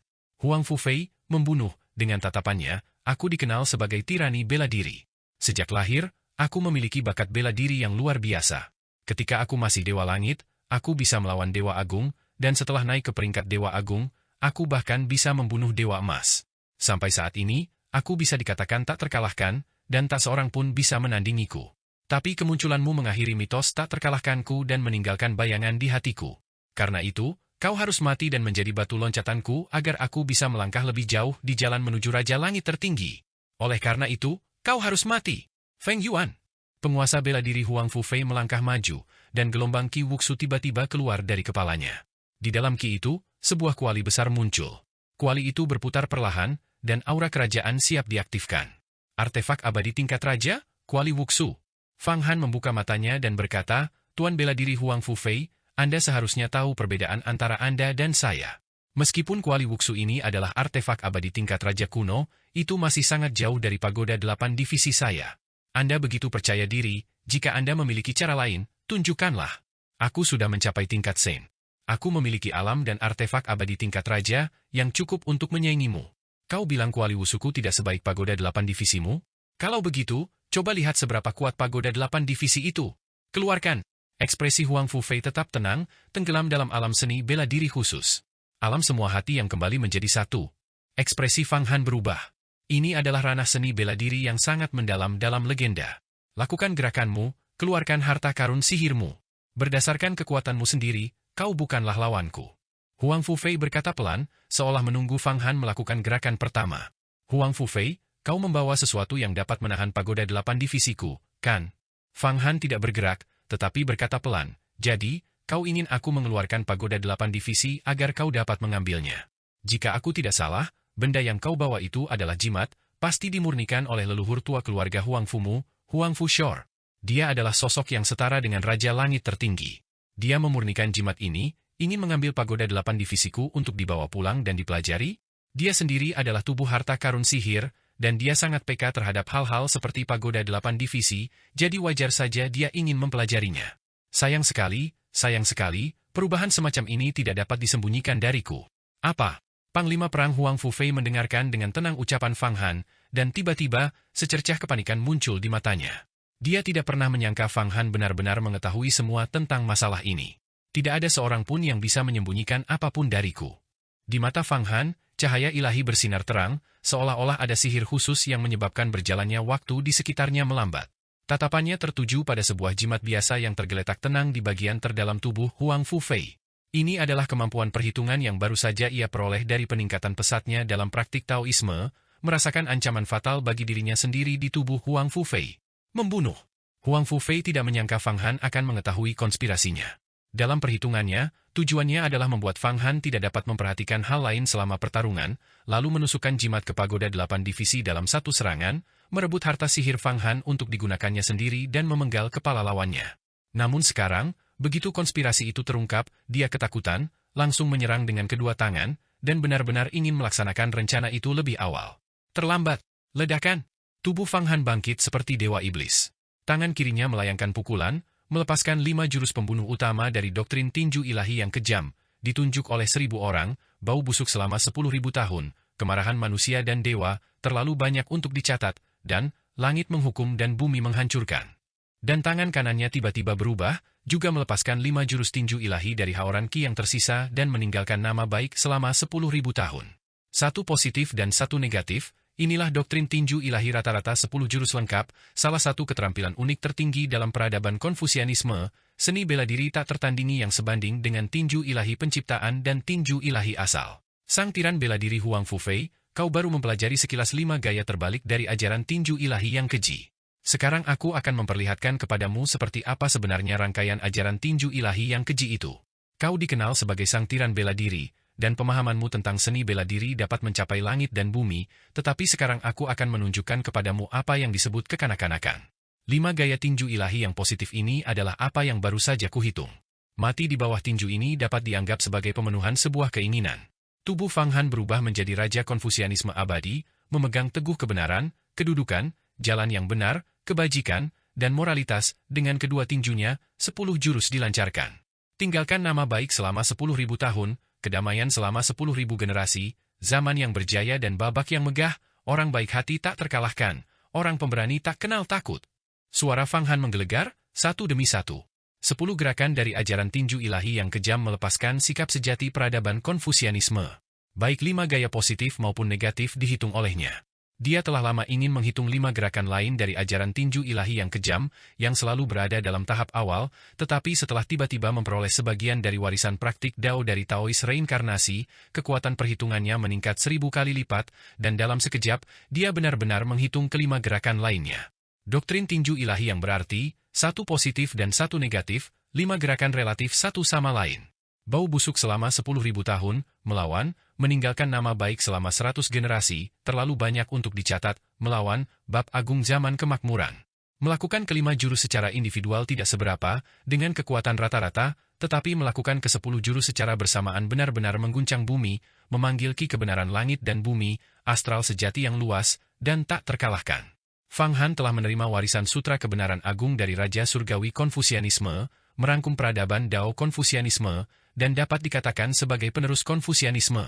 Huang Fu Fei membunuh, dengan tatapannya, aku dikenal sebagai tirani bela diri. Sejak lahir, aku memiliki bakat bela diri yang luar biasa. Ketika aku masih Dewa Langit, aku bisa melawan Dewa Agung, dan setelah naik ke peringkat Dewa Agung, aku bahkan bisa membunuh Dewa Emas. Sampai saat ini, aku bisa dikatakan tak terkalahkan, dan tak seorang pun bisa menandingiku. Tapi kemunculanmu mengakhiri mitos tak terkalahkanku dan meninggalkan bayangan di hatiku. Karena itu, kau harus mati dan menjadi batu loncatanku agar aku bisa melangkah lebih jauh di jalan menuju Raja Langit tertinggi. Oleh karena itu, kau harus mati. Feng Yuan. Penguasa bela diri Huang Fu Fei melangkah maju, dan gelombang Qi Wuxu tiba-tiba keluar dari kepalanya. Di dalam Qi itu, sebuah kuali besar muncul. Kuali itu berputar perlahan, dan aura kerajaan siap diaktifkan. Artefak abadi tingkat raja, kuali Wuxu. Fang Han membuka matanya dan berkata, Tuan bela diri Huang Fu Fei, Anda seharusnya tahu perbedaan antara Anda dan saya. Meskipun kuali Wuxu ini adalah artefak abadi tingkat raja kuno, itu masih sangat jauh dari pagoda 8 divisi saya. Anda begitu percaya diri, jika Anda memiliki cara lain, tunjukkanlah. Aku sudah mencapai tingkat Sen. Aku memiliki alam dan artefak abadi tingkat raja, yang cukup untuk menyaingimu. Kau bilang kuali Wuxuku tidak sebaik pagoda 8 divisimu? Kalau begitu, coba lihat seberapa kuat pagoda 8 divisi itu. Keluarkan. Ekspresi Huang Fu Fei tetap tenang, tenggelam dalam alam seni bela diri khusus. Alam semua hati yang kembali menjadi satu. Ekspresi Fang Han berubah. Ini adalah ranah seni bela diri yang sangat mendalam dalam legenda. Lakukan gerakanmu, keluarkan harta karun sihirmu. Berdasarkan kekuatanmu sendiri, kau bukanlah lawanku. Huang Fu Fei berkata pelan, seolah menunggu Fang Han melakukan gerakan pertama. Huang Fu Fei, kau membawa sesuatu yang dapat menahan pagoda 8 divisiku, kan? Fang Han tidak bergerak, tetapi berkata pelan, jadi, kau ingin aku mengeluarkan pagoda 8 divisi agar kau dapat mengambilnya. Jika aku tidak salah, benda yang kau bawa itu adalah jimat, pasti dimurnikan oleh leluhur tua keluarga Huang Fumu, Huang Fu Shor. Dia adalah sosok yang setara dengan Raja Langit tertinggi. Dia memurnikan jimat ini, ingin mengambil pagoda 8 divisiku untuk dibawa pulang dan dipelajari. Dia sendiri adalah tubuh harta karun sihir, dan dia sangat peka terhadap hal-hal seperti pagoda 8 divisi, jadi wajar saja dia ingin mempelajarinya. Sayang sekali, perubahan semacam ini tidak dapat disembunyikan dariku. Apa? Panglima Perang Huang Fu Fei mendengarkan dengan tenang ucapan Fang Han, dan tiba-tiba, secercah kepanikan muncul di matanya. Dia tidak pernah menyangka Fang Han benar-benar mengetahui semua tentang masalah ini. Tidak ada seorang pun yang bisa menyembunyikan apapun dariku. Di mata Fang Han, cahaya ilahi bersinar terang, seolah-olah ada sihir khusus yang menyebabkan berjalannya waktu di sekitarnya melambat. Tatapannya tertuju pada sebuah jimat biasa yang tergeletak tenang di bagian terdalam tubuh Huang Fu Fei. Ini adalah kemampuan perhitungan yang baru saja ia peroleh dari peningkatan pesatnya dalam praktik Taoisme, merasakan ancaman fatal bagi dirinya sendiri di tubuh Huang Fu Fei. Membunuh. Huang Fu Fei tidak menyangka Fang Han akan mengetahui konspirasinya. Dalam perhitungannya, tujuannya adalah membuat Fang Han tidak dapat memperhatikan hal lain selama pertarungan, lalu menusukkan jimat ke pagoda 8 divisi dalam satu serangan, merebut harta sihir Fang Han untuk digunakannya sendiri dan memenggal kepala lawannya. Namun sekarang, begitu konspirasi itu terungkap, dia ketakutan, langsung menyerang dengan kedua tangan, dan benar-benar ingin melaksanakan rencana itu lebih awal. Terlambat. Ledakan. Tubuh Fang Han bangkit seperti dewa iblis. Tangan kirinya melayangkan pukulan, melepaskan 5 jurus pembunuh utama dari doktrin tinju ilahi yang kejam, ditunjuk oleh 1000 orang, bau busuk selama 10.000 tahun, kemarahan manusia dan dewa, terlalu banyak untuk dicatat, dan langit menghukum dan bumi menghancurkan. Dan tangan kanannya tiba-tiba berubah, juga melepaskan 5 jurus tinju ilahi dari haoran Qi yang tersisa dan meninggalkan nama baik selama 10.000 tahun. Satu positif dan satu negatif, inilah doktrin tinju ilahi rata-rata 10 jurus lengkap, salah satu keterampilan unik tertinggi dalam peradaban Konfusianisme, seni bela diri tak tertandingi yang sebanding dengan tinju ilahi penciptaan dan tinju ilahi asal. Sang tiran bela diri Huang Fufei, kau baru mempelajari sekilas 5 gaya terbalik dari ajaran tinju ilahi yang keji. Sekarang aku akan memperlihatkan kepadamu seperti apa sebenarnya rangkaian ajaran tinju ilahi yang keji itu. Kau dikenal sebagai sang tiran bela diri, dan pemahamanmu tentang seni bela diri dapat mencapai langit dan bumi, tetapi sekarang aku akan menunjukkan kepadamu apa yang disebut kekanak-kanakan. 5 gaya tinju ilahi yang positif ini adalah apa yang baru saja kuhitung. Mati di bawah tinju ini dapat dianggap sebagai pemenuhan sebuah keinginan. Tubuh Fang Han berubah menjadi raja Konfusianisme abadi, memegang teguh kebenaran, kedudukan, jalan yang benar, kebajikan, dan moralitas, dengan kedua tinjunya, 10 jurus dilancarkan. Tinggalkan nama baik selama 10.000 tahun, kedamaian selama 10.000 generasi, zaman yang berjaya dan babak yang megah, orang baik hati tak terkalahkan, orang pemberani tak kenal takut. Suara Fang Han menggelegar, satu demi satu. 10 gerakan dari ajaran tinju ilahi yang kejam melepaskan sikap sejati peradaban Konfusianisme. Baik 5 gaya positif maupun negatif dihitung olehnya. Dia telah lama ingin menghitung 5 gerakan lain dari ajaran tinju ilahi yang kejam, yang selalu berada dalam tahap awal, tetapi setelah tiba-tiba memperoleh sebagian dari warisan praktik Dao dari Taois reinkarnasi, kekuatan perhitungannya meningkat 1000 kali lipat, dan dalam sekejap, dia benar-benar menghitung kelima gerakan lainnya. Doktrin tinju ilahi yang berarti, 1 positif dan 1 negatif, 5 gerakan relatif satu sama lain. Bau busuk selama 10.000 tahun, melawan, meninggalkan nama baik selama 100 generasi, terlalu banyak untuk dicatat, melawan, bab agung zaman kemakmuran. Melakukan kelima jurus secara individual tidak seberapa, dengan kekuatan rata-rata, tetapi melakukan ke-10 jurus secara bersamaan benar-benar mengguncang bumi, memanggil ki kebenaran langit dan bumi, astral sejati yang luas, dan tak terkalahkan. Fang Han telah menerima warisan sutra kebenaran agung dari Raja Surgawi Konfusianisme, merangkum peradaban Dao Konfusianisme, dan dapat dikatakan sebagai penerus Konfusianisme.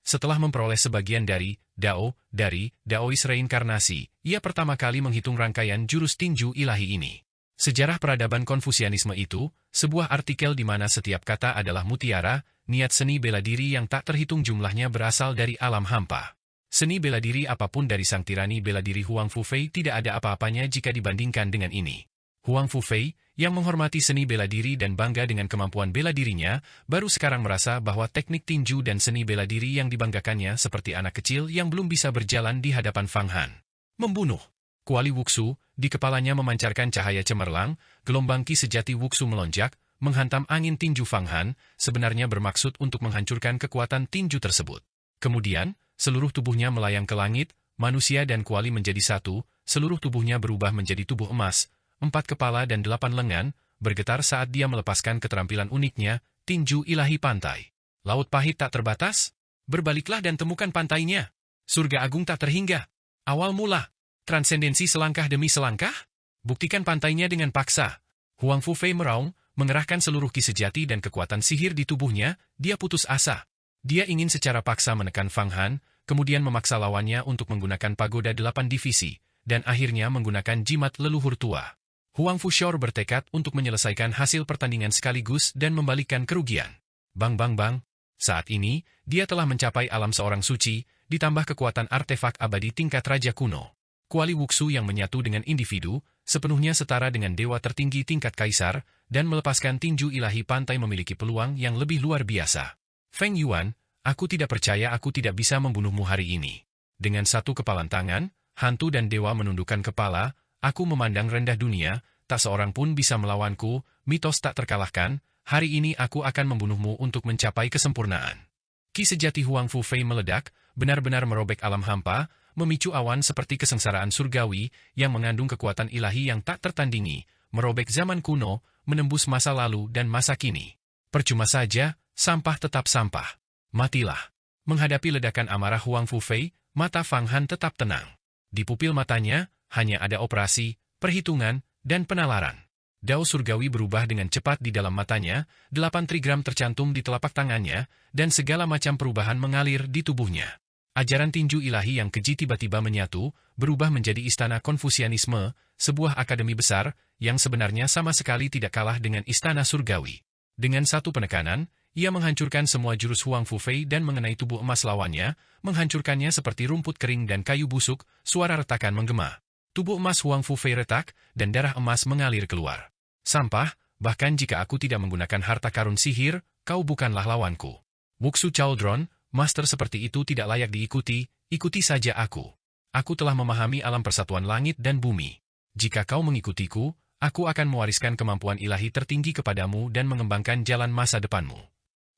Setelah memperoleh sebagian dari Daois reinkarnasi, ia pertama kali menghitung rangkaian jurus tinju ilahi ini. Sejarah peradaban Konfusianisme itu, sebuah artikel di mana setiap kata adalah mutiara, niat seni bela diri yang tak terhitung jumlahnya berasal dari alam hampa. Seni bela diri apapun dari sang tirani bela diri Huang Fufei tidak ada apa-apanya jika dibandingkan dengan ini. Huang Fufei, yang menghormati seni bela diri dan bangga dengan kemampuan bela dirinya, baru sekarang merasa bahwa teknik tinju dan seni bela diri yang dibanggakannya seperti anak kecil yang belum bisa berjalan di hadapan Fang Han. Membunuh. Kuali Wuxu, di kepalanya memancarkan cahaya cemerlang, gelombang ki sejati Wuxu melonjak, menghantam angin tinju Fang Han, sebenarnya bermaksud untuk menghancurkan kekuatan tinju tersebut. Kemudian, seluruh tubuhnya melayang ke langit, manusia dan kuali menjadi satu, seluruh tubuhnya berubah menjadi tubuh emas, 4 kepala dan 8 lengan, bergetar saat dia melepaskan keterampilan uniknya, tinju ilahi pantai. Laut pahit tak terbatas? Berbaliklah dan temukan pantainya. Surga agung tak terhingga. Awal mula. Transendensi selangkah demi selangkah? Buktikan pantainya dengan paksa. Huang Fufei meraung, mengerahkan seluruh ki sejati dan kekuatan sihir di tubuhnya, dia putus asa. Dia ingin secara paksa menekan Fang Han, kemudian memaksa lawannya untuk menggunakan pagoda 8 divisi, dan akhirnya menggunakan jimat leluhur tua. Huang Fushor bertekad untuk menyelesaikan hasil pertandingan sekaligus dan membalikkan kerugian. Bang bang bang. Saat ini, dia telah mencapai alam seorang suci, ditambah kekuatan artefak abadi tingkat raja kuno. Kuali Wuxu yang menyatu dengan individu, sepenuhnya setara dengan dewa tertinggi tingkat kaisar, dan melepaskan tinju ilahi pantai memiliki peluang yang lebih luar biasa. Feng Yuan, aku tidak percaya aku tidak bisa membunuhmu hari ini. Dengan satu kepalan tangan, hantu dan dewa menundukkan kepala, aku memandang rendah dunia, tak seorang pun bisa melawanku, mitos tak terkalahkan, hari ini aku akan membunuhmu untuk mencapai kesempurnaan. Ki sejati Huang Fufei meledak, benar-benar merobek alam hampa, memicu awan seperti kesengsaraan surgawi, yang mengandung kekuatan ilahi yang tak tertandingi, merobek zaman kuno, menembus masa lalu dan masa kini. Percuma saja, sampah tetap sampah. Matilah. Menghadapi ledakan amarah Huang Fufei, mata Fang Han tetap tenang. Di pupil matanya, hanya ada operasi, perhitungan, dan penalaran. Dao surgawi berubah dengan cepat di dalam matanya, 8 trigram tercantum di telapak tangannya, dan segala macam perubahan mengalir di tubuhnya. Ajaran tinju ilahi yang keji tiba-tiba menyatu, berubah menjadi istana Konfusianisme, sebuah akademi besar, yang sebenarnya sama sekali tidak kalah dengan istana surgawi. Dengan satu penekanan, ia menghancurkan semua jurus Huang Fufei dan mengenai tubuh emas lawannya, menghancurkannya seperti rumput kering dan kayu busuk, suara retakan menggema. Tubuh emas Huang Fufei retak, dan darah emas mengalir keluar. Sampah, bahkan jika aku tidak menggunakan harta karun sihir, kau bukanlah lawanku. Wuxu Cauldron, master seperti itu tidak layak diikuti, ikuti saja aku. Aku telah memahami alam persatuan langit dan bumi. Jika kau mengikutiku, aku akan mewariskan kemampuan ilahi tertinggi kepadamu dan mengembangkan jalan masa depanmu.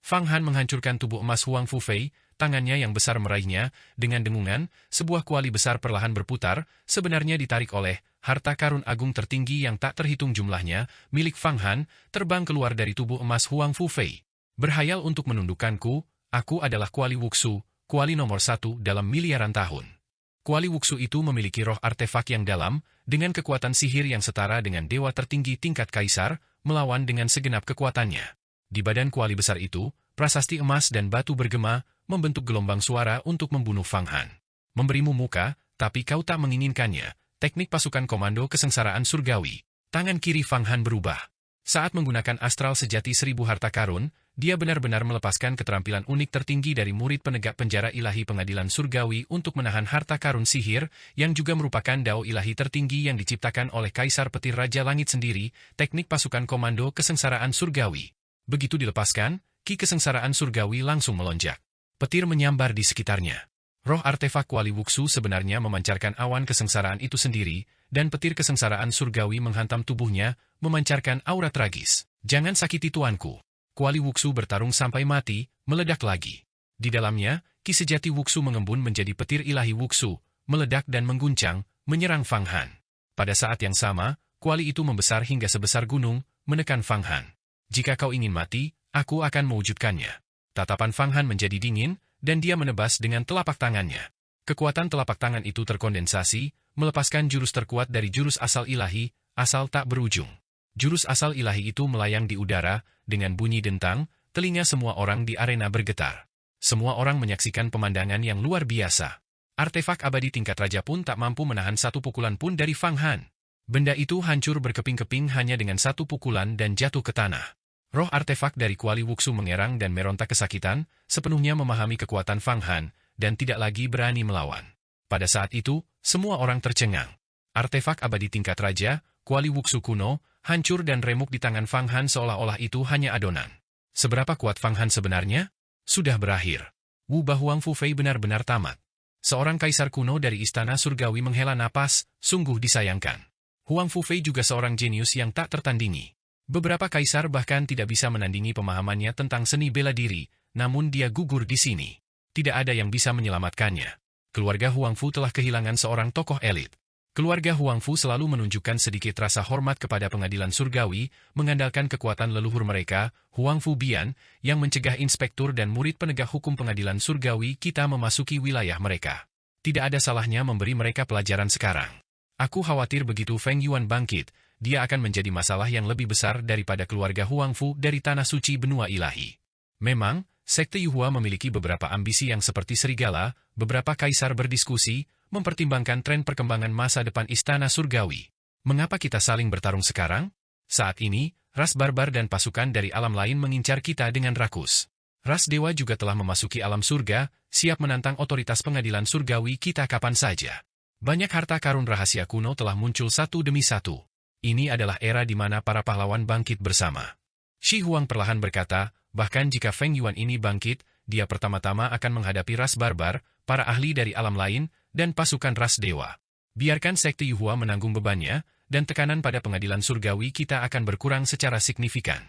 Fang Han menghancurkan tubuh emas Huang Fufei, tangannya yang besar meraihnya, dengan dengungan, sebuah kuali besar perlahan berputar, sebenarnya ditarik oleh harta karun agung tertinggi yang tak terhitung jumlahnya, milik Fang Han, terbang keluar dari tubuh emas Huang Fufei. Berhayal untuk menundukkanku, aku adalah kuali Wuxu, kuali nomor 1 dalam miliaran tahun. Kuali Wuxu itu memiliki roh artefak yang dalam, dengan kekuatan sihir yang setara dengan dewa tertinggi tingkat kaisar, melawan dengan segenap kekuatannya. Di badan kuali besar itu, prasasti emas dan batu bergema, membentuk gelombang suara untuk membunuh Fang Han. Memberimu muka, tapi kau tak menginginkannya. Teknik pasukan komando kesengsaraan surgawi. Tangan kiri Fang Han berubah. Saat menggunakan astral sejati 1000 harta karun, dia benar-benar melepaskan keterampilan unik tertinggi dari murid penegak penjara ilahi pengadilan surgawi untuk menahan harta karun sihir, yang juga merupakan dao ilahi tertinggi yang diciptakan oleh Kaisar Petir Raja Langit sendiri, teknik pasukan komando kesengsaraan surgawi. Begitu dilepaskan, ki kesengsaraan surgawi langsung melonjak. Petir menyambar di sekitarnya. Roh artefak kuali Wuxu sebenarnya memancarkan awan kesengsaraan itu sendiri, dan petir kesengsaraan surgawi menghantam tubuhnya, memancarkan aura tragis. Jangan sakiti tuanku. Kuali Wuxu bertarung sampai mati, meledak lagi. Di dalamnya, ki sejati Wuxu mengembun menjadi petir ilahi Wuxu, meledak dan mengguncang, menyerang Fang Han. Pada saat yang sama, kuali itu membesar hingga sebesar gunung, menekan Fang Han. Jika kau ingin mati, aku akan mewujudkannya. Tatapan Fang Han menjadi dingin, dan dia menebas dengan telapak tangannya. Kekuatan telapak tangan itu terkondensasi, melepaskan jurus terkuat dari jurus asal ilahi, asal tak berujung. Jurus asal ilahi itu melayang di udara, dengan bunyi dentang, telinga semua orang di arena bergetar. Semua orang menyaksikan pemandangan yang luar biasa. Artefak abadi tingkat raja pun tak mampu menahan satu pukulan pun dari Fang Han. Benda itu hancur berkeping-keping hanya dengan satu pukulan dan jatuh ke tanah. Roh artefak dari kuali Wuxu mengerang dan meronta kesakitan, sepenuhnya memahami kekuatan Fang Han, dan tidak lagi berani melawan. Pada saat itu, semua orang tercengang. Artefak abadi tingkat raja, kuali Wuxu kuno, hancur dan remuk di tangan Fang Han seolah-olah itu hanya adonan. Seberapa kuat Fang Han sebenarnya? Sudah berakhir. Wu Ba Huang Fufei benar-benar tamat. Seorang kaisar kuno dari istana surgawi menghela napas, sungguh disayangkan. Huang Fufei juga seorang jenius yang tak tertandingi. Beberapa kaisar bahkan tidak bisa menandingi pemahamannya tentang seni bela diri, namun dia gugur di sini. Tidak ada yang bisa menyelamatkannya. Keluarga Huang Fu telah kehilangan seorang tokoh elit. Keluarga Huang Fu selalu menunjukkan sedikit rasa hormat kepada pengadilan surgawi, mengandalkan kekuatan leluhur mereka, Huang Fu Bian, yang mencegah inspektur dan murid penegak hukum pengadilan surgawi kita memasuki wilayah mereka. Tidak ada salahnya memberi mereka pelajaran sekarang. Aku khawatir begitu Feng Yuan bangkit, dia akan menjadi masalah yang lebih besar daripada keluarga Huang Fu dari tanah suci benua ilahi. Memang, Sekte Yuhua memiliki beberapa ambisi yang seperti serigala, beberapa kaisar berdiskusi, mempertimbangkan tren perkembangan masa depan istana surgawi. Mengapa kita saling bertarung sekarang? Saat ini, ras barbar dan pasukan dari alam lain mengincar kita dengan rakus. Ras dewa juga telah memasuki alam surga, siap menantang otoritas pengadilan surgawi kita kapan saja. Banyak harta karun rahasia kuno telah muncul satu demi satu. Ini adalah era di mana para pahlawan bangkit bersama. Shi Huang perlahan berkata, bahkan jika Feng Yuan ini bangkit, dia pertama-tama akan menghadapi ras barbar, para ahli dari alam lain, dan pasukan ras dewa. Biarkan Sekte Yuhua menanggung bebannya, dan tekanan pada pengadilan surgawi kita akan berkurang secara signifikan.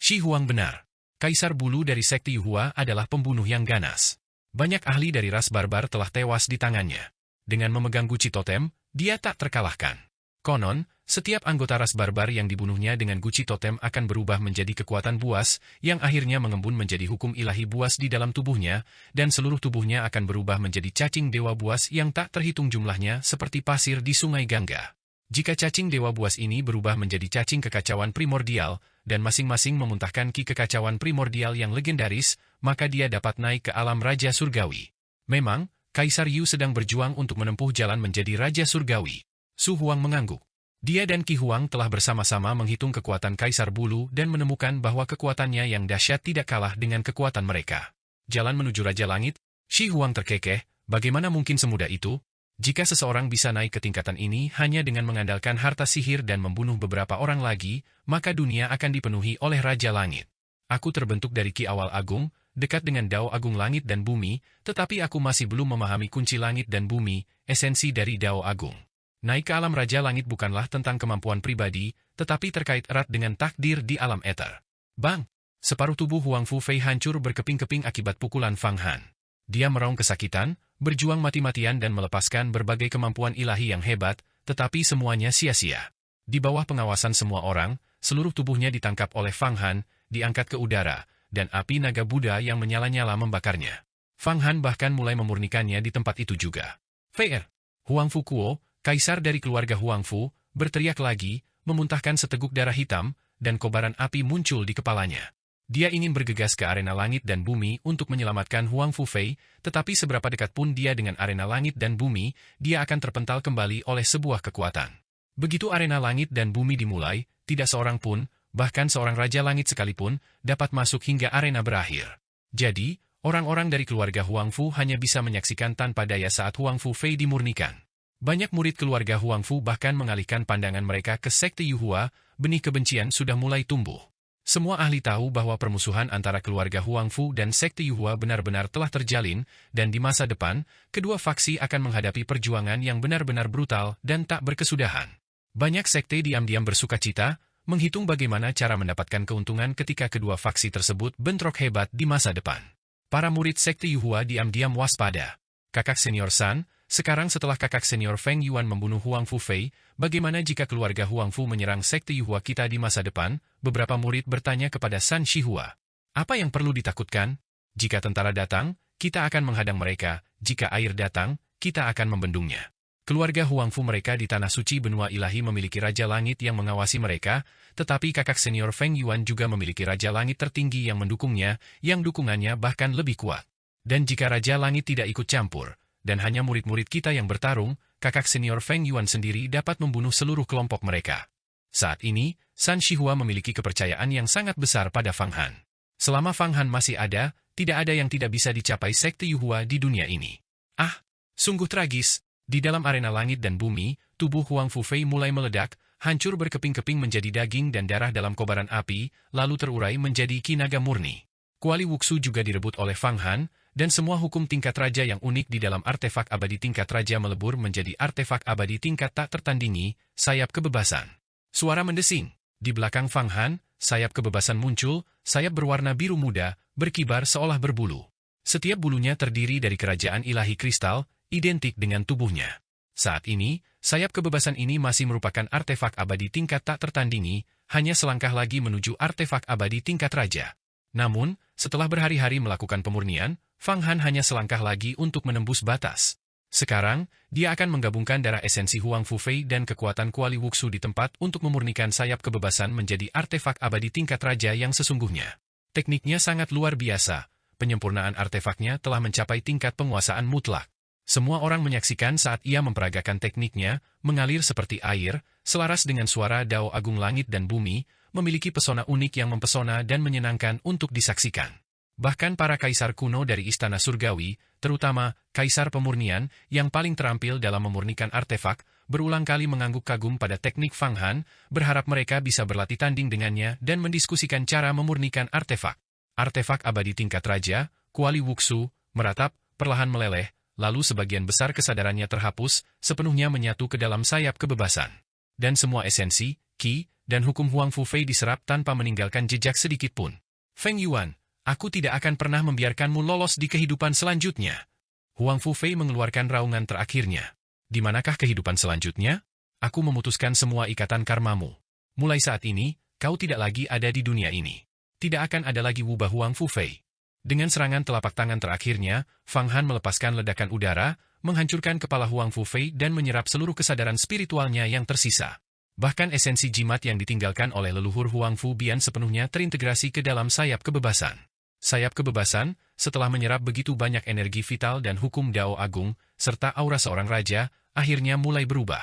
Shi Huang benar. Kaisar bulu dari Sekte Yuhua adalah pembunuh yang ganas. Banyak ahli dari ras barbar telah tewas di tangannya. Dengan memegang guci totem, dia tak terkalahkan. Konon, setiap anggota ras barbar yang dibunuhnya dengan guci totem akan berubah menjadi kekuatan buas, yang akhirnya mengembun menjadi hukum ilahi buas di dalam tubuhnya, dan seluruh tubuhnya akan berubah menjadi cacing dewa buas yang tak terhitung jumlahnya seperti pasir di sungai Gangga. Jika cacing dewa buas ini berubah menjadi cacing kekacauan primordial, dan masing-masing memuntahkan ki kekacauan primordial yang legendaris, maka dia dapat naik ke alam Raja Surgawi. Memang, Kaisar Yu sedang berjuang untuk menempuh jalan menjadi Raja Surgawi. Su Huang mengangguk. Dia dan Qi Huang telah bersama-sama menghitung kekuatan Kaisar Bulu dan menemukan bahwa kekuatannya yang dahsyat tidak kalah dengan kekuatan mereka. Jalan menuju Raja Langit, Qi Huang terkekeh, bagaimana mungkin semudah itu? Jika seseorang bisa naik ke tingkatan ini hanya dengan mengandalkan harta sihir dan membunuh beberapa orang lagi, maka dunia akan dipenuhi oleh Raja Langit. Aku terbentuk dari Qi Awal Agung, dekat dengan Dao Agung Langit dan Bumi, tetapi aku masih belum memahami kunci langit dan bumi, esensi dari Dao Agung. Naik ke alam Raja Langit bukanlah tentang kemampuan pribadi, tetapi terkait erat dengan takdir di alam ether. Bang! Separuh tubuh Huang Fufei hancur berkeping-keping akibat pukulan Fang Han. Dia meraung kesakitan, berjuang mati-matian dan melepaskan berbagai kemampuan ilahi yang hebat, tetapi semuanya sia-sia. Di bawah pengawasan semua orang, seluruh tubuhnya ditangkap oleh Fang Han, diangkat ke udara, dan api naga Buddha yang menyala-nyala membakarnya. Fang Han bahkan mulai memurnikannya di tempat itu juga. Fei Huang Fu Kuo, Kaisar dari keluarga Huang Fu, berteriak lagi, memuntahkan seteguk darah hitam, dan kobaran api muncul di kepalanya. Dia ingin bergegas ke arena langit dan bumi untuk menyelamatkan Huang Fufei, tetapi seberapa dekat pun dia dengan arena langit dan bumi, dia akan terpental kembali oleh sebuah kekuatan. Begitu arena langit dan bumi dimulai, tidak seorang pun, bahkan seorang Raja Langit sekalipun, dapat masuk hingga arena berakhir. Jadi, orang-orang dari keluarga Huang Fu hanya bisa menyaksikan tanpa daya saat Huang Fufei dimurnikan. Banyak murid keluarga Huang Fu bahkan mengalihkan pandangan mereka ke sekte Yuhua, benih kebencian sudah mulai tumbuh. Semua ahli tahu bahwa permusuhan antara keluarga Huang Fu dan sekte Yuhua benar-benar telah terjalin, dan di masa depan, kedua faksi akan menghadapi perjuangan yang benar-benar brutal dan tak berkesudahan. Banyak sekte diam-diam bersukacita, menghitung bagaimana cara mendapatkan keuntungan ketika kedua faksi tersebut bentrok hebat di masa depan. Para murid sekte Yuhua diam-diam waspada. Kakak senior San, sekarang setelah kakak senior Feng Yuan membunuh Huang Fufei, bagaimana jika keluarga Huang Fu menyerang sekte Yuhua kita di masa depan? Beberapa murid bertanya kepada San Shihua. Apa yang perlu ditakutkan? Jika tentara datang, kita akan menghadang mereka. Jika air datang, kita akan membendungnya. Keluarga Huang Fu mereka di Tanah Suci Benua Ilahi memiliki Raja Langit yang mengawasi mereka, tetapi kakak senior Feng Yuan juga memiliki Raja Langit tertinggi yang mendukungnya, yang dukungannya bahkan lebih kuat. Dan jika Raja Langit tidak ikut campur, dan hanya murid-murid kita yang bertarung, kakak senior Feng Yuan sendiri dapat membunuh seluruh kelompok mereka. Saat ini, San Shihua memiliki kepercayaan yang sangat besar pada Fang Han. Selama Fang Han masih ada, tidak ada yang tidak bisa dicapai sekte Yuhua di dunia ini. Ah, sungguh tragis. Di dalam arena langit dan bumi, tubuh Huang Fufei mulai meledak, hancur berkeping-keping menjadi daging dan darah dalam kobaran api, lalu terurai menjadi Qi naga murni. Kuali Wuxu juga direbut oleh Fang Han, dan semua hukum tingkat raja yang unik di dalam artefak abadi tingkat raja melebur menjadi artefak abadi tingkat tak tertandingi, sayap kebebasan. Suara mendesing. Di belakang Fang Han, sayap kebebasan muncul, sayap berwarna biru muda, berkibar seolah berbulu. Setiap bulunya terdiri dari kerajaan ilahi kristal, identik dengan tubuhnya. Saat ini, sayap kebebasan ini masih merupakan artefak abadi tingkat tak tertandingi, hanya selangkah lagi menuju artefak abadi tingkat raja. Namun, setelah berhari-hari melakukan pemurnian, Fang Han hanya selangkah lagi untuk menembus batas. Sekarang, dia akan menggabungkan darah esensi Huang Fufei dan kekuatan Kuali Wuxu di tempat untuk memurnikan sayap kebebasan menjadi artefak abadi tingkat raja yang sesungguhnya. Tekniknya sangat luar biasa, penyempurnaan artefaknya telah mencapai tingkat penguasaan mutlak. Semua orang menyaksikan saat ia memperagakan tekniknya, mengalir seperti air, selaras dengan suara Dao Agung Langit dan Bumi, memiliki pesona unik yang mempesona dan menyenangkan untuk disaksikan. Bahkan para kaisar kuno dari Istana Surgawi, terutama Kaisar Pemurnian, yang paling terampil dalam memurnikan artefak, berulang kali mengangguk kagum pada teknik Fang Han, berharap mereka bisa berlatih tanding dengannya dan mendiskusikan cara memurnikan artefak. Artefak abadi tingkat raja, Kuali Wuxu, meratap, perlahan meleleh, lalu sebagian besar kesadarannya terhapus, sepenuhnya menyatu ke dalam sayap kebebasan. Dan semua esensi, Qi, dan hukum Huang Fufei diserap tanpa meninggalkan jejak sedikit pun. Feng Yuan, aku tidak akan pernah membiarkanmu lolos di kehidupan selanjutnya. Huang Fufei mengeluarkan raungan terakhirnya. Di manakah kehidupan selanjutnya? Aku memutuskan semua ikatan karmamu. Mulai saat ini, kau tidak lagi ada di dunia ini. Tidak akan ada lagi wubah Huang Fufei. Dengan serangan telapak tangan terakhirnya, Fang Han melepaskan ledakan udara, menghancurkan kepala Huang Fufei dan menyerap seluruh kesadaran spiritualnya yang tersisa. Bahkan esensi jimat yang ditinggalkan oleh leluhur Huang Fu Bian sepenuhnya terintegrasi ke dalam sayap kebebasan. Sayap kebebasan, setelah menyerap begitu banyak energi vital dan hukum Dao Agung, serta aura seorang raja, akhirnya mulai berubah.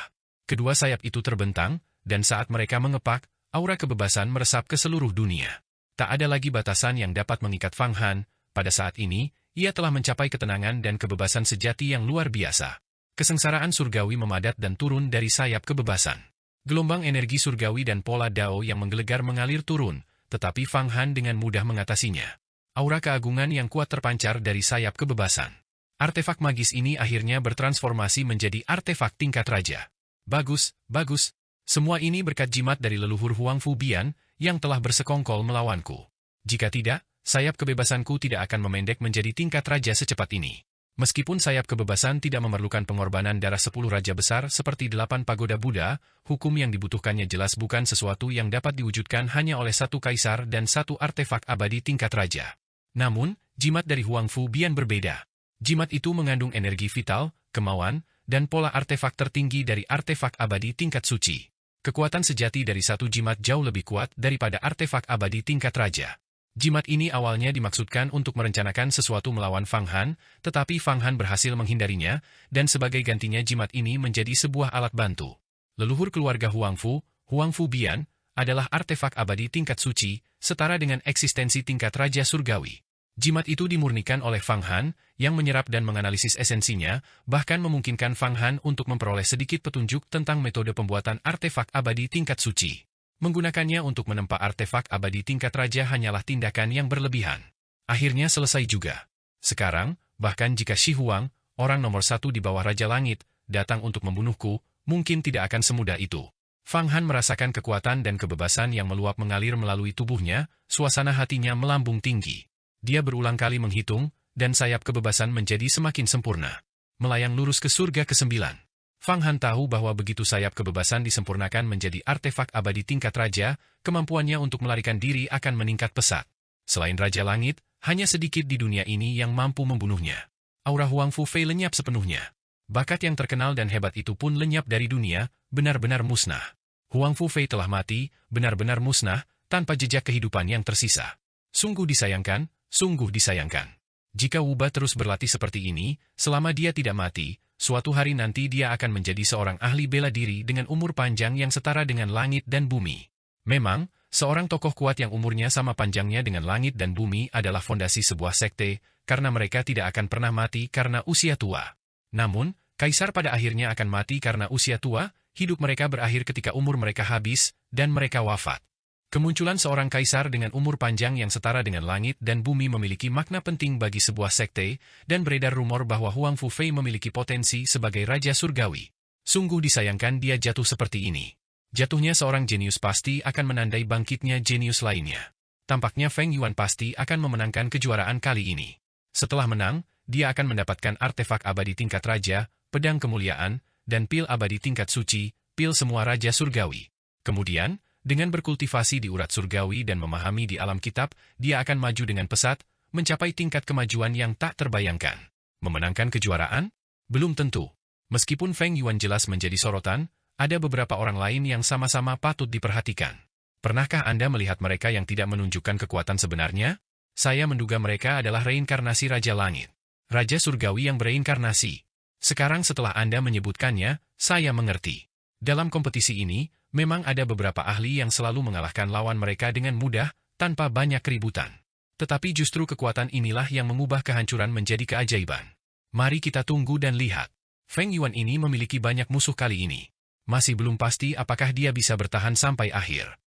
Kedua sayap itu terbentang, dan saat mereka mengepak, aura kebebasan meresap ke seluruh dunia. Tak ada lagi batasan yang dapat mengikat Fang Han. Pada saat ini, ia telah mencapai ketenangan dan kebebasan sejati yang luar biasa. Kesengsaraan surgawi memadat dan turun dari sayap kebebasan. Gelombang energi surgawi dan pola Dao yang menggelegar mengalir turun, tetapi Fang Han dengan mudah mengatasinya. Aura keagungan yang kuat terpancar dari sayap kebebasan. Artefak magis ini akhirnya bertransformasi menjadi artefak tingkat raja. Bagus, bagus. Semua ini berkat jimat dari leluhur Huang Fu Bian yang telah bersekongkol melawanku. Jika tidak, sayap kebebasanku tidak akan memendek menjadi tingkat raja secepat ini. Meskipun sayap kebebasan tidak memerlukan pengorbanan darah 10 raja besar seperti 8 pagoda Buddha, hukum yang dibutuhkannya jelas bukan sesuatu yang dapat diwujudkan hanya oleh satu kaisar dan satu artefak abadi tingkat raja. Namun, jimat dari Huang Fu Bian berbeda. Jimat itu mengandung energi vital, kemauan, dan pola artefak tertinggi dari artefak abadi tingkat suci. Kekuatan sejati dari satu jimat jauh lebih kuat daripada artefak abadi tingkat raja. Jimat ini awalnya dimaksudkan untuk merencanakan sesuatu melawan Fang Han, tetapi Fang Han berhasil menghindarinya, dan sebagai gantinya jimat ini menjadi sebuah alat bantu. Leluhur keluarga Huang Fu Bian, adalah artefak abadi tingkat suci, setara dengan eksistensi tingkat raja surgawi. Jimat itu dimurnikan oleh Fang Han, yang menyerap dan menganalisis esensinya, bahkan memungkinkan Fang Han untuk memperoleh sedikit petunjuk tentang metode pembuatan artefak abadi tingkat suci. Menggunakannya untuk menempa artefak abadi tingkat raja hanyalah tindakan yang berlebihan. Akhirnya selesai juga. Sekarang, bahkan jika Shi Huang, orang nomor 1 di bawah Raja Langit, datang untuk membunuhku, mungkin tidak akan semudah itu. Fang Han merasakan kekuatan dan kebebasan yang meluap mengalir melalui tubuhnya, suasana hatinya melambung tinggi. Dia berulang kali menghitung, dan sayap kebebasan menjadi semakin sempurna. Melayang lurus ke surga ke-9. Fang Han tahu bahwa begitu sayap kebebasan disempurnakan menjadi artefak abadi tingkat raja, kemampuannya untuk melarikan diri akan meningkat pesat. Selain Raja Langit, hanya sedikit di dunia ini yang mampu membunuhnya. Aura Huang Fu Fei lenyap sepenuhnya. Bakat yang terkenal dan hebat itu pun lenyap dari dunia, benar-benar musnah. Huang Fu Fei telah mati, benar-benar musnah, tanpa jejak kehidupan yang tersisa. Sungguh disayangkan. Sungguh disayangkan. Jika Wu Ba terus berlatih seperti ini, selama dia tidak mati, suatu hari nanti dia akan menjadi seorang ahli bela diri dengan umur panjang yang setara dengan langit dan bumi. Memang, seorang tokoh kuat yang umurnya sama panjangnya dengan langit dan bumi adalah fondasi sebuah sekte, karena mereka tidak akan pernah mati karena usia tua. Namun, kaisar pada akhirnya akan mati karena usia tua, hidup mereka berakhir ketika umur mereka habis, dan mereka wafat. Kemunculan seorang kaisar dengan umur panjang yang setara dengan langit dan bumi memiliki makna penting bagi sebuah sekte, dan beredar rumor bahwa Huang Fu Fei memiliki potensi sebagai raja surgawi. Sungguh disayangkan dia jatuh seperti ini. Jatuhnya seorang jenius pasti akan menandai bangkitnya jenius lainnya. Tampaknya Feng Yuan pasti akan memenangkan kejuaraan kali ini. Setelah menang, dia akan mendapatkan artefak abadi tingkat raja, pedang kemuliaan, dan pil abadi tingkat suci, pil semua raja surgawi. Kemudian, dengan berkultivasi di urat surgawi dan memahami di alam kitab, dia akan maju dengan pesat, mencapai tingkat kemajuan yang tak terbayangkan. Memenangkan kejuaraan? Belum tentu. Meskipun Feng Yuan jelas menjadi sorotan, ada beberapa orang lain yang sama-sama patut diperhatikan. Pernahkah Anda melihat mereka yang tidak menunjukkan kekuatan sebenarnya? Saya menduga mereka adalah reinkarnasi Raja Langit. Raja surgawi yang bereinkarnasi. Sekarang setelah Anda menyebutkannya, saya mengerti. Dalam kompetisi ini, memang ada beberapa ahli yang selalu mengalahkan lawan mereka dengan mudah, tanpa banyak keributan. Tetapi justru kekuatan inilah yang mengubah kehancuran menjadi keajaiban. Mari kita tunggu dan lihat. Feng Yuan ini memiliki banyak musuh kali ini. Masih belum pasti apakah dia bisa bertahan sampai akhir.